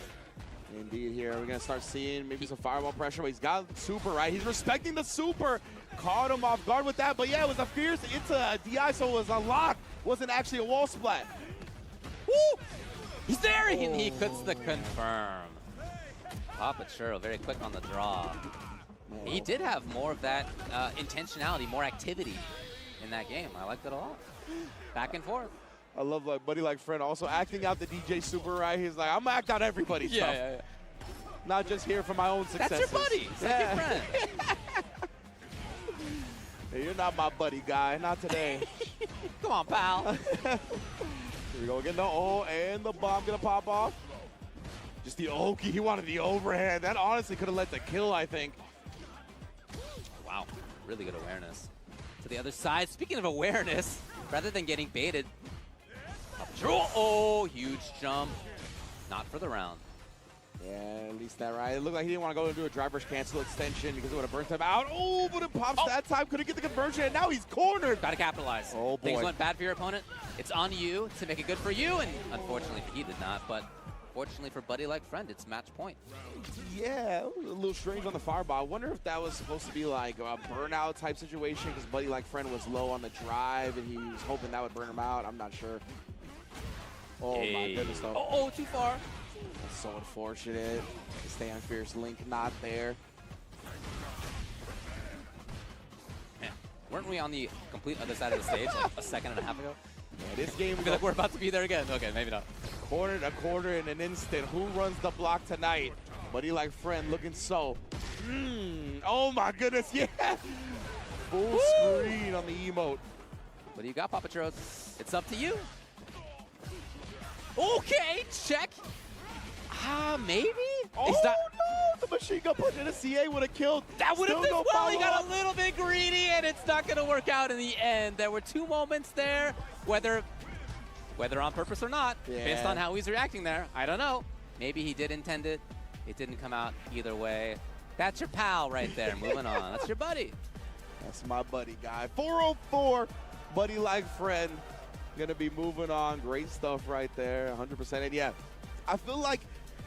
Indeed, here we're going to start seeing maybe some fireball pressure, but he's got super, right? He's respecting the super. Caught him off guard with that, but yeah, it was a Fierce into a DI, so it was a lock. Wasn't actually a wall splat. Woo! He's there! And he cuts the confirm. Papachuro very quick on the draw. He did have more of that intentionality, more activity in that game. I liked it a lot. Back and forth. I love like Buddy Like Friend also acting out the DJ super, right? He's like, I'm gonna act out everybody's stuff. Yeah. Not just here for my own successes. That's your buddy. It's like your friend. Hey, you're not my buddy, guy. Not today. Come on, pal. Here we go again. And the bomb gonna pop off. Just the Oki. He wanted the overhand. That honestly could have led to kill, I think. Wow, really good awareness. To the other side. Speaking of awareness, rather than getting baited, oh, huge jump. Not for the round. Yeah, at least that right. It looked like he didn't want to go and do a driver's cancel extension because it would have burnt him out. Oh, but it pops that time. Couldn't get the conversion, and now he's cornered. Got to capitalize. Oh, boy. Things went bad for your opponent. It's on you to make it good for you, and unfortunately he did not, but fortunately for Buddy Like Friend, it's match point. Yeah, it was a little strange on the fireball. I wonder if that was supposed to be like a burnout type situation because Buddy Like Friend was low on the drive, and he was hoping that would burn him out. I'm not sure. Oh, my goodness, though. Oh, too far. That's so unfortunate. The stay on Fierce Link not there. Man, weren't we on the complete other side of the stage like a second and a half ago? Yeah, this game I feel like we're about to be there again. Okay, maybe not. Corner to quarter in an instant. Who runs the block tonight? Buddy Like Friend looking so. Oh my goodness, yeah. Full screen on the emote. What do you got, Papachuro? It's up to you. Okay, check. Maybe? Oh no, the machine gun punch in a CA would have killed. That would have Still been no well. He got follow-up. a little bit greedy, and it's not going to work out in the end. There were two moments there, whether on purpose or not, based on how he's reacting there. I don't know. Maybe he did intend it. It didn't come out either way. That's your pal right there. Moving on. That's your buddy. That's my buddy, guy. 404, Buddy Like Friend. Gonna be moving on. Great stuff right there, 100%. And yeah, I feel like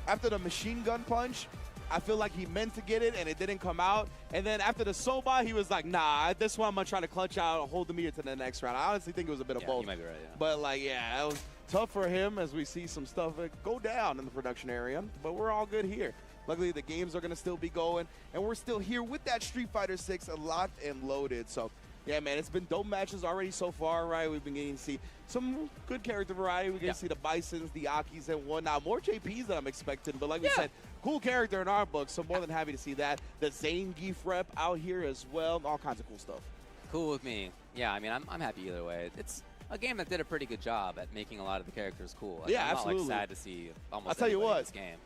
after the machine gun punch, I feel like he meant to get it and it didn't come out. And then after the Soba, he was like, nah, this one I'm gonna try to clutch out and hold the meter to the next round. I honestly think it was a bit of both. You might be right, yeah. But like, yeah, it was tough for him as we see some stuff go down in the production area. But we're all good here. Luckily, the games are gonna still be going, and we're still here with that Street Fighter 6 locked and loaded. So yeah, man, it's been dope matches already so far, right? We've been getting to see some good character variety. We get to see the Bisons, the Akis, and whatnot. More JPs than I'm expecting, but like we said, cool character in our book, so more than happy to see that. The Zangief rep out here as well. All kinds of cool stuff. Cool with me. Yeah, I mean, I'm happy either way. It's a game that did a pretty good job at making a lot of the characters cool. Like, Yeah, I'm absolutely. not like sad to see almost I'll tell you everybody in what. this game.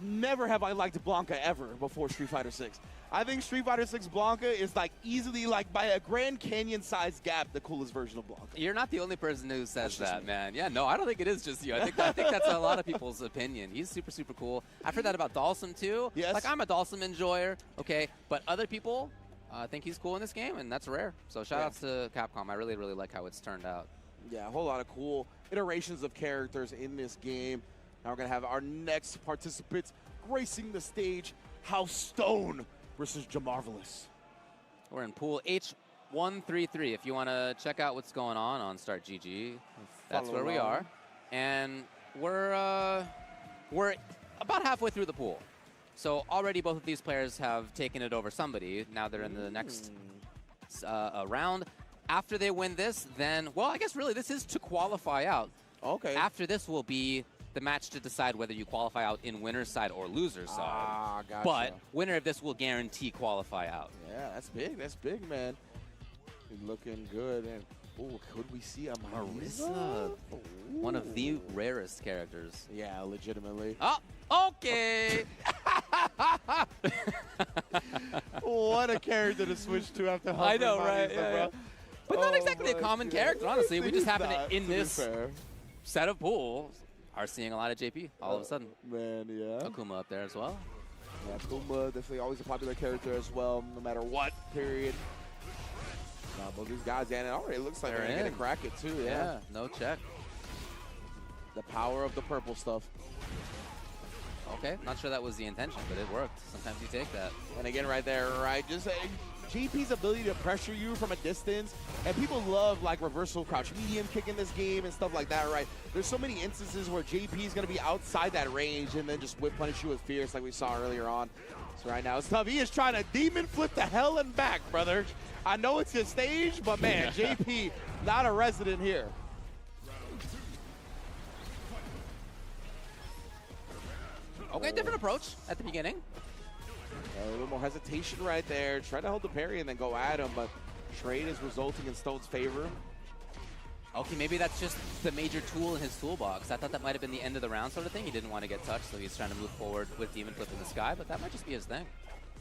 Never have I liked Blanca ever before Street Fighter 6. I think Street Fighter 6 Blanca is like easily, like by a Grand Canyon-sized gap, the coolest version of Blanca. You're not the only person who says That's just that, me. man. Yeah, no, I don't think it is just you. I think that's a lot of people's opinion. He's super, super cool. I've heard that about Dalsum, too. Yes. Like, I'm a Dalsum enjoyer, okay? But other people think he's cool in this game, and that's rare. So shout outs to Capcom. I really, really like how it's turned out. Yeah, a whole lot of cool iterations of characters in this game. Now we're going to have our next participants gracing the stage, House Stone versus Jamarvelous. We're in pool H133. If you want to check out what's going on Start GG, that's Follow where we along. are. And we're we're about halfway through the pool. So already both of these players have taken it over somebody. Now they're in the next round. After they win this, then, well, I guess really this is to qualify out. Okay. After this will be the match to decide whether you qualify out in winner's side or loser's side. Ah, gotcha. But winner of this will guarantee qualify out. Yeah, that's big. That's big, man. He's looking good. And oh, could we see a Marissa? One of the rarest characters. Yeah, legitimately. Oh, okay. What a character to switch to after I know, Marissa, right? bro. Yeah. But not Oh exactly a my common God. character, honestly. We It just is happen not, to, in be this fair. set of pools, are seeing a lot of JP all of a sudden. Man, yeah. Akuma up there as well. Yeah, Puma, definitely always a popular character as well, no matter what period. But these guys, and it already looks like they're going to crack it too, yeah. No check. The power of the purple stuff. Okay, not sure that was the intention, but it worked. Sometimes you take that. And again, right there, right, just GP's ability to pressure you from a distance, and people love like reversal crouch medium kick in this game and stuff like that, right? There's so many instances where JP is going to be outside that range and then just whip punish you with fierce like we saw earlier on. So right now, it's tough. He is trying to demon flip the hell and back, brother. I know it's his stage, but man, JP, not a resident here. Okay, different approach at the beginning. A little more hesitation right there. Try to hold the parry and then go at him, but trade is resulting in Stone's favor. Okay, maybe that's just the major tool in his toolbox. I thought that might have been the end of the round sort of thing. He didn't want to get touched, so he's trying to move forward with Demon Flip in the sky, but that might just be his thing.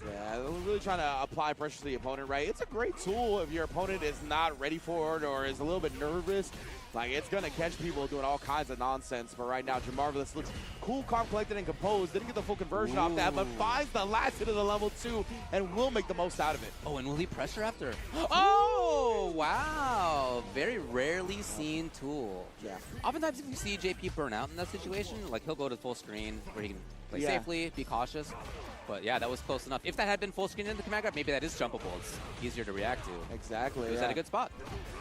Yeah, really trying to apply pressure to the opponent, right? It's a great tool if your opponent is not ready for it or is a little bit nervous. Like, it's going to catch people doing all kinds of nonsense. But right now, Jamarvelous looks cool, calm, collected, and composed. Didn't get the full conversion off that, but finds the last hit of the level 2 and will make the most out of it. Oh, and will he pressure after? Oh, wow. Very rarely seen tool. Yeah. Oftentimes, if you see JP burn out in that situation, like, he'll go to full screen where he can play safely, be cautious. But yeah, that was close enough. If that had been full screen in the command grab, maybe that is jumpable. It's easier to react to. Exactly. He was at a good spot.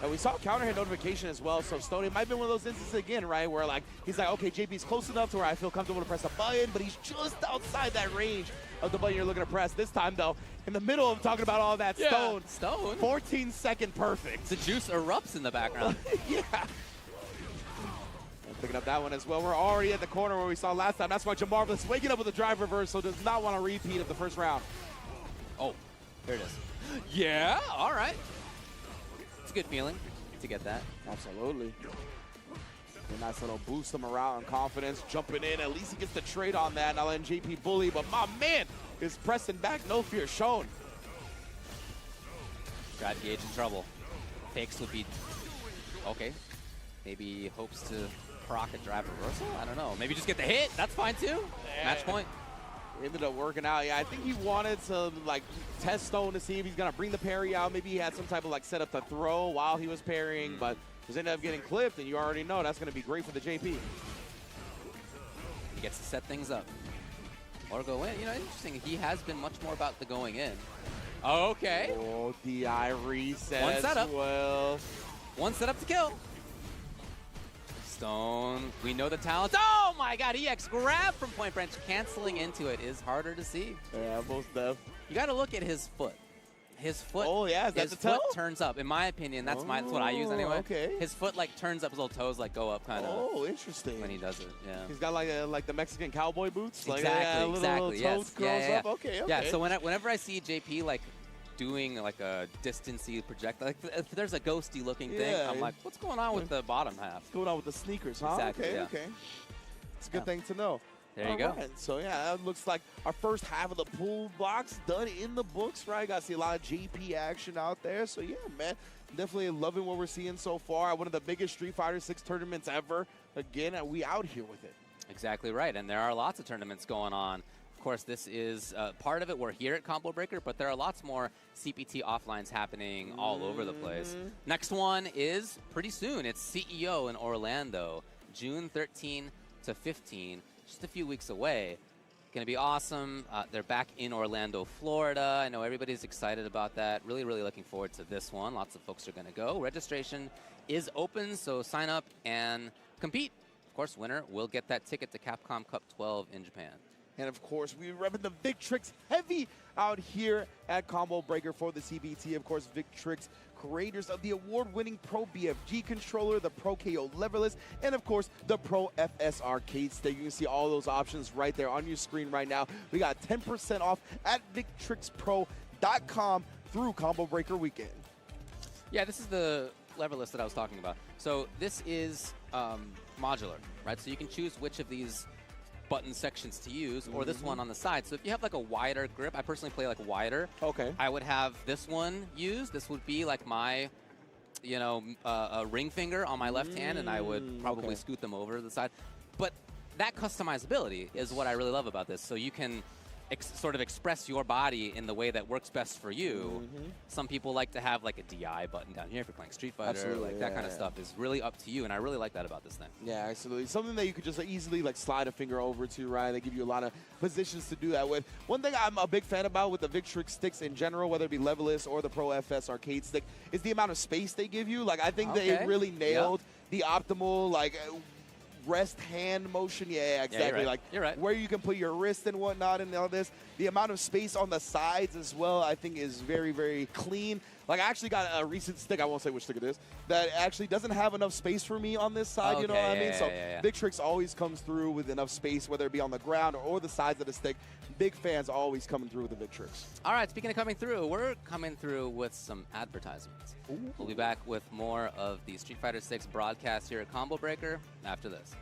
And we saw counter hit notification as well, so Stone, it might have been one of those instances again, right, where like he's like, okay, JP's close enough to where I feel comfortable to press a button, but he's just outside that range of the button you're looking to press. This time, though, in the middle of talking about all that, Stone. 14-second perfect. The juice erupts in the background. Yeah. Picking up that one as well. We're already at the corner where we saw last time. That's why Jamarvelous waking up with a drive reversal, does not want a repeat of the first round. Oh, there it is. Yeah, all right. It's a good feeling to get that. Absolutely. A nice little boost of morale and confidence. Jumping in, at least he gets the trade on that. Now letting JP bully, but my man is pressing back. No fear shown. Got Gage in trouble. Fakes would be okay. Maybe hopes to proc a drive reversal? I don't know. Maybe just get the hit. That's fine too. Yeah. Match point. Ended up working out. Yeah, I think he wanted to like test Stone to see if he's gonna bring the parry out. Maybe he had some type of like setup to throw while he was parrying, but just ended up getting clipped, and you already know that's gonna be great for the JP. He gets to set things up. Or go in. You know, interesting. He has been much more about the going in. Okay. Oh, DI reset. One setup. Well, one setup to kill. Stone, we know the talent. Oh my God, EX grab from Point Branch, canceling into it is harder to see. yeah, most def. You got to look at his foot. His foot. Oh yeah, is that his the foot tell? turns up. In my opinion, that's what I use anyway. Okay. His foot like turns up, his little toes like go up kind of Oh, interesting. when he does it. Yeah. He's got like the Mexican cowboy boots. Like, Exactly. little Yes. toes curls Yeah. up. Okay. Yeah. So whenever I see JP like doing like a distancey projectile, like if there's a ghosty looking thing, Yeah. I'm like, what's going on with the bottom half? What's going on with the sneakers, huh? Exactly, Okay. yeah. Okay. It's a good Yeah. thing to know. There you go. Right. So yeah, that looks like our first half of the pool box done in the books, right? Got to see a lot of JP action out there. So yeah, man, definitely loving what we're seeing so far. One of the biggest Street Fighter 6 tournaments ever. Again, we out here with it. Exactly right, and there are lots of tournaments going on. Of course, this is part of it. We're here at Combo Breaker, but there are lots more CPT offlines happening all over the place. Next one is pretty soon. It's CEO in Orlando, June 13 to 15, just a few weeks away. Going to be awesome. They're back in Orlando, Florida. I know everybody's excited about that. Really, really looking forward to this one. Lots of folks are going to go. Registration is open, so sign up and compete. Of course, winner will get that ticket to Capcom Cup 12 in Japan. And of course, we're repping the Victrix heavy out here at Combo Breaker for the CBT. Of course, Victrix, creators of the award-winning Pro BFG controller, the Pro KO leverless, and of course, the Pro FS arcade stick. You can see all those options right there on your screen right now. We got 10% off at VictrixPro.com through Combo Breaker weekend. Yeah, this is the leverless that I was talking about. So this is modular, right? So you can choose which of these button sections to use, or this one on the side. So if you have like a wider grip, I personally play like wider. Okay. I would have this one used. This would be like my, you know, ring finger on my left hand, and I would probably scoot them over to the side. But that customizability is what I really love about this. So you can sort of express your body in the way that works best for you. Some people like to have like a DI button down here if you're playing Street Fighter. Absolutely, like that kind of stuff is really up to you, and I really like that about this thing. Yeah, absolutely. Something that you could just easily like slide a finger over to, right? They give you a lot of positions to do that with. One thing I'm a big fan about with the Victrix sticks in general, whether it be leverless or the Pro FS arcade stick, is the amount of space they give you. Like, I think they really nailed the optimal, like, rest hand motion. Yeah, exactly. Yeah, like you're right. Where you can put your wrist and whatnot and all this. The amount of space on the sides as well, I think, is very, very clean. Like, I actually got a recent stick, I won't say which stick it is, that actually doesn't have enough space for me on this side, you know what I mean? So Victrix always comes through with enough space, whether it be on the ground or the sides of the stick. Big fans always coming through with the Victrix. All right, speaking of coming through, we're coming through with some advertisements. We'll be back with more of the Street Fighter 6 broadcast here at Combo Breaker after this.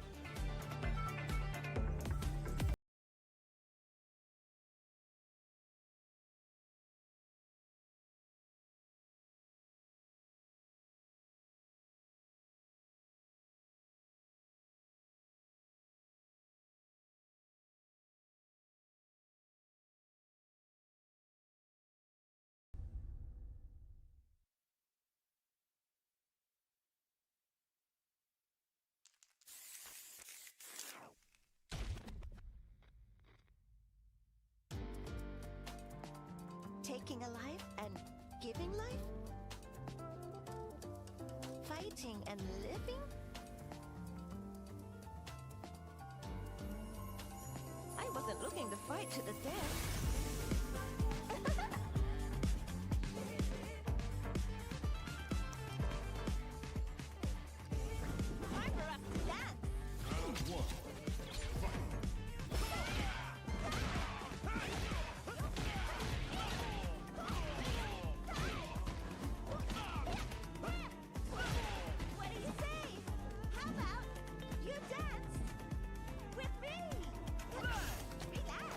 Taking a life and giving life? Fighting and living? I wasn't looking to fight to the death. Time for us to dance! What do you say? How about you dance with me? Relax.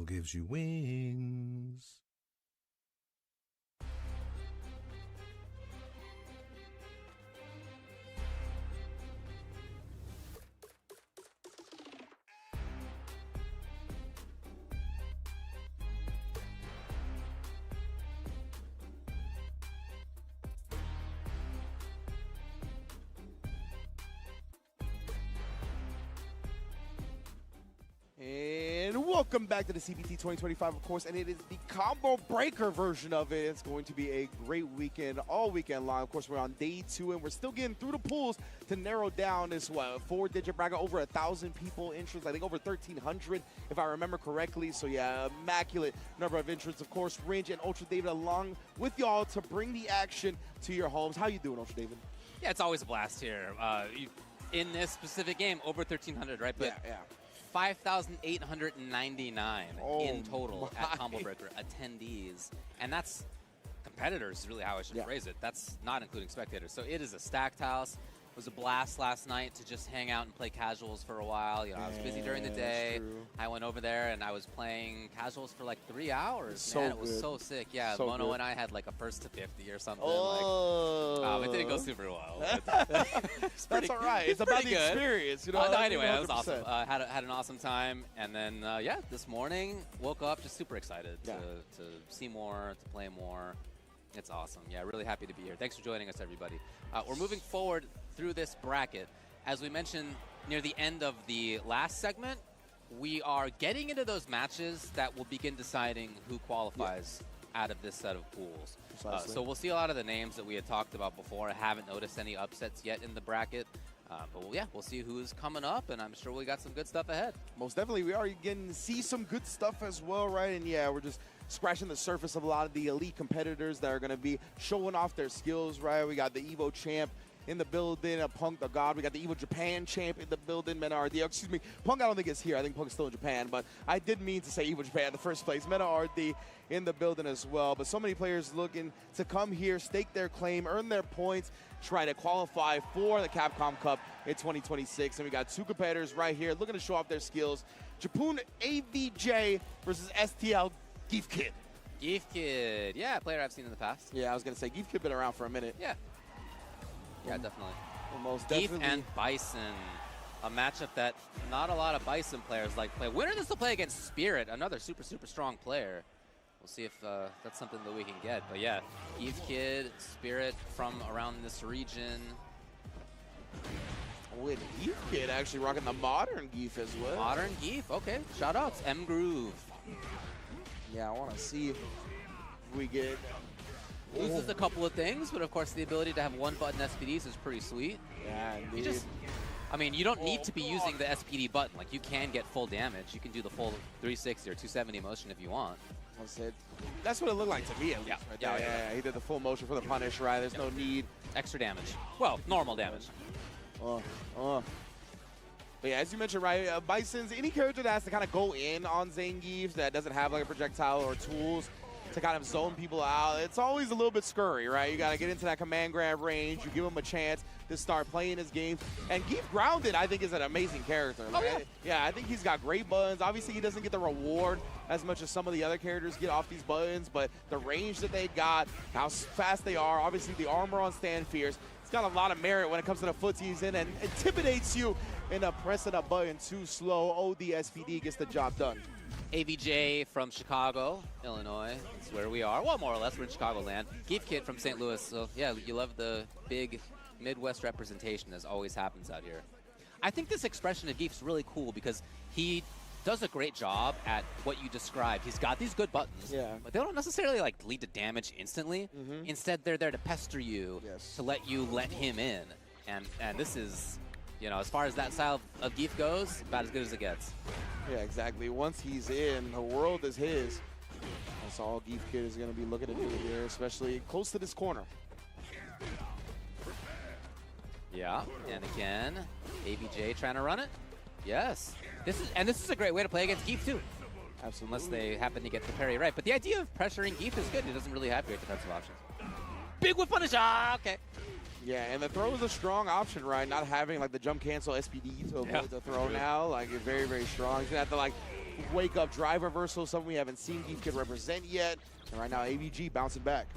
gives you wings? And welcome back to the CBT 2025, of course, and it is the combo breaker version of it. It's going to be a great weekend, all weekend long. Of course, we're on day 2, and we're still getting through the pools to narrow down this, 4-digit bracket, over 1,000 people entrants, I think over 1,300, if I remember correctly. So, yeah, immaculate number of entrants. Of course, Ringe and Ultra David along with y'all to bring the action to your homes. How you doing, Ultra David? Yeah, it's always a blast here. In this specific game, over 1,300, right? But yeah. 5,899 in total at Combo Breaker attendees. And that's competitors, is really how I should phrase it. That's not including spectators. So it is a stacked house. It was a blast last night to just hang out and play casuals for a while. You know, I was busy during the day. I went over there and I was playing casuals for like 3 hours. Man, it was so sick. Yeah, So Mono good. and I had like a first to 50 or something. Oh. It didn't go super well. That's all right. It's about the good. experience, you know. Anyway, it was 100%. awesome. Had an awesome time, and then this morning woke up just super excited to see more, to play more. It's awesome. Yeah, really happy to be here. Thanks for joining us, everybody. We're moving forward through this bracket. As we mentioned near the end of the last segment, we are getting into those matches that will begin deciding who qualifies out of this set of pools. So we'll see a lot of the names that we had talked about before. I haven't noticed any upsets yet in the bracket. But we'll see who's coming up, and I'm sure we got some good stuff ahead. Most definitely. We are getting to see some good stuff as well, right? And yeah, we're just scratching the surface of a lot of the elite competitors that are going to be showing off their skills, right? We got the Evo champ in the building, Punk the God. We got the Evo Japan champ in the building, Meta RD. Excuse me, Punk I don't think is here. I think Punk is still in Japan, but I did mean to say Evo Japan in the first place. Meta RD in the building as well. But so many players looking to come here, stake their claim, earn their points, try to qualify for the Capcom Cup in 2026. And we got 2 competitors right here looking to show off their skills. Japun AVJ versus STL Geef Kid. Geef Kid, yeah, a player I've seen in the past. Yeah, I was going to say, Geef Kid been around for a minute. Yeah, definitely. Most Geef definitely. and Bison, a matchup that not a lot of Bison players like play. Winner this will play against Spirit, another super, super strong player. We'll see if that's something that we can get. But yeah, Geef Kid, Spirit from around this region. With Geef Kid actually rocking the modern Geef as well. Modern Geef, okay. Shout outs, M Groove. Yeah, I want to see if we get... Loses a couple of things, but of course the ability to have one-button SPDs is pretty sweet. Yeah, indeed. You don't need to be using the SPD button. Like, you can get full damage. You can do the full 360 or 270 motion if you want. That's what it looked like to me, at least. Right there. Yeah. He did the full motion for the punish, right? There's no need. Extra damage. Well, normal damage. But yeah, as you mentioned, right, Bison's, any character that has to kind of go in on Zangief that doesn't have like a projectile or tools to kind of zone people out, it's always a little bit scurry, right? You got to get into that command grab range. You give him a chance to start playing his games. And Geef Grounded, I think, is an amazing character. Right? Yeah, I think he's got great buttons. Obviously, he doesn't get the reward as much as some of the other characters get off these buttons, but the range that they got, how fast they are, obviously the armor on Stand Fierce, it's got a lot of merit when it comes to the footsies and intimidates you into pressing a button too slow. OD SPD gets the job done. AVJ from Chicago, Illinois. That's where we are. Well, more or less, we're in Chicagoland. Geef Kid from St. Louis. So, yeah, you love the big Midwest representation, as always happens out here. I think this expression of Geef's really cool because he does a great job at what you described. He's got these good buttons, but they don't necessarily like lead to damage instantly. Instead, they're there to pester you, to let you let him in. And this is, you know, as far as that style of Geef goes, about as good as it gets. Yeah, exactly. Once he's in, the world is his. That's all Geef Kid is going to be looking to do here, especially close to this corner. Yeah, and again, AVJ trying to run it. Yes. This is a great way to play against Geef too. Absolutely. Unless they happen to get the parry right. But the idea of pressuring Geef is good. He doesn't really have great defensive options. Big whip punish. Okay. Yeah, and the throw is a strong option, right? Not having like the jump cancel SPD to avoid the throw now, like very, very strong. He's gonna have to like wake up drive reversal, something we haven't seen Geef can represent yet. And right now, AVG bouncing back.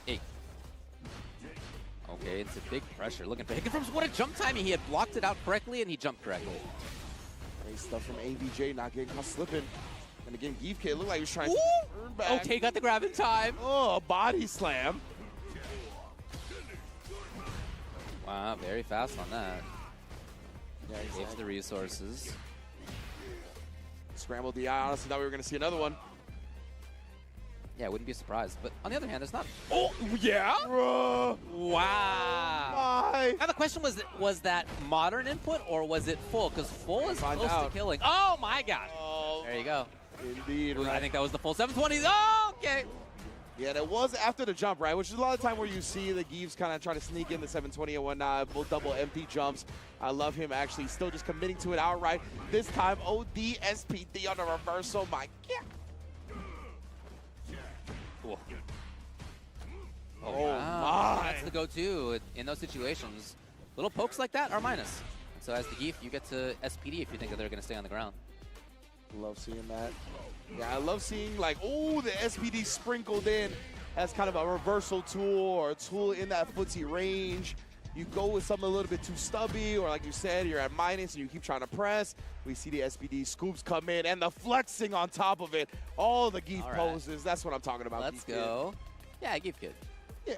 Hey. Okay, it's a big pressure. Looking for Hickenfrom's. What a jump timing. He had blocked it out correctly, and he jumped correctly. Great stuff from AVJ, not getting caught slipping. And again, Geef Kid looked like he was trying to turn back. Okay, got the grab in time. Oh, a body slam. Wow, very fast on that. Yeah, Saves the resources. Scrambled the eye. Honestly, thought we were going to see another one. Yeah, I wouldn't be surprised. But on the other hand, there's not. Oh, yeah? Wow. Why? Now the question was that modern input or was it full? Because full is Find close out. to killing. Oh my gosh. Oh, There you go. indeed. Ooh, Right. I think that was the full 720s. Oh, okay. Yeah, that was after the jump, right? Which is a lot of time where you see the Geefs kind of try to sneak in the 720 and whatnot, both double empty jumps. I love him actually still just committing to it outright. This time, ODSPD on the reversal. My God. Cool. Oh, wow. my. That's the go-to in those situations. Little pokes like that are minus. And so as the Geef, you get to SPD if you think that they're going to stay on the ground. Love seeing that. Yeah, I love seeing like, oh, the SPD sprinkled in as kind of a reversal tool or a tool in that footsie range. You go with something a little bit too stubby, or like you said, you're at minus and you keep trying to press. We see the SPD scoops come in and the flexing on top of it. All the Geef All right. poses. That's what I'm talking about. Let's Geef Kid. go. Yeah, Geef Kid. Yeah.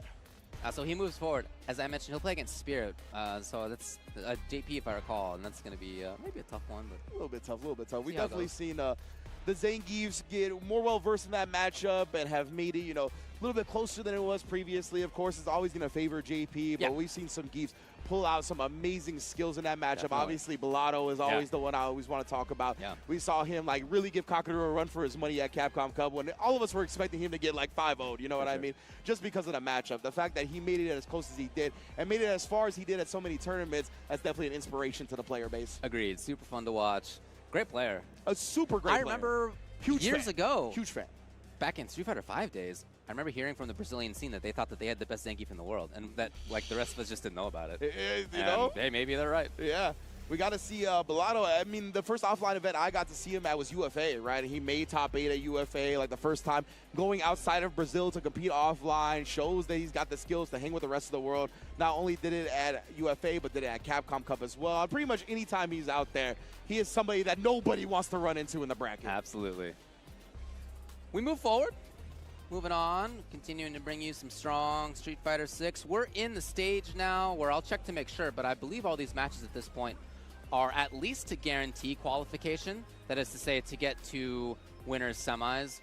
So he moves forward. As I mentioned, he'll play against Spirit. So that's a JP, if I recall, and that's going to be maybe a tough one. But A little bit tough, a little bit tough. We've See how it definitely goes. seen the Zangiefs get more well-versed in that matchup and have made it, a little bit closer than it was previously. Of course, it's always going to favor JP, but Yeah. we've seen some Geefs pull out some amazing skills in that matchup. Definitely. Obviously, Bellotto is always the one I always want to talk about. Yeah. We saw him really give Kakadura a run for his money at Capcom Cup when all of us were expecting him to get 5-0'd, you know what I mean? Just because of the matchup. The fact that he made it as close as he did and made it as far as he did at so many tournaments, that's definitely an inspiration to the player base. agreed. Super fun to watch. Great player. A super great I player. remember Huge years fan. ago, Huge fan. back in Street Fighter 5 days, I remember hearing from the Brazilian scene that they thought that they had the best Zangief in the world, and that the rest of us just didn't know about it. You know? Hey, maybe they're right. Yeah. We got to see Bellotto. I mean, the first offline event I got to see him at was UFA, right? He made top 8 at UFA, the first time going outside of Brazil to compete offline, shows that he's got the skills to hang with the rest of the world. Not only did it at UFA, but did it at Capcom Cup as well. Pretty much any time he's out there, he is somebody that nobody wants to run into in the bracket. Absolutely. We move forward. Moving on, continuing to bring you some strong Street Fighter 6. We're in the stage now where I'll check to make sure, but I believe all these matches at this point are at least to guarantee qualification. That is to say, to get to winners semis.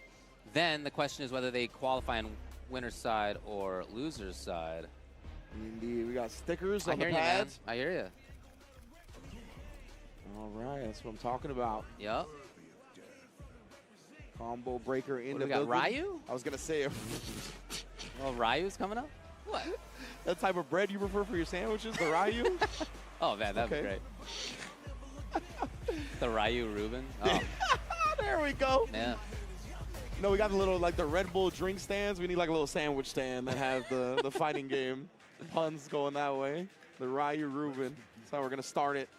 Then the question is whether they qualify on winner's side or loser's side. Indeed. We got stickers I on the hear you, man. pads. I hear you. All right. That's what I'm talking about. Yep. Combo breaker in What the do we got, building. Ryu? I was going to say Oh, Ryu's coming up? What? that type of bread you prefer for your sandwiches, the Ryu? Oh, man, that'd be Okay. great. The Ryu Reuben? Oh, There we go. yeah. No, we got the little, the Red Bull drink stands. We need a little sandwich stand that has the fighting game puns going that way. The Ryu Reuben. That's how we're going to start it.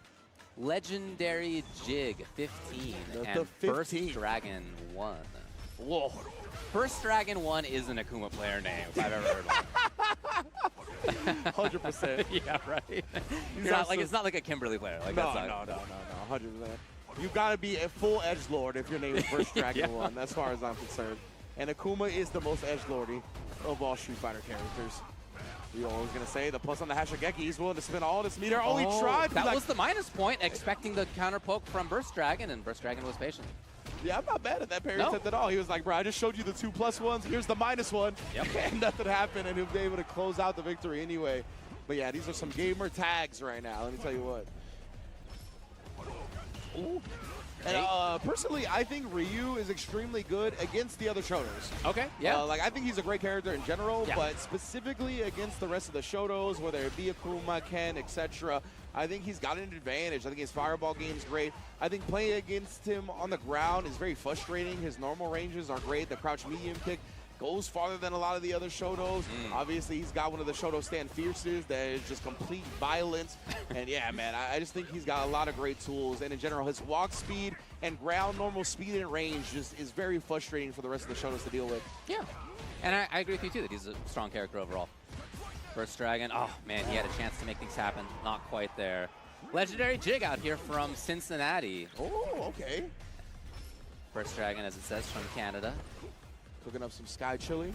Legendary Jig 15 The and 15. First Dragon 1. Whoa. First Dragon 1 is an Akuma player name, if I've ever heard one. 100%. Yeah, right. These are It's not like a Kimberly player. Like No, that's no, not, 100%. You got to be a full edgelord if your name is First Dragon 1, as far as I'm concerned. And Akuma is the most edgelordy of all Street Fighter characters. We always going to say the plus on the Hashigeki. He's willing to spend all this meter. Oh, he tried. That was the minus point, expecting the counter poke from Burst Dragon, and Burst Dragon was patient. Yeah, I'm not bad at that parry No. attempt at all. He was like, bro, I just showed you the 2+ ones. Here's the -1. Yep. And nothing happened, and he'll be able to close out the victory anyway. But yeah, these are some gamer tags right now. Let me tell you what. Ooh. And personally, I think Ryu is extremely good against the other Shotos. Okay, yeah. I think he's a great character in general, Yeah. but specifically against the rest of the Shotos, whether it be Akuma, Ken, etc., I think he's got an advantage. I think his fireball game is great. I think playing against him on the ground is very frustrating. His normal ranges are great. The crouch medium kick goes farther than a lot of the other Shotos. Obviously, he's got one of the Shoto stand fierces that is just complete violence. And yeah, man, I just think he's got a lot of great tools. And in general, his walk speed and ground normal speed and range just is very frustrating for the rest of the Shotos to deal with. Yeah. And I agree with you, too, that he's a strong character overall. First Dragon. Oh, man, he had a chance to make things happen. Not quite there. Legendary Jig out here from Cincinnati. Oh, okay. First Dragon, as it says, from Canada. Cooking up some Sky Chili.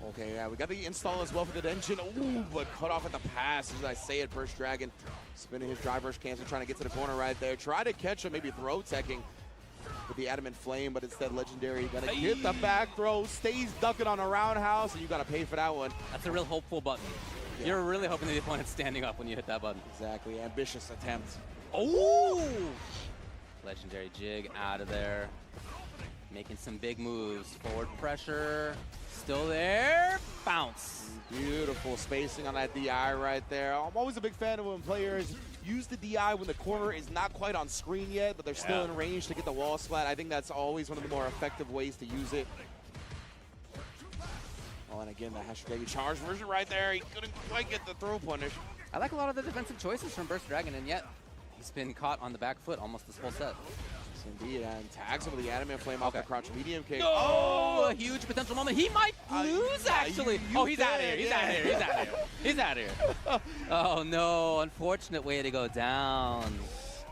Okay, yeah, we got the install as well for the engine. Ooh, but cut off at the pass, as I say it. First Dragon spinning his drive rush cancel, trying to get to the corner right there. Try to catch him, maybe throw teching with the Adamant Flame, but instead Legendary gonna get the back throw, stays ducking on a roundhouse, and you gotta pay for that one. That's a real hopeful button. Yeah. You're really hoping the opponent's standing up when you hit that button. Exactly, ambitious attempt. Oh! Legendary Jig out of there. Making some big moves. Forward pressure. Still there. Bounce. Beautiful spacing on that DI right there. I'm always a big fan of when players use the DI when the corner is not quite on screen yet, but they're still in range to get the wall splat. I think that's always one of the more effective ways to use it. Oh, and again, the hashtag charge version right there. He couldn't quite get the throw punish. I like a lot of the defensive choices from Burst Dragon, and yet he's been caught on the back foot almost this whole set. Indeed, and tags him with the Adamant Flame off the crouch medium kick. Oh, a huge potential moment. He might lose, actually. He's out of here. He's out of here. He's out of here. He's out of here. Oh, no. Unfortunate way to go down.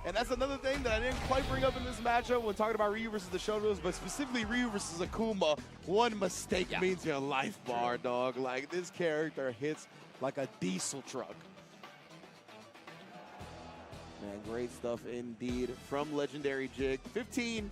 And that's another thing that I didn't quite bring up in this matchup when talking about Ryu versus the Shotos, but specifically Ryu versus Akuma. One mistake means your life bar, dog. Like, this character hits like a diesel truck. Man, great stuff indeed from Legendary Jig. 15.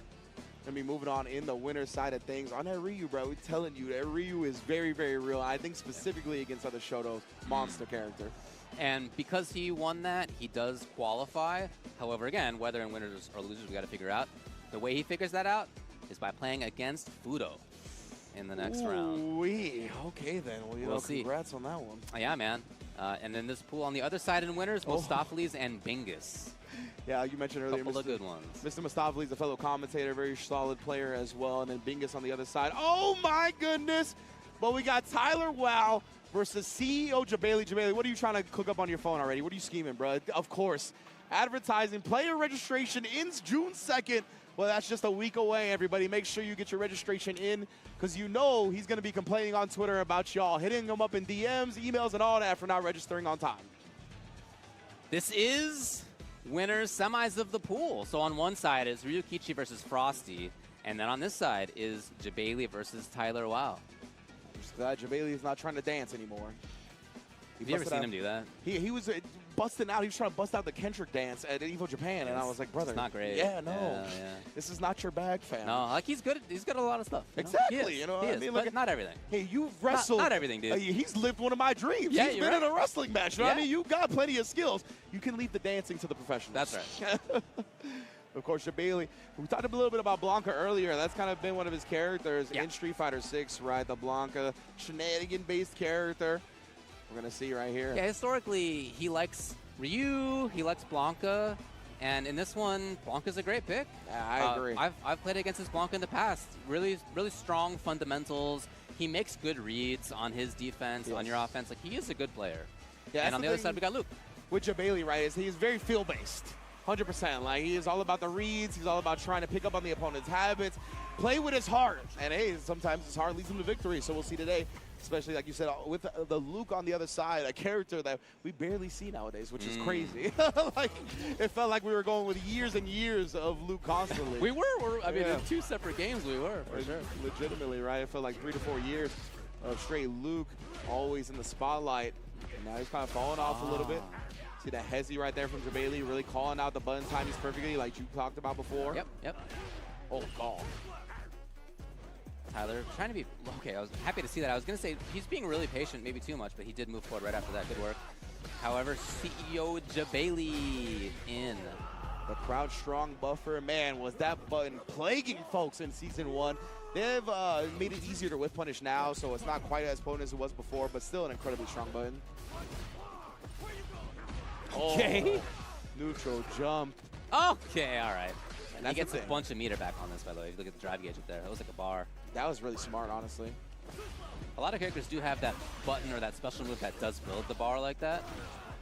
Gonna be moving on in the winner's side of things. On that Ryu, bro, we're telling you, that Ryu is very, very real. I think specifically against other Shotos, monster character. And because he won that, he does qualify. However, again, whether in winners or losers, we got to figure out. The way he figures that out is by playing against Fudo in the next round. Okay, then. Well, we'll see. Congrats on that one. Yeah, man. And then this pool on the other side in winners, Mustopheles and Bingus. Yeah, you mentioned earlier. Couple of good ones. Mr. Mustopheles, a fellow commentator, very solid player as well. And then Bingus on the other side. Oh, my goodness. But we got Tyler Wow versus CEO Jabali. Jabali, what are you trying to cook up on your phone already? What are you scheming, bro? Of course. Advertising. Player registration ends June 2nd. Well, that's just a week away, everybody. Make sure you get your registration in because you know he's going to be complaining on Twitter about y'all, hitting him up in DMs, emails, and all that for not registering on time. This is winners semis of the pool. So on one side is Ryukichi versus Frosty, and then on this side is Jabali versus Tyler Wow. I'm just glad Jabali is not trying to dance anymore. Have you ever seen him do that? He was busting out. He was trying to bust out the Kendrick dance at Evo Japan, and I was like, brother, it's not great. Yeah, no, this is not your bag, fam. No, like he's good at a lot of stuff. Exactly, you know what I mean? But not everything. Hey, you've wrestled. Not everything, dude. He's lived one of my dreams. Yeah, he's been in a wrestling match. You know what I mean? You got plenty of skills. You can leave the dancing to the professionals. That's right. Of course, Jabali. We talked a little bit about Blanca earlier. That's kind of been one of his characters in Street Fighter 6, right? The Blanca shenanigan-based character. We're going to see right here. Yeah, historically, he likes Ryu, he likes Blanca, and in this one, Blanca's a great pick. Yeah, I agree. I've played against this Blanca in the past. Really, really strong fundamentals. He makes good reads on his defense, on your offense. Like, he is a good player. Yeah, and on the other side, we got Luke. With Jabali, right, is he's very feel-based. 100%. Like, he is all about the reads. He's all about trying to pick up on the opponent's habits, play with his heart. And, hey, sometimes his heart leads him to victory. So we'll see today, especially, like you said, with the Luke on the other side, a character that we barely see nowadays, which is crazy. Like, it felt like we were going with years and years of Luke constantly. We were. I mean, in 2 separate games, we were, for sure. Legitimately, right? It felt like 3 to 4 years of straight Luke, always in the spotlight. And now he's kind of falling off a little bit. See that hezzy right there from Jabali, really calling out the button timings perfectly, like you talked about before. Yep. Oh, God. Tyler trying to be okay. I was happy to see that. I was going to say he's being really patient, maybe too much, but he did move forward right after that. Good work. However, CEO Jabali in. The crowd strong buffer. Man, was that button plaguing folks in Season 1. They've made it easier to whiff punish now, so it's not quite as potent as it was before, but still an incredibly strong button. Okay. Neutral jump. Okay, all right. And That's he gets the a thing. bunch of meter back on this, by the way. If you look at the drive gauge up there, that was like a bar. That was really smart, honestly. A lot of characters do have that button or that special move that does build the bar like that.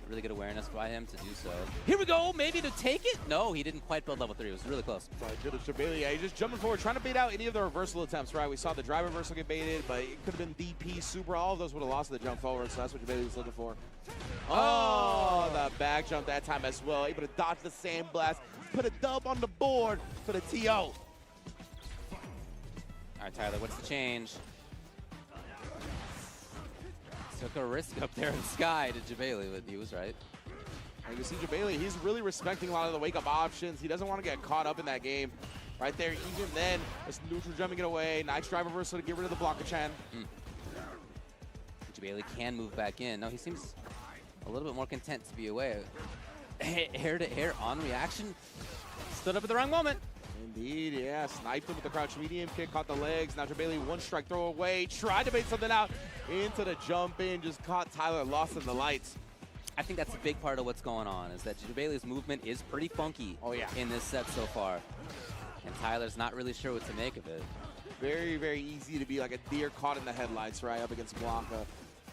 Really good awareness by him to do so. Here we go, maybe to take it? No, he didn't quite build level 3. It was really close. Sorry, good of Jabali. Yeah, he's just jumping forward, trying to bait out any of the reversal attempts, right? We saw the drive reversal get baited, but it could have been DP, super. All of those would have lost the jump forward, so that's what Jabali was looking for. Oh, the back jump that time as well. Able to dodge the sand blast. Put a dub on the board for the TO. All right, Tyler, what's the change? Took a risk up there in the sky to Jabali, but he was right. And you see Jabali, he's really respecting a lot of the wake-up options. He doesn't want to get caught up in that game. Right there, even then, it's neutral jumping it away. Nice drive reversal to get rid of the Blanca-chan. Jabali can move back in. No, he seems a little bit more content to be away. Hair to hair on reaction. Stood up at the wrong moment. Indeed, yeah. Sniped him with the crouch medium kick, caught the legs. Now Jabali, one strike throw away. Tried to bait something out into the jump in. Just caught Tyler lost in the lights. I think that's a big part of what's going on, is that Jabali's movement is pretty funky in this set so far. And Tyler's not really sure what to make of it. Very, very easy to be like a deer caught in the headlights, right, up against Blanca.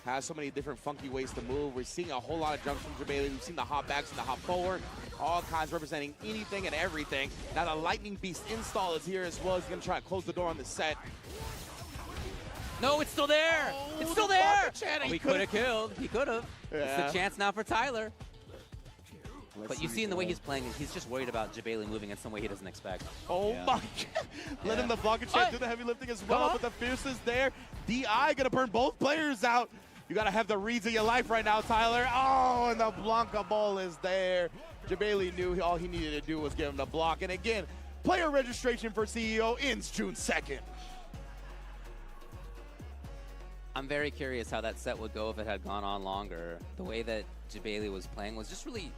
Has so many different funky ways to move. We're seeing a whole lot of jumps from Jabali. We've seen the hop backs and the hop forward. All kinds representing anything and everything. Now the Lightning Beast install is here as well. He's going to try to close the door on the set. No, it's still there. Oh, it's still the there. Blanca-chan, Oh, he he could have killed. He could have. Yeah. It's the chance now for Tyler. Let's But you see see in the way what- he's playing, he's just worried about Jabali moving in some way he doesn't expect. Oh Yeah. my God. Letting the Blanca-chan do the heavy lifting as well, but the fierce is there. DI gonna burn both players out. You gotta have the reads of your life right now, Tyler. Oh, and the Blanca ball is there. Jabali knew all he needed to do was get him to block. And again, player registration for CEO ends June 2nd. I'm very curious how that set would go if it had gone on longer. The way that Jabali was playing was just really,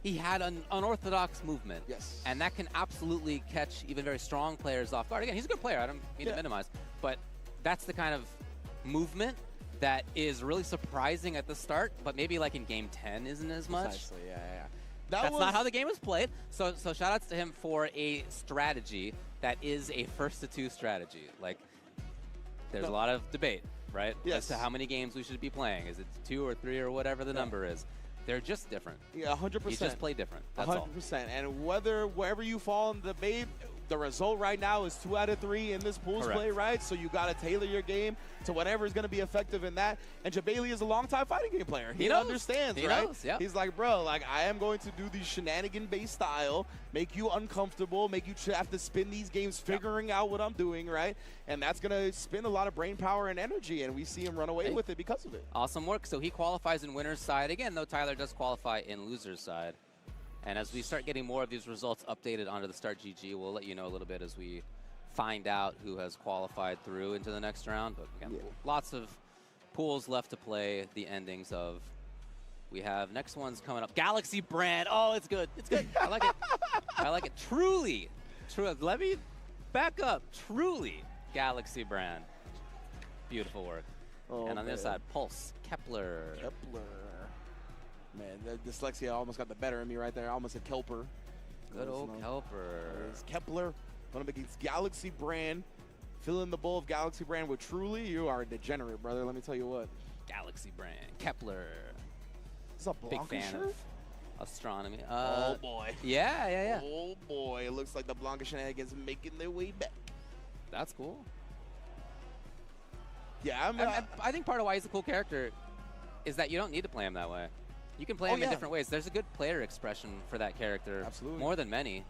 he had an unorthodox movement. Yes. And that can absolutely catch even very strong players off guard. Again, he's a good player. I don't mean to minimize. But that's the kind of movement that is really surprising at the start, but maybe like in game 10 isn't as much. Precisely, yeah. That's not how the game was played. So shout outs to him for a strategy that is a first to two strategy. Like, there's a lot of debate, right? Yes. As to how many games we should be playing. Is it 2 or 3 or whatever the number is? They're just different. Yeah, 100%. You just play different. That's all. 100%. And wherever you fall in the debate, the result right now is 2 out of 3 in this pools Correct. play, right? So you got to tailor your game to whatever is going to be effective in that. And Jabali is a long-time fighting game player. He knows. understands, He right? knows, yeah. He's like, bro, like I am going to do the shenanigan-based style, make you uncomfortable, make you have to spin these games figuring out what I'm doing, right? And that's going to spend a lot of brain power and energy, and we see him run away with it because of it. Awesome work. So he qualifies in winner's side. Again, though, Tyler does qualify in loser's side. And as we start getting more of these results updated onto the Start GG, we'll let you know a little bit as we find out who has qualified through into the next round. But again, lots of pools left to play the endings of. We have next one's coming up. Galaxy Brand. Oh, it's good. It's good. I like it. I like it. Truly. Let me back up. Truly Galaxy Brand. Beautiful work. Oh, and on the other side, Pulse, Kepler. Man, the dyslexia almost got the better of me right there. I almost said Kelper. Good old Kelper. It's Kepler, going up against Galaxy Brand. Fill in the bowl of Galaxy Brand with Truly. You are a degenerate, brother. Let me tell you what. Galaxy Brand. Kepler. This is a Big Blanca fan shirt? of astronomy. Oh, boy. Yeah. Oh, boy. It looks like the Blanca shenanigans making their way back. That's cool. Yeah, I think part of why he's a cool character is that you don't need to play him that way. You can play him in different ways. There's a good player expression for that character. Absolutely. More than many.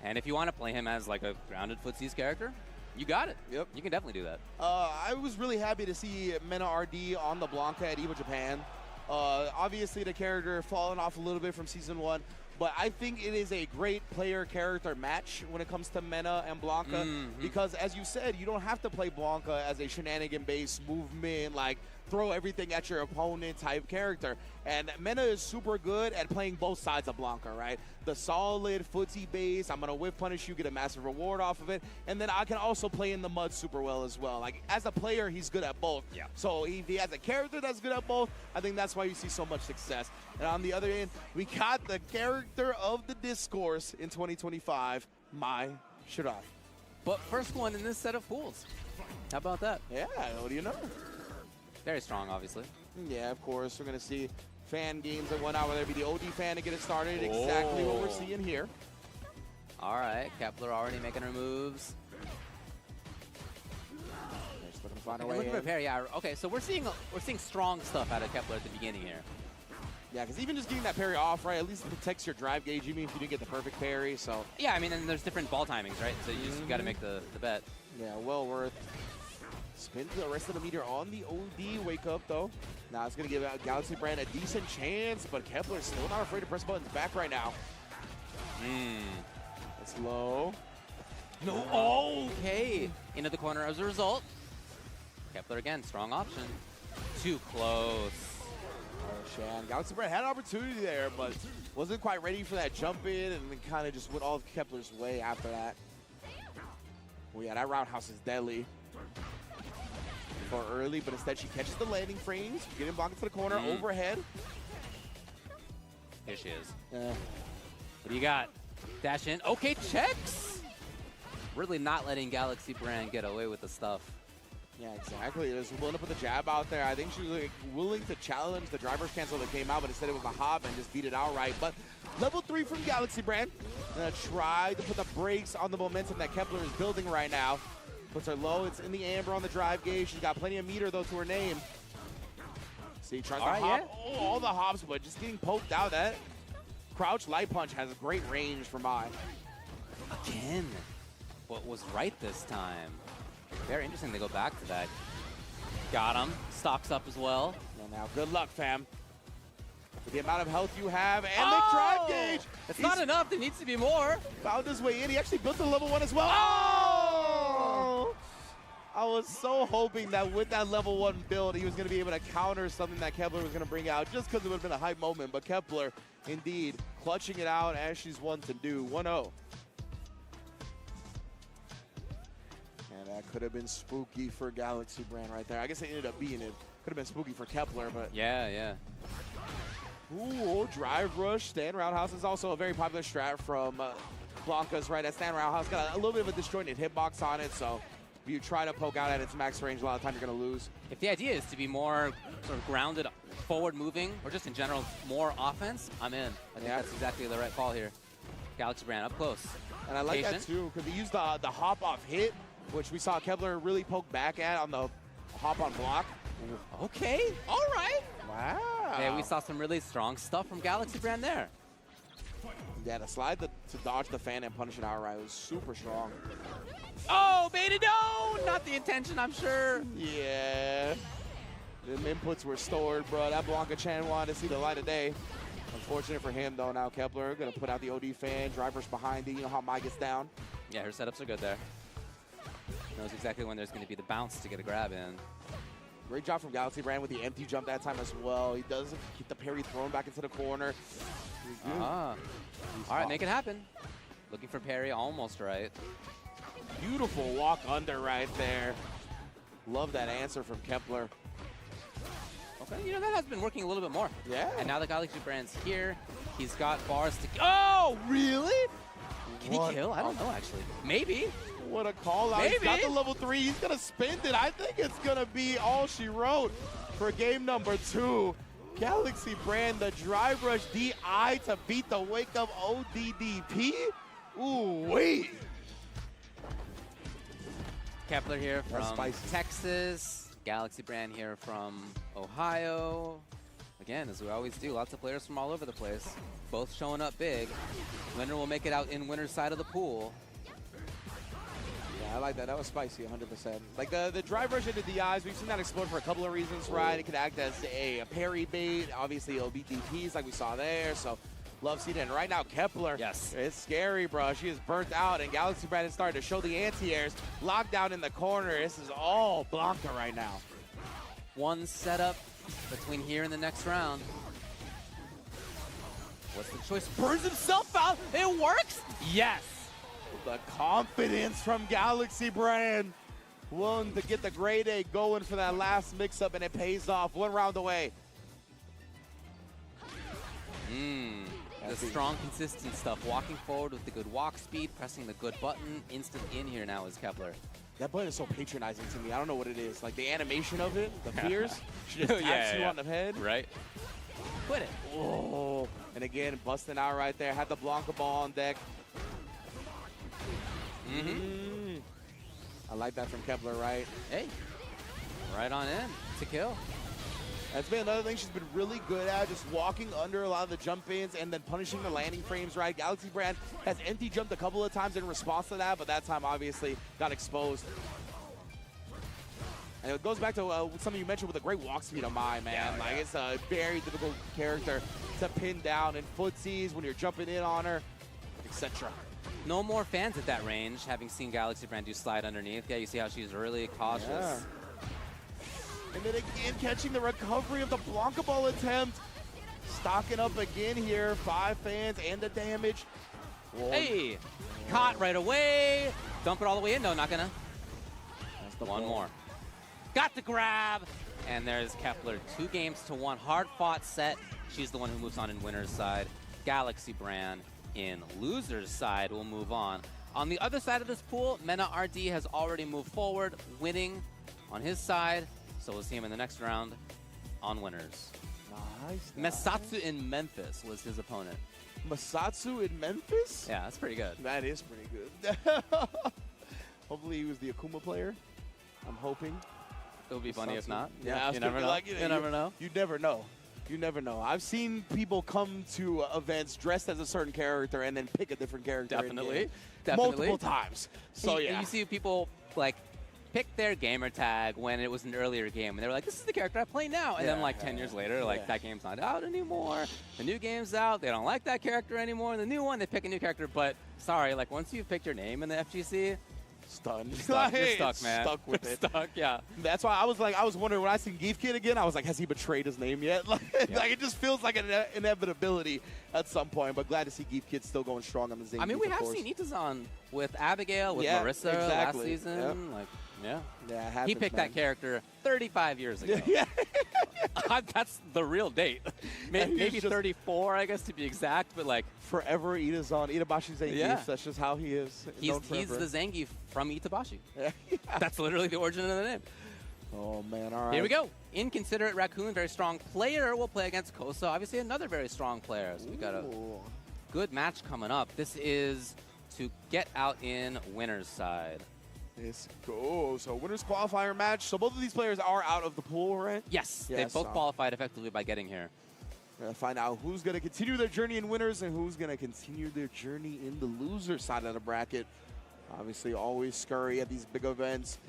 And if you want to play him as like a grounded footsies character, you got it. Yep. You can definitely do that. I was really happy to see Mena RD on the Blanca at EVO Japan. Obviously, the character fallen off a little bit from Season 1, but I think it is a great player-character match when it comes to Mena and Blanca because, as you said, you don't have to play Blanca as a shenanigan-based movement, like throw everything at your opponent type character. And Mena is super good at playing both sides of Blanca, right? The solid footsie base, I'm going to whip punish you, get a massive reward off of it. And then I can also play in the mud super well as well. Like, as a player, he's good at both. Yeah. So if he has a character that's good at both, I think that's why you see so much success. And on the other end, we got the character of the discourse in 2025, my Shirah. But first one in this set of pools. How about that? Yeah, what do you know? Very strong, obviously. Yeah, of course. We're going to see fan games at 1 hour. There'll be the OD fan to get it started. Exactly what we're seeing here. All right, Kepler already making her moves. Just looking to find her Okay, way looking for in. parry. Yeah, okay, so we're seeing strong stuff out of Kepler at the beginning here. Yeah, because even just getting that parry off, right, at least it protects your drive gauge, even if you didn't get the perfect parry. So, Yeah, I mean, and there's different ball timings, right? So you just got to make the bet. yeah, well worth. Spin to the rest of the meter on the OD. Wake up, though. Now it's going to give out Galaxy Brand a decent chance, but Kepler's still not afraid to press buttons back right now. That's low. No. Oh! Okay, into the corner as a result. Kepler again, strong option. Too close. Oh, Shan. Galaxy Brand had an opportunity there, but wasn't quite ready for that jump in, and then kind of just went all of Kepler's way after that. Well, yeah, that roundhouse is deadly. For early, but instead she catches the landing frames, getting blocked into the corner, overhead. Here she is. Yeah. What do you got? Dash in. Okay, checks. Really not letting Galaxy Brand get away with the stuff. Yeah, exactly. Just willing to put the jab out there. I think she was like, willing to challenge the driver's cancel that came out, but instead it was a hop and just beat it outright. But level 3 from Galaxy Brand. Gonna try to put the brakes on the momentum that Kepler is building right now. Puts her low. It's in the amber on the drive gauge. She's got plenty of meter, though, to her name. See, tries to hop. yeah. Oh, all the hops, but just getting poked out. That crouch light punch has a great range for Mai. Again, what was right this time. Very interesting to go back to that. Got him. Stocks up as well. And now, good luck, fam. With the amount of health you have and the drive gauge. It's not enough. There needs to be more. Found his way in. He actually built the level 1 as well. Oh! I was so hoping that with that level 1 build, he was going to be able to counter something that Kepler was going to bring out just because it would have been a hype moment. But Kepler, indeed, clutching it out as she's one to do. 1-0. And that could have been spooky for Galaxy Brand right there. I guess it ended up being it. Could have been spooky for Kepler, but... Yeah. Ooh, drive rush. Stand roundhouse is also a very popular strat from Blanca's, right? That stand roundhouse got a little bit of a disjointed hitbox on it, so if you try to poke out at its max range, a lot of times you're going to lose. If the idea is to be more sort of grounded, forward moving, or just in general more offense, I'm in. I think that's exactly the right call here. Galaxy Brand up close. And I like Patient. that too, because they used the hop off hit, which we saw Kepler really poke back at on the hop on block. Okay, all right. Wow. Yeah, we saw some really strong stuff from Galaxy Brand there. Yeah, the slide to dodge the fan and punish it outright was super strong. Oh, baited, no! Not the intention, I'm sure. Yeah. The inputs were stored, bro. That Blanca Chan wanted to see the light of day. Unfortunate for him, though. Now Kepler going to put out the OD fan. Drivers behind it. You know how Mai gets down. Yeah, her setups are good there. Knows exactly when there's going to be the bounce to get a grab in. Great job from Galaxy Brand with the empty jump that time as well. He does get the parry thrown back into the corner. All right, make it happen. Looking for parry, almost right. Beautiful walk under right there. Love that answer from Kepler. Okay, you know, that has been working a little bit more. Yeah. And now the Galaxy Brand's here. He's got bars to... Oh, really? Can he kill? I don't know, actually. Maybe. What a call out. He's got the level 3. He's going to spend it. I think it's going to be all she wrote for game number 2. Galaxy Brand, the drive rush DI to beat the wake up ODDP. Ooh, wait. Kepler here That's from spicy. Texas. Galaxy Brand here from Ohio. Again, as we always do, lots of players from all over the place. Both showing up big. Winner will make it out in winner's side of the pool. Yeah, I like that. That was spicy, 100%. Like the drive rush into DIs, we've seen that explode for a couple of reasons, right? It could act as a parry bait. Obviously, it'll beat DPs like we saw there. So, love seeing it. And right now, Kepler, Yes. it's scary, bro. She is burnt out, and Galaxy Brand is starting to show the anti-airs. Locked down in the corner. This is all Blanca right now. One setup between here and the next round. What's the choice? Burns himself out. It works. Yes. The confidence from Galaxy Brand. Willing to get the grade A going for that last mix-up, and it pays off. 1 round away. And The strong, consistent stuff. Walking forward with the good walk speed, pressing the good button. Instant in here now is Kepler. That button is so patronizing to me. I don't know what it is. Like the animation of it, the fears. She just taps you on the head. Right. Quit it. Oh, and again, busting out right there. Had the Blanca ball on deck. I like that from Kepler, right? Hey, right on in to kill. That's been another thing she's been really good at, just walking under a lot of the jump-ins and then punishing the landing frames, right? Galaxy Brand has empty jumped a couple of times in response to that, but that time obviously got exposed. And it goes back to something you mentioned with a great walk speed of mine, man. It's a very difficult character to pin down in footsies when you're jumping in on her, etc. No more fans at that range, having seen Galaxy Brand do slide underneath. Yeah, you see how she's really cautious. Yeah. And then again, catching the recovery of the Blanca ball attempt. Stocking up again here. 5 fans and the damage. Whoa. Hey, caught right away. Dump it all the way in. No, not gonna. That's the One ball. more. Got the grab. And there's Kepler. 2 games to 1. Hard fought set. She's the one who moves on in winner's side. Galaxy Brand in loser's side will move on. On the other side of this pool, Mena RD has already moved forward, winning on his side. So we'll see him in the next round on winners. Nice. Mesatsu in Memphis was his opponent. Masatsu in Memphis? Yeah, that's pretty good. That is pretty good. Hopefully he was the Akuma player. I'm hoping. It would be funny if Masatsu. not. Yeah, I was you never thinking, know. like, You never know. You never know. You never know. I've seen people come to events dressed as a certain character and then pick a different character. Definitely. Multiple times. So And yeah. you see people like pick their gamer tag when it was an earlier game, and they were like, "This is the character I play now." And then Yeah, like 10 years later, like yeah. that game's not out anymore. The new game's out. They don't like that character anymore. And the new one, they pick a new character. But sorry, like once you've picked your name in the FGC, Stunned. you're stuck, you're Hey, stuck, man. Stuck with You're it. Stuck, yeah. That's why I was wondering when I seen Geef Kid again, I was like, has he betrayed his name yet? Like, like it just feels like an inevitability at some point. But glad to see Geef Kid still going strong on the Zing. I mean, we have seen Itazan with Abigail, with Yeah, Marissa exactly. last season. Yep. Like, yeah. Yeah, it He happens, picked man. that character 35 years ago. Yeah. That's the real date. And Maybe he's just- 34, I guess, to be exact. But like, Forever Itazan, Itabashi Zangief. Yeah. That's just how he is. he's Known the forever. Zangief from Itabashi. Yeah. That's literally the origin of the name. Oh man, all right. Here we go. Inconsiderate Raccoon, very strong player, will play against Kosa. Obviously, another very strong player. So we got a Ooh. good match coming up. This is to get out in winner's side. Let's go. So winners qualifier match. So both of these players are out of the pool, right? Yes, they Yes, both qualified effectively by getting here. We're gonna find out who's gonna continue their journey in winners and who's gonna continue their journey in the loser side of the bracket. Obviously, always scurry at these big events.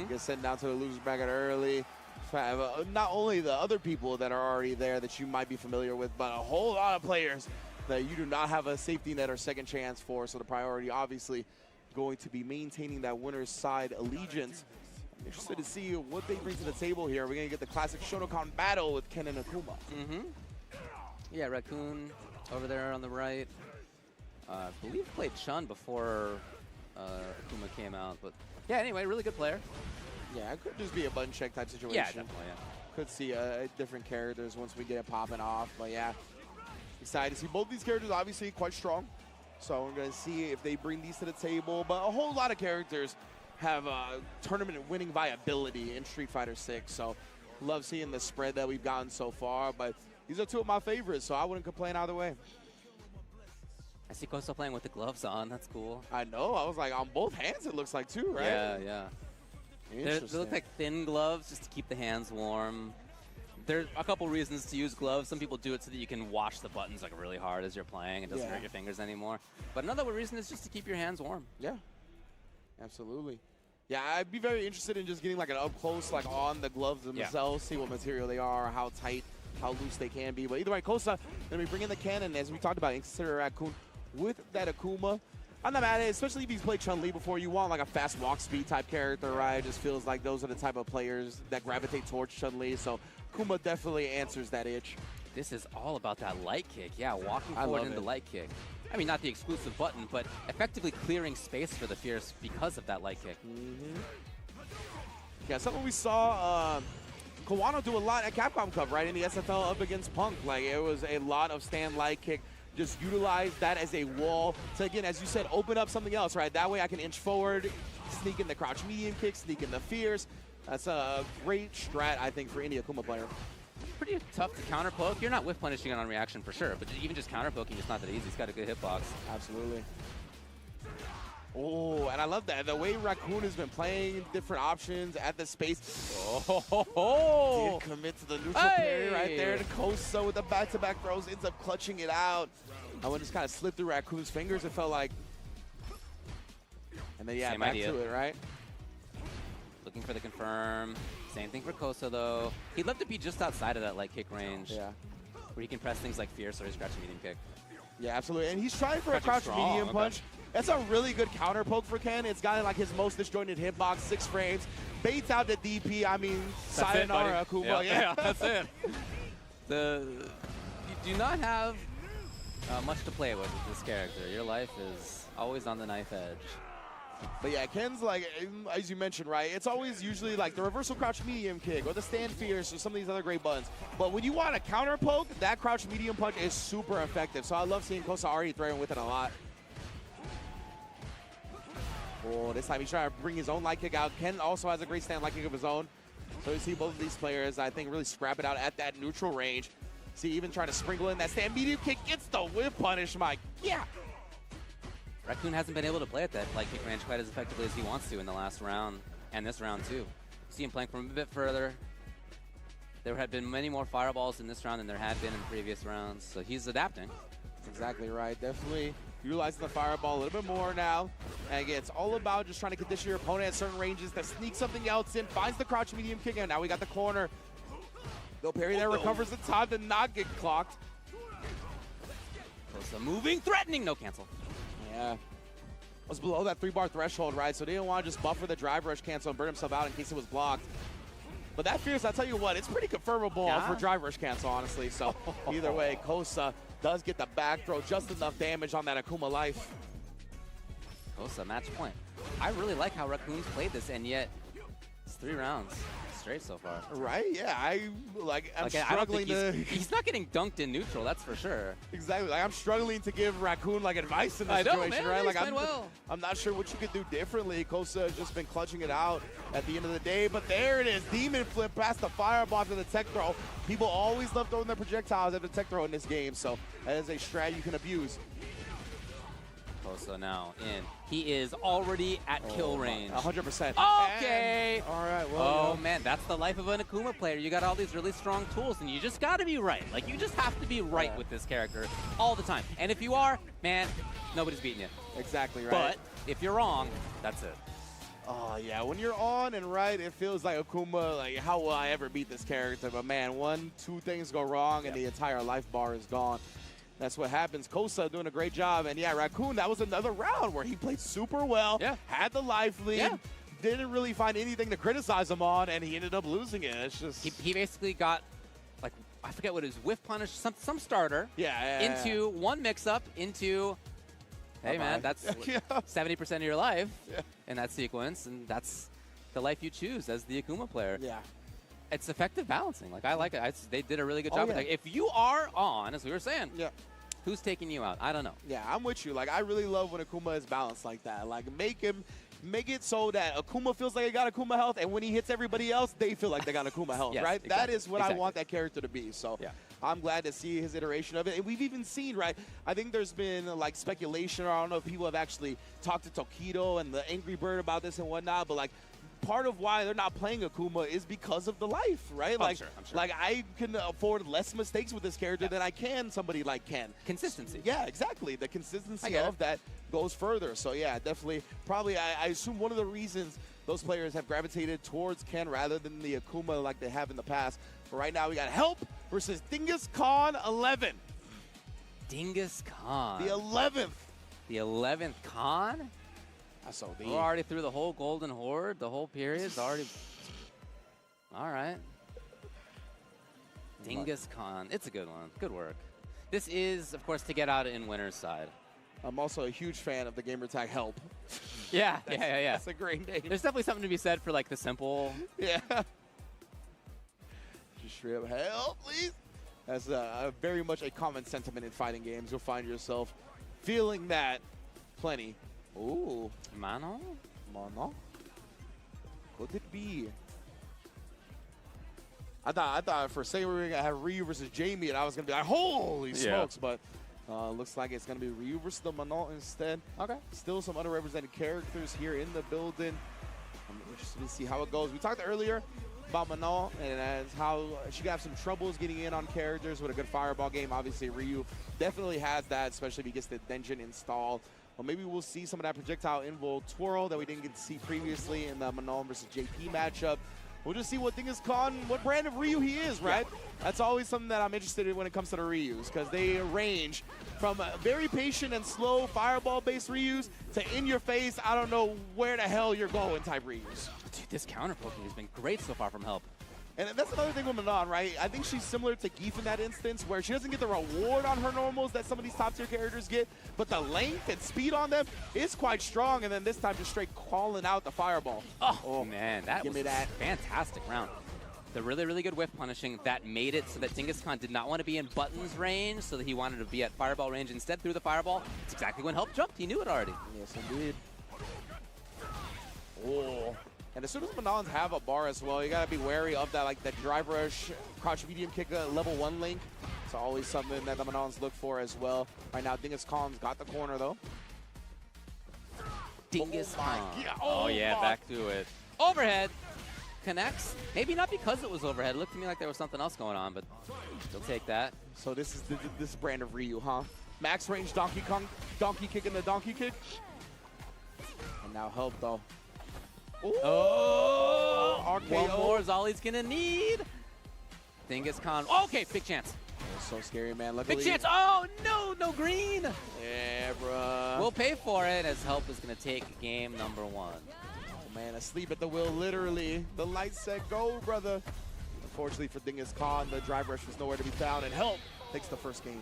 Get sent down to the loser bracket early. Have, not only the other people that are already there that you might be familiar with, but a whole lot of players that you do not have a safety net or second chance for. So the priority, obviously, going to be maintaining that winner's side allegiance. I'm interested to see what they bring to the table here. We're going to get the classic Shotokan battle with Ken and Akuma. Yeah, Raccoon over there on the right. I believe played Chun before Akuma came out. But yeah, anyway, really good player. Yeah, it could just be a button check type situation. Yeah, definitely, yeah. Could see different characters once we get it popping off. But yeah, excited to see both these characters, obviously quite strong. So we're going to see if they bring these to the table. But a whole lot of characters have tournament winning viability in Street Fighter 6. So love seeing the spread that we've gotten so far. But these are two of my favorites, so I wouldn't complain either way. I see Kosa playing with the gloves on. That's cool. I know. I was like, on both hands it looks like too, right? Yeah, yeah. They Interesting. look like thin gloves just to keep the hands warm. There's a couple reasons to use gloves. Some people do it so that you can wash the buttons like really hard as you're playing. It doesn't Yeah. hurt your fingers anymore. But another reason is just to keep your hands warm. Yeah, absolutely. Yeah, I'd be very interested in just getting like an up close, like on the gloves themselves, see what material they are, how tight, how loose they can be. But either way, Kosa gonna be bringing the cannon, as we talked about, Inconsiderate Raccoon with that Akuma. I'm not mad at it, especially if he's played Chun-Li before. You want like a fast walk speed type character, right? It just feels like those are the type of players that gravitate towards Chun-Li. So Akuma definitely answers that itch. This is all about that light kick. Yeah, walking I forward love into it. light kick. I mean, not the exclusive button, but effectively clearing space for the Fierce because of that light kick. Yeah, something we saw Kawano do a lot at Capcom Cup, right? In the SFL up against Punk. Like, it was a lot of stand light kick, just utilize that as a wall to, again, as you said, open up something else, right? That way I can inch forward, sneak in the crouch medium kick, sneak in the fierce. That's a great strat, I think, for any Akuma player. Pretty tough to counter poke. You're not whiff punishing it on reaction for sure, but even just counter poking is not that easy. He's got a good hitbox. Absolutely. Oh, and I love that. The way Raccoon has been playing different options at the space. Oh, Did commit to the neutral parry right there. The Kosa with the back-to-back throws ends up clutching it out. I want to just kind of slip through Raccoon's fingers, it felt like. And then, yeah, Same back idea. to it, right? Looking for the confirm. Same thing for Kosa, though. He'd love to be just outside of that light kick range. Yeah. Where he can press things like fierce or his crouch medium kick. Yeah, absolutely. And he's trying for a Crouching crouch strong, medium okay. punch. That's a really good counter poke for Ken. It's got like his most disjointed hitbox, 6 frames. Baits out the DP. I mean, That's it, buddy. sayonara, Akuma. Yeah, that's it. You do not have much to play with this character. Your life is always on the knife edge. But yeah, Ken's like, as you mentioned, right? It's always usually like the reversal crouch medium kick or the stand fierce or some of these other great buttons. But when you want a counter poke, that crouch medium punch is super effective. So I love seeing Kosa already throwing with it a lot. Oh, this time he's trying to bring his own light kick out. Ken also has a great stand light kick of his own. So you see both of these players, I think, really scrap it out at that neutral range. See, even trying to sprinkle in that stand medium kick, gets the whip punish, Mike. Yeah. Raccoon hasn't been able to play at that light kick range quite as effectively as he wants to in the last round, and this round too. See him playing from a bit further. There had been many more fireballs in this round than there had been in previous rounds, so he's adapting. That's exactly right. Definitely utilizing the fireball a little bit more now. And again, it's all about just trying to condition your opponent at certain ranges to sneak something else in, finds the crouch medium kick, and now we got the corner. Go parry there, recovers the time to not get clocked. Kosa moving, threatening, no cancel. Yeah. Was below that 3-bar threshold, right? So they didn't want to just buffer the drive rush cancel and burn himself out in case it was blocked. But that fierce, I'll tell you what, it's pretty confirmable for drive rush cancel, honestly. So either way, Kosa does get the back throw, just enough damage on that Akuma life. Kosa, match point. I really like how Raccoon's played this, and yet it's 3 rounds straight so far. Right? Yeah, I'm I struggling don't to. think he's not getting dunked in neutral, that's for sure. Exactly. Like I'm struggling to give Raccoon like advice in this I know, situation, man, right? he's Like playing well. I'm not sure what you could do differently. Kosa has just been clutching it out at the end of the day, but there it is. Demon flip past the fireball to the tech throw. People always love throwing their projectiles at the tech throw in this game, so that is a strat you can abuse. Kosa now in. He is already at kill range. 100%. Okay. All right. Well. Oh, you know, man, that's the life of an Akuma player. You got all these really strong tools, and you just got to be right. Like, you just have to be right with this character all the time. And if you are, man, nobody's beating you. exactly right. But if you're wrong, that's it. Oh, yeah. When you're on and right, it feels like Akuma, like, how will I ever beat this character? But, man, 1, 2 things go wrong, and the entire life bar is gone. That's what happens. Kosa doing a great job. And, yeah, Raccoon, that was another round where he played super well, had the life lead, didn't really find anything to criticize him on, and he ended up losing it. It's just... He basically got, like, I forget what it was, whiff punish, some starter, into one mix-up, into... Hey, man, that's 70% of your life in that sequence, and that's the life you choose as the Akuma player. Yeah. It's effective balancing. Like, I like it. They did a really good job with that. If you are on, as we were saying, who's taking you out? I don't know. Yeah, I'm with you. Like, I really love when Akuma is balanced like that. Like, make it so that Akuma feels like he got Akuma health, and when he hits everybody else, they feel like they got Akuma health, right? Exactly. That is what I want that character to be. So I'm glad to see his iteration of it. And we've even seen, right, I think there's been, like, speculation, or I don't know if people have actually talked to Tokido and the Angry Bird about this and whatnot, but, like, part of why they're not playing Akuma is because of the life, right? I'm sure. Like, I can afford less mistakes with this character than I can somebody like Ken. Consistency. Yeah, exactly. The consistency of that goes further. So, yeah, definitely. Probably, I assume one of the reasons those players have gravitated towards Ken rather than the Akuma like they have in the past. But right now, we got Help versus Dingus Khan 11. Dingus Khan. The 11th. The 11th Khan? So we're already through the whole Golden Horde. The whole period's already... All right. Dingus Khan. It's a good one. Good work. This is, of course, to get out in winner's side. I'm also a huge fan of the gamer tag Help. Yeah. That's a great name. There's definitely something to be said for, like, the simple... Yeah. Just straight up Help, please. That's very much a common sentiment in fighting games. You'll find yourself feeling that plenty. Ooh. Mano? Mono? Could it be? I thought for a second we were going to have Ryu versus Jamie, and I was going to be like, holy smokes, but looks like it's going to be Ryu versus the Manon instead. Okay. Still some underrepresented characters here in the building. I'm interested to see how it goes. We talked earlier about Manon and as how she could have some troubles getting in on characters with a good fireball game. Obviously, Ryu definitely has that, especially if he gets the Denjin installed. Well, maybe we'll see some of that projectile invul twirl that we didn't get to see previously in the Manon versus JP matchup. We'll just see what Dingus Khan, what brand of Ryu he is, right? Yeah. That's always something that I'm interested in when it comes to the Ryus, because they range from very patient and slow fireball-based Ryus to in-your-face, I don't know where the hell you're going type Ryus. Dude, this counter poking has been great so far from Help. And that's another thing with Manon, right? I think she's similar to Geef in that instance, where she doesn't get the reward on her normals that some of these top-tier characters get, but the length and speed on them is quite strong, and then this time just straight calling out the fireball. Oh man, that was a fantastic round. The really, really good whiff punishing that made it so that Dingus Khan did not want to be in buttons range, so that he wanted to be at fireball range instead through the fireball. It's exactly when Help jumped. He knew it already. Yes, indeed. Oh. And as soon as Manons have a bar as well, you gotta be wary of that, like that drive rush, crouch medium kick, level 1 link. It's always something that the Manons look for as well. Right now, Dingus Khan's got the corner though. Dingus Khan. Yeah. Oh yeah, back to it. Overhead connects. Maybe not because it was overhead. It looked to me like there was something else going on, but he'll take that. So this is this brand of Ryu, huh? Max range Donkey Kong, donkey kick in the donkey kick. And now Help though. Ooh. Oh, RKO. One more is all he's gonna need. Dingus Khan. Okay, big chance. That's so scary, man. Luckily, Big chance. Oh no, no green. Yeah, bruh. We'll pay for it as Help is gonna take game number 1. Oh man, asleep at the wheel, literally. The lights set go, brother. Unfortunately for Dingus Khan, the drive rush was nowhere to be found, and Help takes the first game.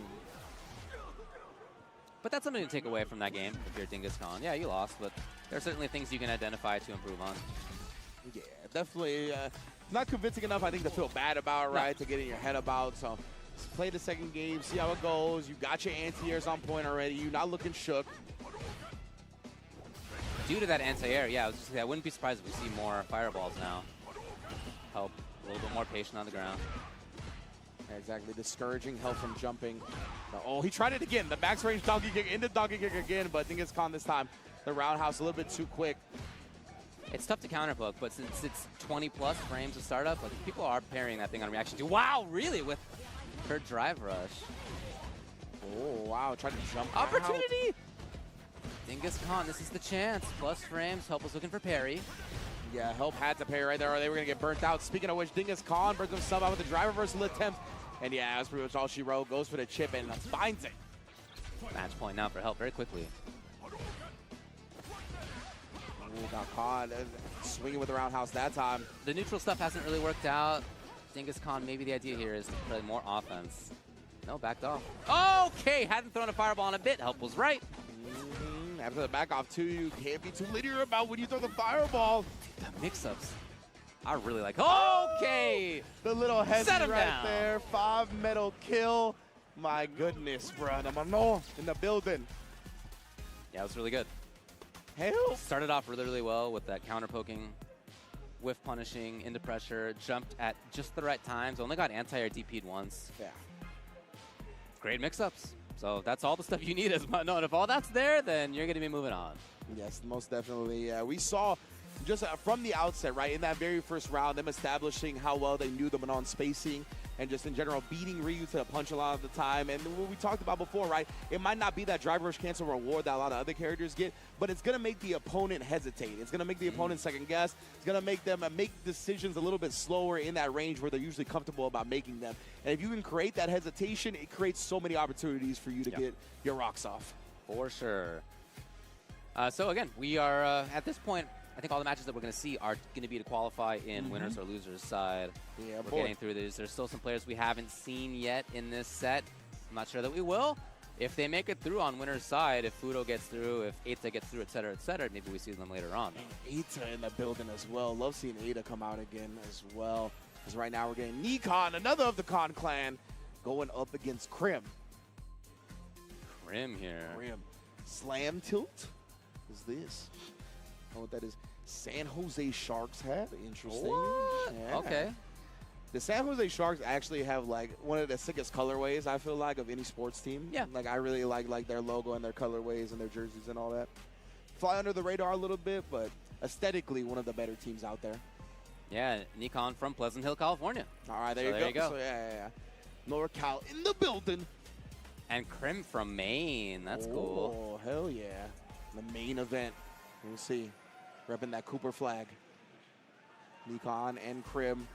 But that's something to take away from that game if you're Dingus Khan. Yeah, you lost, but there are certainly things you can identify to improve on. Yeah, definitely not convincing enough, I think, to feel bad about, right? To get in your head about. So just play the second game, see how it goes. You got your anti-airs on point already. You're not looking shook. Due to that anti-air, yeah, I wouldn't be surprised if we see more fireballs now. Help a little bit more patient on the ground. Yeah, exactly, discouraging Help from jumping. Oh, he tried it again. The max range donkey kick into donkey kick again, but Dingus Khan this time, the roundhouse a little bit too quick. It's tough to counter poke, but since it's 20 plus frames of startup, I think people are parrying that thing on reaction to. Wow, really? With her drive rush. Oh, wow, tried to jump Opportunity! Dingus Khan, this is the chance. Plus frames, Help was looking for parry. Yeah, Help had to parry right there or they were going to get burnt out. Speaking of which, Dingus Khan brings himself out with the drive reversal attempt. And yeah, that's pretty much all she wrote. Goes for the chip and finds it. Match point now for Help very quickly. Ooh, got caught. Swinging with the roundhouse that time. The neutral stuff hasn't really worked out. Dingus Khan, maybe the idea here is to play more offense. No, backed off. Okay, hadn't thrown a fireball in a bit. Help was right. After the back off, too, you can't be too linear about when you throw the fireball. Dude, the mix-ups. I really like. Okay! The little head Set him right down. there. 5 medal kill. My goodness, bro. The Manon in the building. Yeah, it was really good. Hell. Started off really, really well with that counter poking, whiff punishing, into pressure, jumped at just the right times. Only got anti-air DP'd once. Yeah. Great mix-ups. So that's all the stuff you need as Manon. If all that's there, then you're going to be moving on. Yes, most definitely. We saw just from the outset, right, in that very first round, them establishing how well they knew the Manon spacing and just in general beating Ryu to the punch a lot of the time. And what we talked about before, right, it might not be that drive rush cancel reward that a lot of other characters get, but it's going to make the opponent hesitate. It's going to make the opponent second guess. It's going to make them make decisions a little bit slower in that range where they're usually comfortable about making them. And if you can create that hesitation, it creates so many opportunities for you to get your rocks off. For sure. So again, we are at this point, I think all the matches that we're going to see are going to be to qualify in winners or losers side. Yeah, we're getting through these. There's still some players we haven't seen yet in this set. I'm not sure that we will. If they make it through on winner's side, if Fudo gets through, if Eita gets through, et cetera, maybe we see them later on. And Eita in the building as well. Love seeing Eita come out again as well. Because right now we're getting Nikon, another of the Khan clan, going up against Krim. Krim here. Krim. Slam tilt is this. I don't know what that is. San Jose Sharks hat. Interesting. What? Yeah. Okay. The San Jose Sharks actually have like one of the sickest colorways, I feel like, of any sports team. Yeah. Like I really like their logo and their colorways and their jerseys and all that. Fly under the radar a little bit, but aesthetically one of the better teams out there. Yeah, Nikon from Pleasant Hill, California. All right, there, So you go. So yeah. NorCal in the building. And Krim from Maine. That's cool. Oh, hell yeah. The main event. We'll see. Repping that Cooper flag. Nikon and Krim.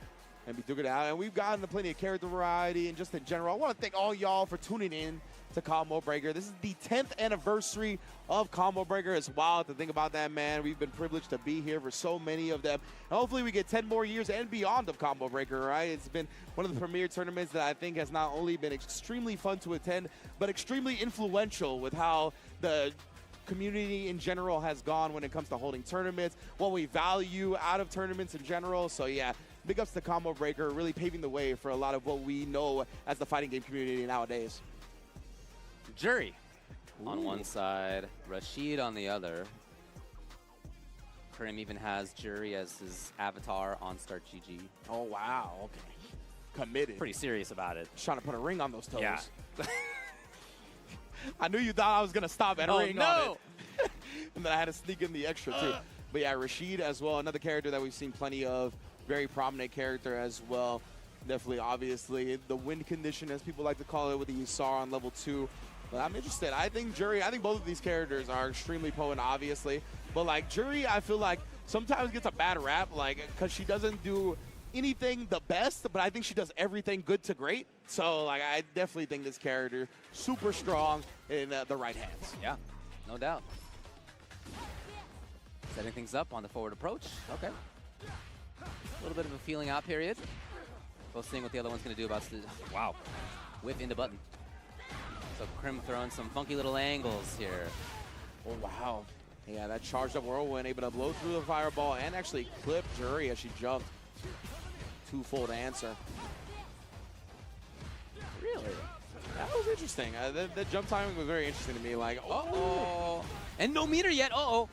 And be duking it out. And we've gotten plenty of character variety and just in general. I want to thank all y'all for tuning in to Combo Breaker. This is the 10th anniversary of Combo Breaker. It's wild to think about that, man. We've been privileged to be here for so many of them. And hopefully we get 10 more years and beyond of Combo Breaker, right? It's been one of the premier tournaments that I think has not only been extremely fun to attend, but extremely influential with how the community in general has gone when it comes to holding tournaments, what we value out of tournaments in general. So yeah, big ups to Combo Breaker, really paving the way for a lot of what we know as the fighting game community nowadays. Jury on one side, Rashid on the other. Krim even has Jury as his avatar on Start GG. Oh, wow. Okay. Committed. Pretty serious about it. Trying to put a ring on those toes. Yeah. I knew you thought I was going to stop at a ring on no! it. And then I had to sneak in the extra, too. But yeah, Rashid as well, another character that we've seen plenty of. Very prominent character as well. Definitely, obviously, the wind condition, as people like to call it, with the Isar on level 2. But I'm interested. I think both of these characters are extremely potent, obviously. But, like, Jury, I feel like sometimes gets a bad rap, like, because she doesn't do anything the best, but I think she does everything good to great. So, like, I definitely think this character super strong in the right hands. Yeah, no doubt. Setting things up on the forward approach. Okay. A little bit of a feeling out period. Both seeing what the other one's going to do about... Wow. Whip into button. So Krim throwing some funky little angles here. Oh, wow. Yeah, that charged up whirlwind, able to blow through the fireball and actually clip Jury as she jumped. Twofold answer. Really? That was interesting. The jump timing was very interesting to me. Like, Uh-oh. And no meter yet. Uh-oh.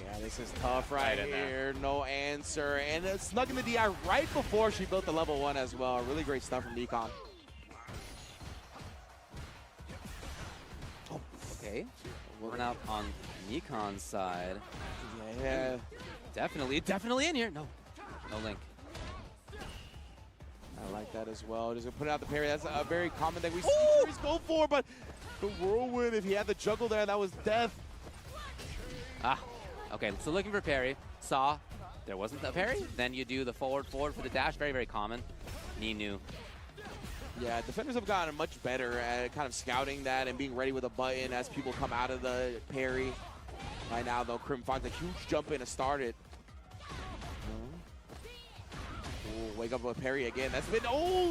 Yeah, this is tough right in there. here. No answer. And it snuck in the DI right before she built the level 1 as well. Really great stuff from Nikon. Okay. We're out on Nikon's side. Yeah. Definitely in here. No link. I like that as well. Just gonna put out the parry. That's a very common thing we see Juries go for, but the whirlwind, if he had the juggle there, that was death. Ah. Okay, so looking for parry. Saw there wasn't a parry. Then you do the forward for the dash. Very, very common. Ninu. Yeah, defenders have gotten much better at kind of scouting that and being ready with a button as people come out of the parry. Right now, though, Krim finds a huge jump in to start it. Ooh, wake up with parry again. That's been,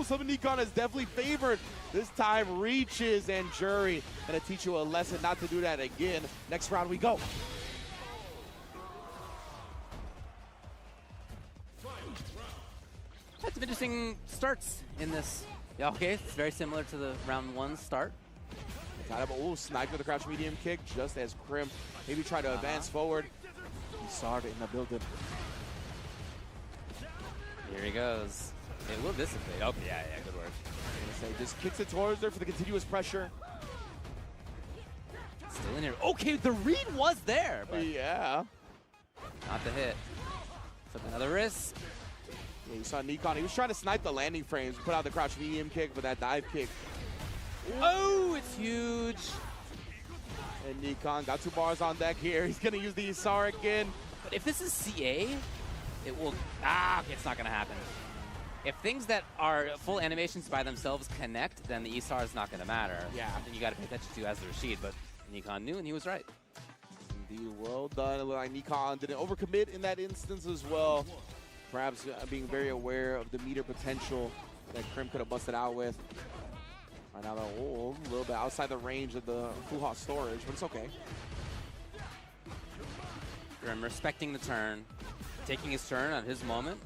some Nikon is definitely favored. This time reaches and Jury. Gonna teach you a lesson not to do that again. Next round we go. Had some interesting starts in this. Yeah, okay, it's very similar to the round 1 start. Sniped with a crouch medium kick just as Krim maybe try to advance forward. Isard in the building. Here he goes. It will dissipate. Okay, yeah, good work. Just kicks it towards her for the continuous pressure. Still in here. Okay, the read was there, but Yeah. not the hit. Took another risk. Yeah, you saw Nikon. He was trying to snipe the landing frames, put out the crouch medium kick for that dive kick. Oh, it's huge. And Nikon got 2 bars on deck here. He's going to use the Isar again. But if this is CA, it will... it's not going to happen. If things that are full animations by themselves connect, then the Isar is not going to matter. Yeah. Then you got to pay attention to as the Rashid, but Nikon knew and he was right. Indeed, well done. It looked like Nikon didn't overcommit in that instance as well. Perhaps being very aware of the meter potential that Krim could have busted out with. Right now, though, a little bit outside the range of the Fuha storage, but it's okay. Krim respecting the turn, taking his turn on his moment.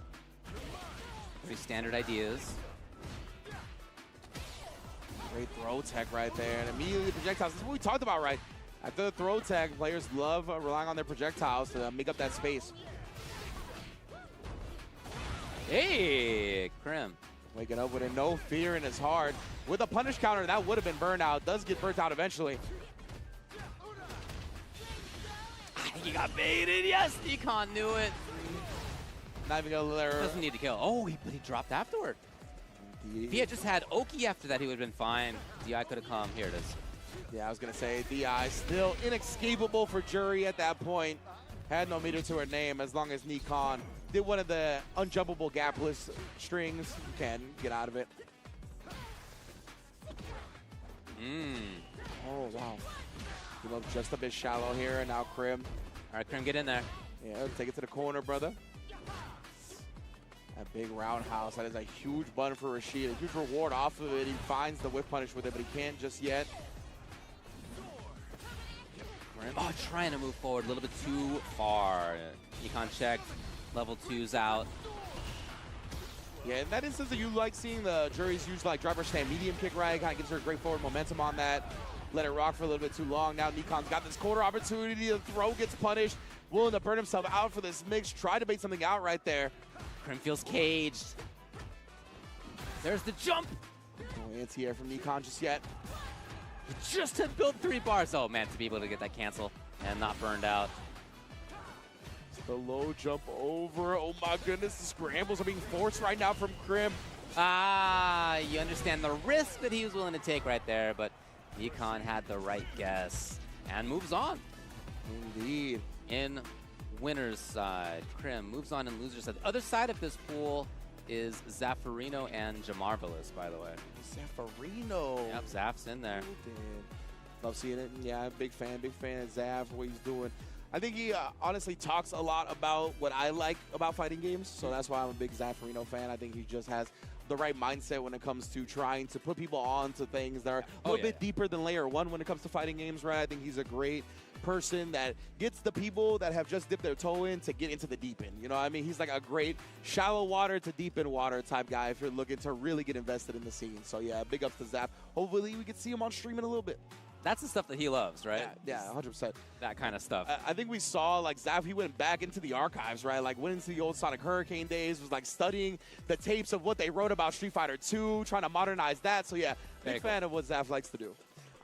Pretty standard ideas. Great throw tech right there, and immediately the projectiles. This is what we talked about, right? After the throw tech, players love relying on their projectiles to make up that space. Hey, Krim. Waking up with a no fear in his heart. With a punish counter, that would have been burnout. Does get burnt out eventually. He got baited. Yes, Econ knew it. Not even gonna let her. Doesn't need to kill. Oh, but he dropped afterward. If he had just had Oki after that, he would have been fine. DI could have come. Here it is. Yeah, I was gonna say DI still inescapable for Jury at that point. Had no meter to her name as long as Nikon did one of the unjumpable gapless strings. You can get out of it. Oh, wow. He looked just a bit shallow here, and now Krim. All right, Krim, get in there. Yeah, take it to the corner, brother. That big roundhouse, that is a huge button for Rashid. A huge reward off of it. He finds the whip punish with it, but he can't just yet. Oh, trying to move forward a little bit too far. Econ checked. Level 2's out. Yeah, in that instance, you like seeing the Jury's use like driver stand medium kick, right? Kind of gives her great forward momentum on that. Let it rock for a little bit too long. Now Nikon's got this corner opportunity. The throw gets punished. Willing to burn himself out for this mix. Try to bait something out right there. Krim feels caged. There's the jump. No anti-air from Nikon just yet. Just to build 3 bars. Oh, man, to be able to get that cancel and not burned out. The low jump over. Oh, my goodness. The scrambles are being forced right now from Krim. Ah, you understand the risk that he was willing to take right there, but Econ had the right guess and moves on. Indeed. In winner's side, Krim moves on in loser's side. The other side of this pool is Zaffarino and Jamarvelous, by the way. Zaffarino. Yep, Zaf's in there. Love seeing it. Yeah, big fan of Zaf, what he's doing. I think he honestly talks a lot about what I like about fighting games, so that's why I'm a big Zaffarino fan. I think he just has the right mindset when it comes to trying to put people on to things that are a little bit deeper than layer 1 when it comes to fighting games, right? I think he's a great person that gets the people that have just dipped their toe in to get into the deep end. You know what I mean? He's like a great shallow water to deep in water type guy if you're looking to really get invested in the scene. So yeah, big ups to Zaf. Hopefully we can see him on stream in a little bit. That's the stuff that he loves, right? Yeah, 100%. That kind of stuff. I think we saw, like, Zaf, he went back into the archives, right? Like, went into the old Sonic Hurricane days, was, like, studying the tapes of what they wrote about Street Fighter 2, trying to modernize that. So, yeah, big fan of what Zaf likes to do.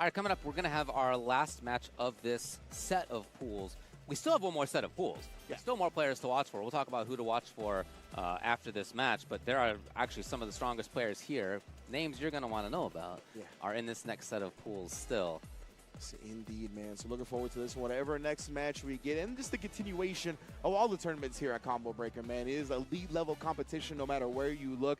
All right, coming up, we're going to have our last match of this set of pools. We still have one more set of pools. Yeah. Still more players to watch for. We'll talk about who to watch for after this match, but there are actually some of the strongest players here. Names you're going to want to know about are in this next set of pools still. Indeed, man. So looking forward to this, whatever next match we get. And just the continuation of all the tournaments here at Combo Breaker, man. It is elite level competition no matter where you look.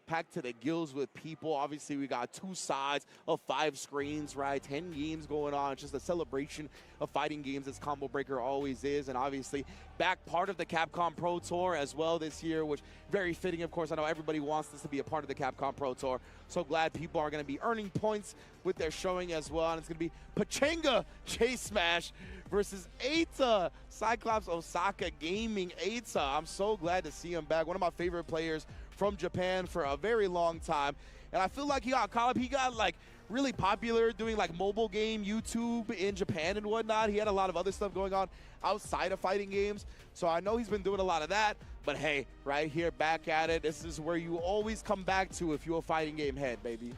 Packed to the gills with people. Obviously, we got 2 sides of 5 screens, right? 10 games going on. It's just a celebration of fighting games as Combo Breaker always is. And obviously, back part of the Capcom Pro Tour as well this year, which very fitting, of course. I know everybody wants this to be a part of the Capcom Pro Tour. So glad people are going to be earning points with their showing as well. And it's going to be Pachanga Chase Smash versus Eita, Cyclops Osaka Gaming. Eita, I'm so glad to see him back. One of my favorite players from Japan for a very long time. And I feel like he got caught up. He got like really popular doing like mobile game YouTube in Japan and whatnot. He had a lot of other stuff going on outside of fighting games. So I know he's been doing a lot of that. But hey, right here, back at it. This is where you always come back to if you're a fighting game head, baby.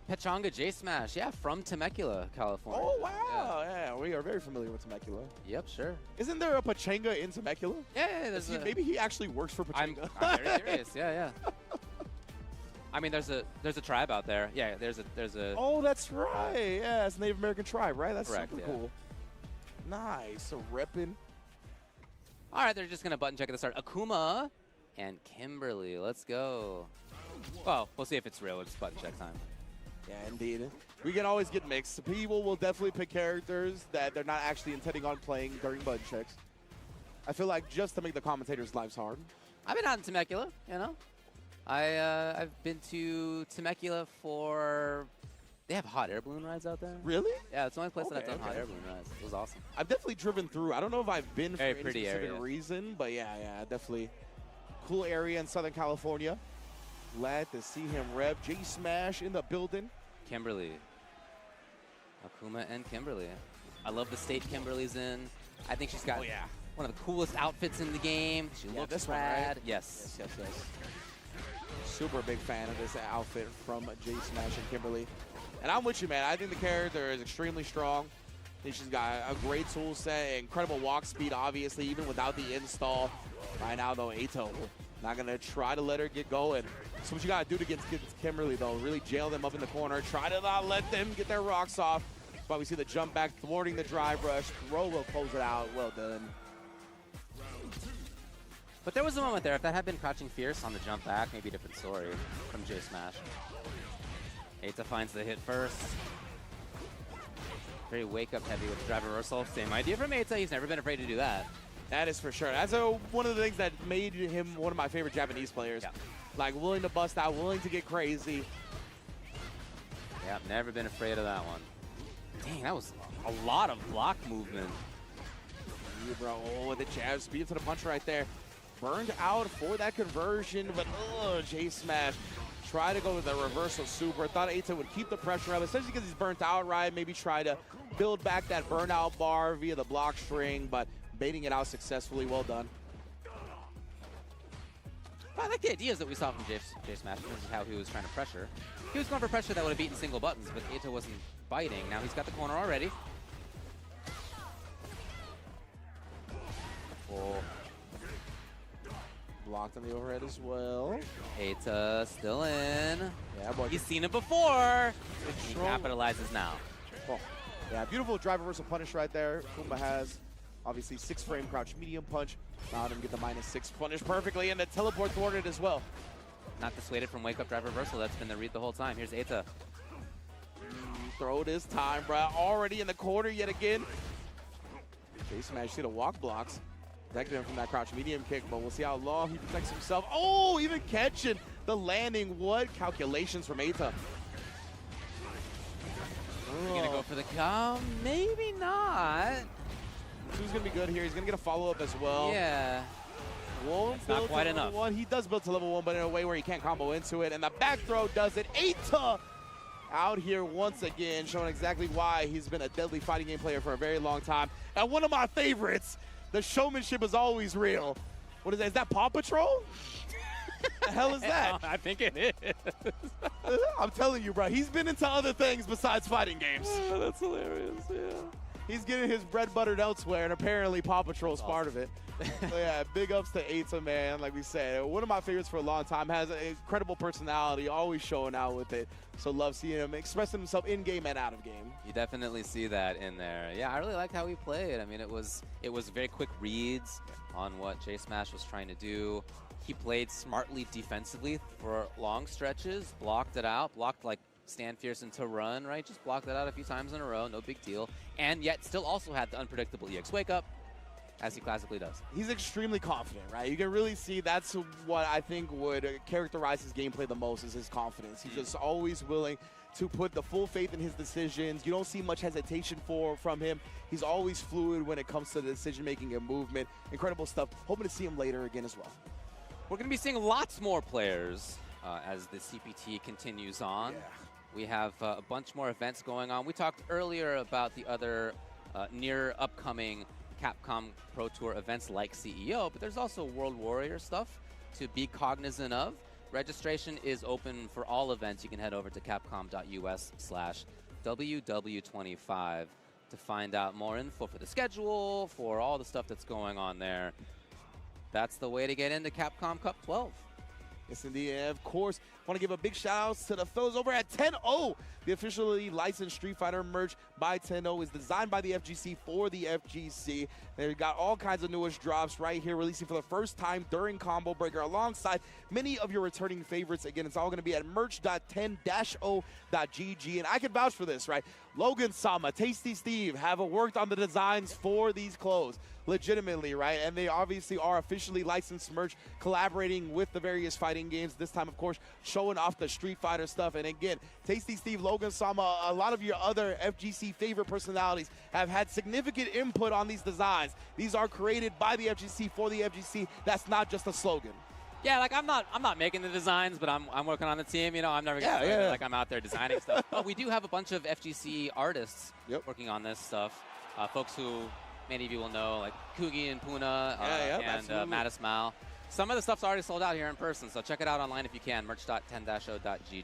Pechanga J-Smash, yeah, from Temecula, California. Oh, wow. Yeah, we are very familiar with Temecula. Yep, sure. Isn't there a Pachanga in Temecula? Yeah, maybe he actually works for Pachanga. I'm very serious. Yeah. I mean, there's a tribe out there. Yeah, there's a. Oh, that's right. Yeah, it's a Native American tribe, right? That's correct, super cool. Nice. So repping. All right, they're just gonna button check at the start. Akuma and Kimberly. Let's go. Well, we'll see if it's real. It's button check time. Yeah, indeed. We can always get mixed. People will definitely pick characters that they're not actually intending on playing during button checks. I feel like just to make the commentators' lives hard. I've been out in Temecula, you know. I've been to Temecula for. They have hot air balloon rides out there. Really? Yeah, it's the only place that I've done hot air balloon rides. It was awesome. I've definitely driven through. I don't know if I've been Very for any specific reason, but yeah, definitely cool area in Southern California. Glad to see him rep. J Smash in the building. Kimberly. Akuma and Kimberly. I love the state Kimberly's in. I think she's got one of the coolest outfits in the game. She looks this one, rad. right? Yes. Yes, yes, yes. Super big fan of this outfit from J Smash and Kimberly. And I'm with you, man. I think the character is extremely strong. I think she's got a great tool set, incredible walk speed, obviously, even without the install. Right now, though, Ato not going to try to let her get going. So what you got to do against Kimberly, though, really jail them up in the corner. Try to not let them get their rocks off. That's why we see the jump back, thwarting the drive rush. Throw will close it out. Well done. But there was a moment there. If that had been Crouching Fierce on the jump back, maybe a different story from J Smash. Eita finds the hit first. Very wake-up heavy with the drive reversal. Same idea from Eita. He's never been afraid to do that. That is for sure. That's one of the things that made him one of my favorite Japanese players. Yeah. Like, willing to bust out, willing to get crazy. Yeah, never been afraid of that one. Dang, that was a lot of block movement. Yeah, bro. Oh, the jab speed to the punch right there. Burned out for that conversion, but J Smash try to go with the reversal super. Thought Eita would keep the pressure up, especially because he's burnt out, right? Maybe try to build back that burnout bar via the block string, but baiting it out successfully. Well done. I like the ideas that we saw from J Smash in terms of how he was trying to pressure. He was going for pressure that would have beaten single buttons, but Eita wasn't biting. Now he's got the corner already. Oh. Blocked on the overhead as well. Eita still in. Yeah, boy. He's seen it before. He capitalizes now. Oh. Yeah, beautiful drive reversal punish right there. Kuma has obviously 6-frame crouch medium punch. Allowed him to get the -6 punish perfectly, and the teleport thwarted as well. Not dissuaded from wake up drive reversal. That's been the read the whole time. Here's Eita. Throw this time, bro. Already in the corner yet again. J Smash see the walk blocks. Protected him from that crouch medium kick, but we'll see how long he protects himself. Oh, even catching the landing. What calculations from Eita. He's gonna go for the cow? Maybe not. Who's gonna be good here? He's gonna get a follow-up as well. Yeah. Won't That's build not quite to level enough. 1. He does build to level 1, but in a way where he can't combo into it. And the back throw does it. Eita out here once again, showing exactly why he's been a deadly fighting game player for a very long time. And one of my favorites, the showmanship is always real. What is that? Is that Paw Patrol? The hell is that? I think it is. I'm telling you, bro. He's been into other things besides fighting games. Oh, that's hilarious, yeah. He's getting his bread buttered elsewhere, and apparently Paw Patrol's part of it. So yeah, big ups to Eita, man. Like we said, one of my favorites for a long time. Has an incredible personality, always showing out with it. So love seeing him expressing himself in game and out of game. You definitely see that in there. Yeah, I really liked how he played. I mean, it was very quick reads on what J Smash was trying to do. He played smartly defensively for long stretches, blocked it out, blocked like Stan Fierce into run, right? Just blocked that out a few times in a row, no big deal. And yet still also had the unpredictable EX wake up, as he classically does. He's extremely confident, right? You can really see that's what I think would characterize his gameplay the most is his confidence. He's just always willing to put the full faith in his decisions. You don't see much hesitation from him. He's always fluid when it comes to the decision-making and movement. Incredible stuff. Hoping to see him later again as well. We're going to be seeing lots more players as the CPT continues on. Yeah. We have a bunch more events going on. We talked earlier about the other near upcoming Capcom Pro Tour events like CEO, but there's also World Warrior stuff to be cognizant of. Registration is open for all events. You can head over to capcom.us/WW25 to find out more info for the schedule, for all the stuff that's going on there. That's the way to get into Capcom Cup 12. Yes, indeed. And of course, want to give a big shout out to the fellas over at 10-0. The officially licensed Street Fighter merch by 10-0 is designed by the FGC for the FGC. They've got all kinds of newest drops right here, releasing for the first time during Combo Breaker, alongside many of your returning favorites. Again, it's all going to be at merch.10-0.gg. And I can vouch for this, right? Logan Sama, Tasty Steve have worked on the designs for these clothes. Legitimately, right? And they obviously are officially licensed merch, collaborating with the various fighting games. This time, of course, showing off the Street Fighter stuff. And again, Tasty Steve, Logan Sama, a lot of your other FGC favorite personalities have had significant input on these designs. These are created by the FGC for the FGC. That's not just a slogan. Yeah, like I'm not making the designs, but I'm working on the team. You know, I'm never gonna Yeah. like I'm out there designing stuff. But we do have a bunch of FGC artists working on this stuff. Folks who many of you will know, like Kugi and Puna and Mattis Mal. Some of the stuff's already sold out here in person, so check it out online if you can. Merch.10-0.gg.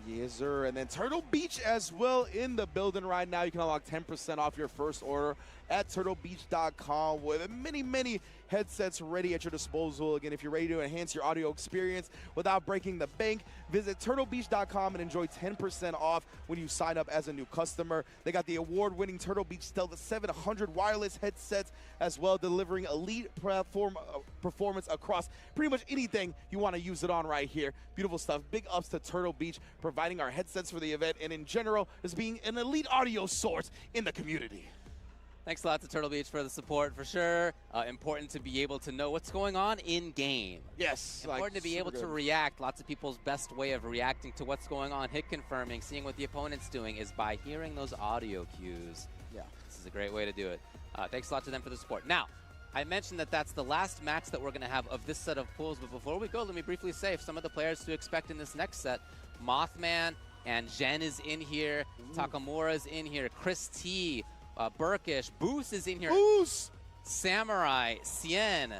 Yes, sir. And then Turtle Beach as well in the building right now. You can unlock 10% off your first order at turtlebeach.com with many headsets ready at your disposal. Again, if you're ready to enhance your audio experience without breaking the bank, visit turtlebeach.com and enjoy 10% off when you sign up as a new customer. They got the award-winning Turtle Beach Delta 700 wireless headsets as well, delivering elite performance across pretty much anything you want to use it on right here. Beautiful stuff. Big ups to Turtle Beach providing our headsets for the event and in general as being an elite audio source in the community. Thanks a lot to Turtle Beach for the support, for sure. Important to be able to know what's going on in-game. Yes. Important to be able to react. Lots of people's best way of reacting to what's going on, hit confirming, seeing what the opponent's doing is by hearing those audio cues. Yeah. This is a great way to do it. Thanks a lot to them for the support. Now, I mentioned that that's the last match that we're going to have of this set of pools, but before we go, let me briefly say some of the players to expect in this next set. Mothman and Jen is in here. Takamura's in here. Chris T, Burkish, Boos is in here. Boos! Samurai, Cien,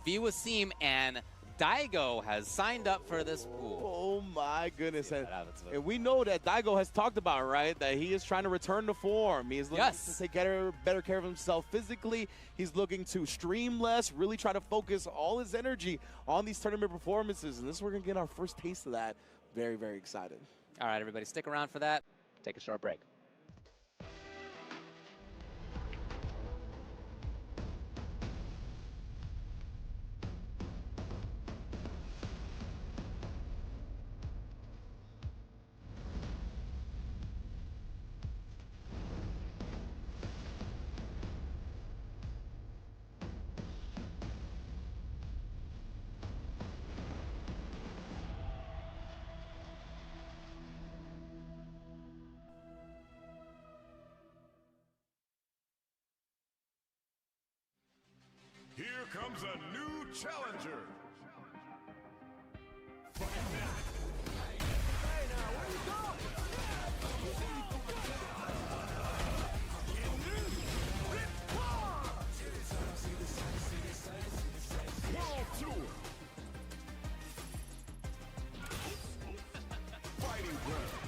Viwasim, and Daigo has signed up for this pool. Oh my goodness. And we know that Daigo has talked about, right, that he is trying to return to form. He is looking to take better care of himself physically. He's looking to stream less, really try to focus all his energy on these tournament performances. And this is where we're going to get our first taste of that. Very, very excited. All right, everybody, stick around for that. Take a short break. Here comes a new challenger. World Tour. Fighting Ground.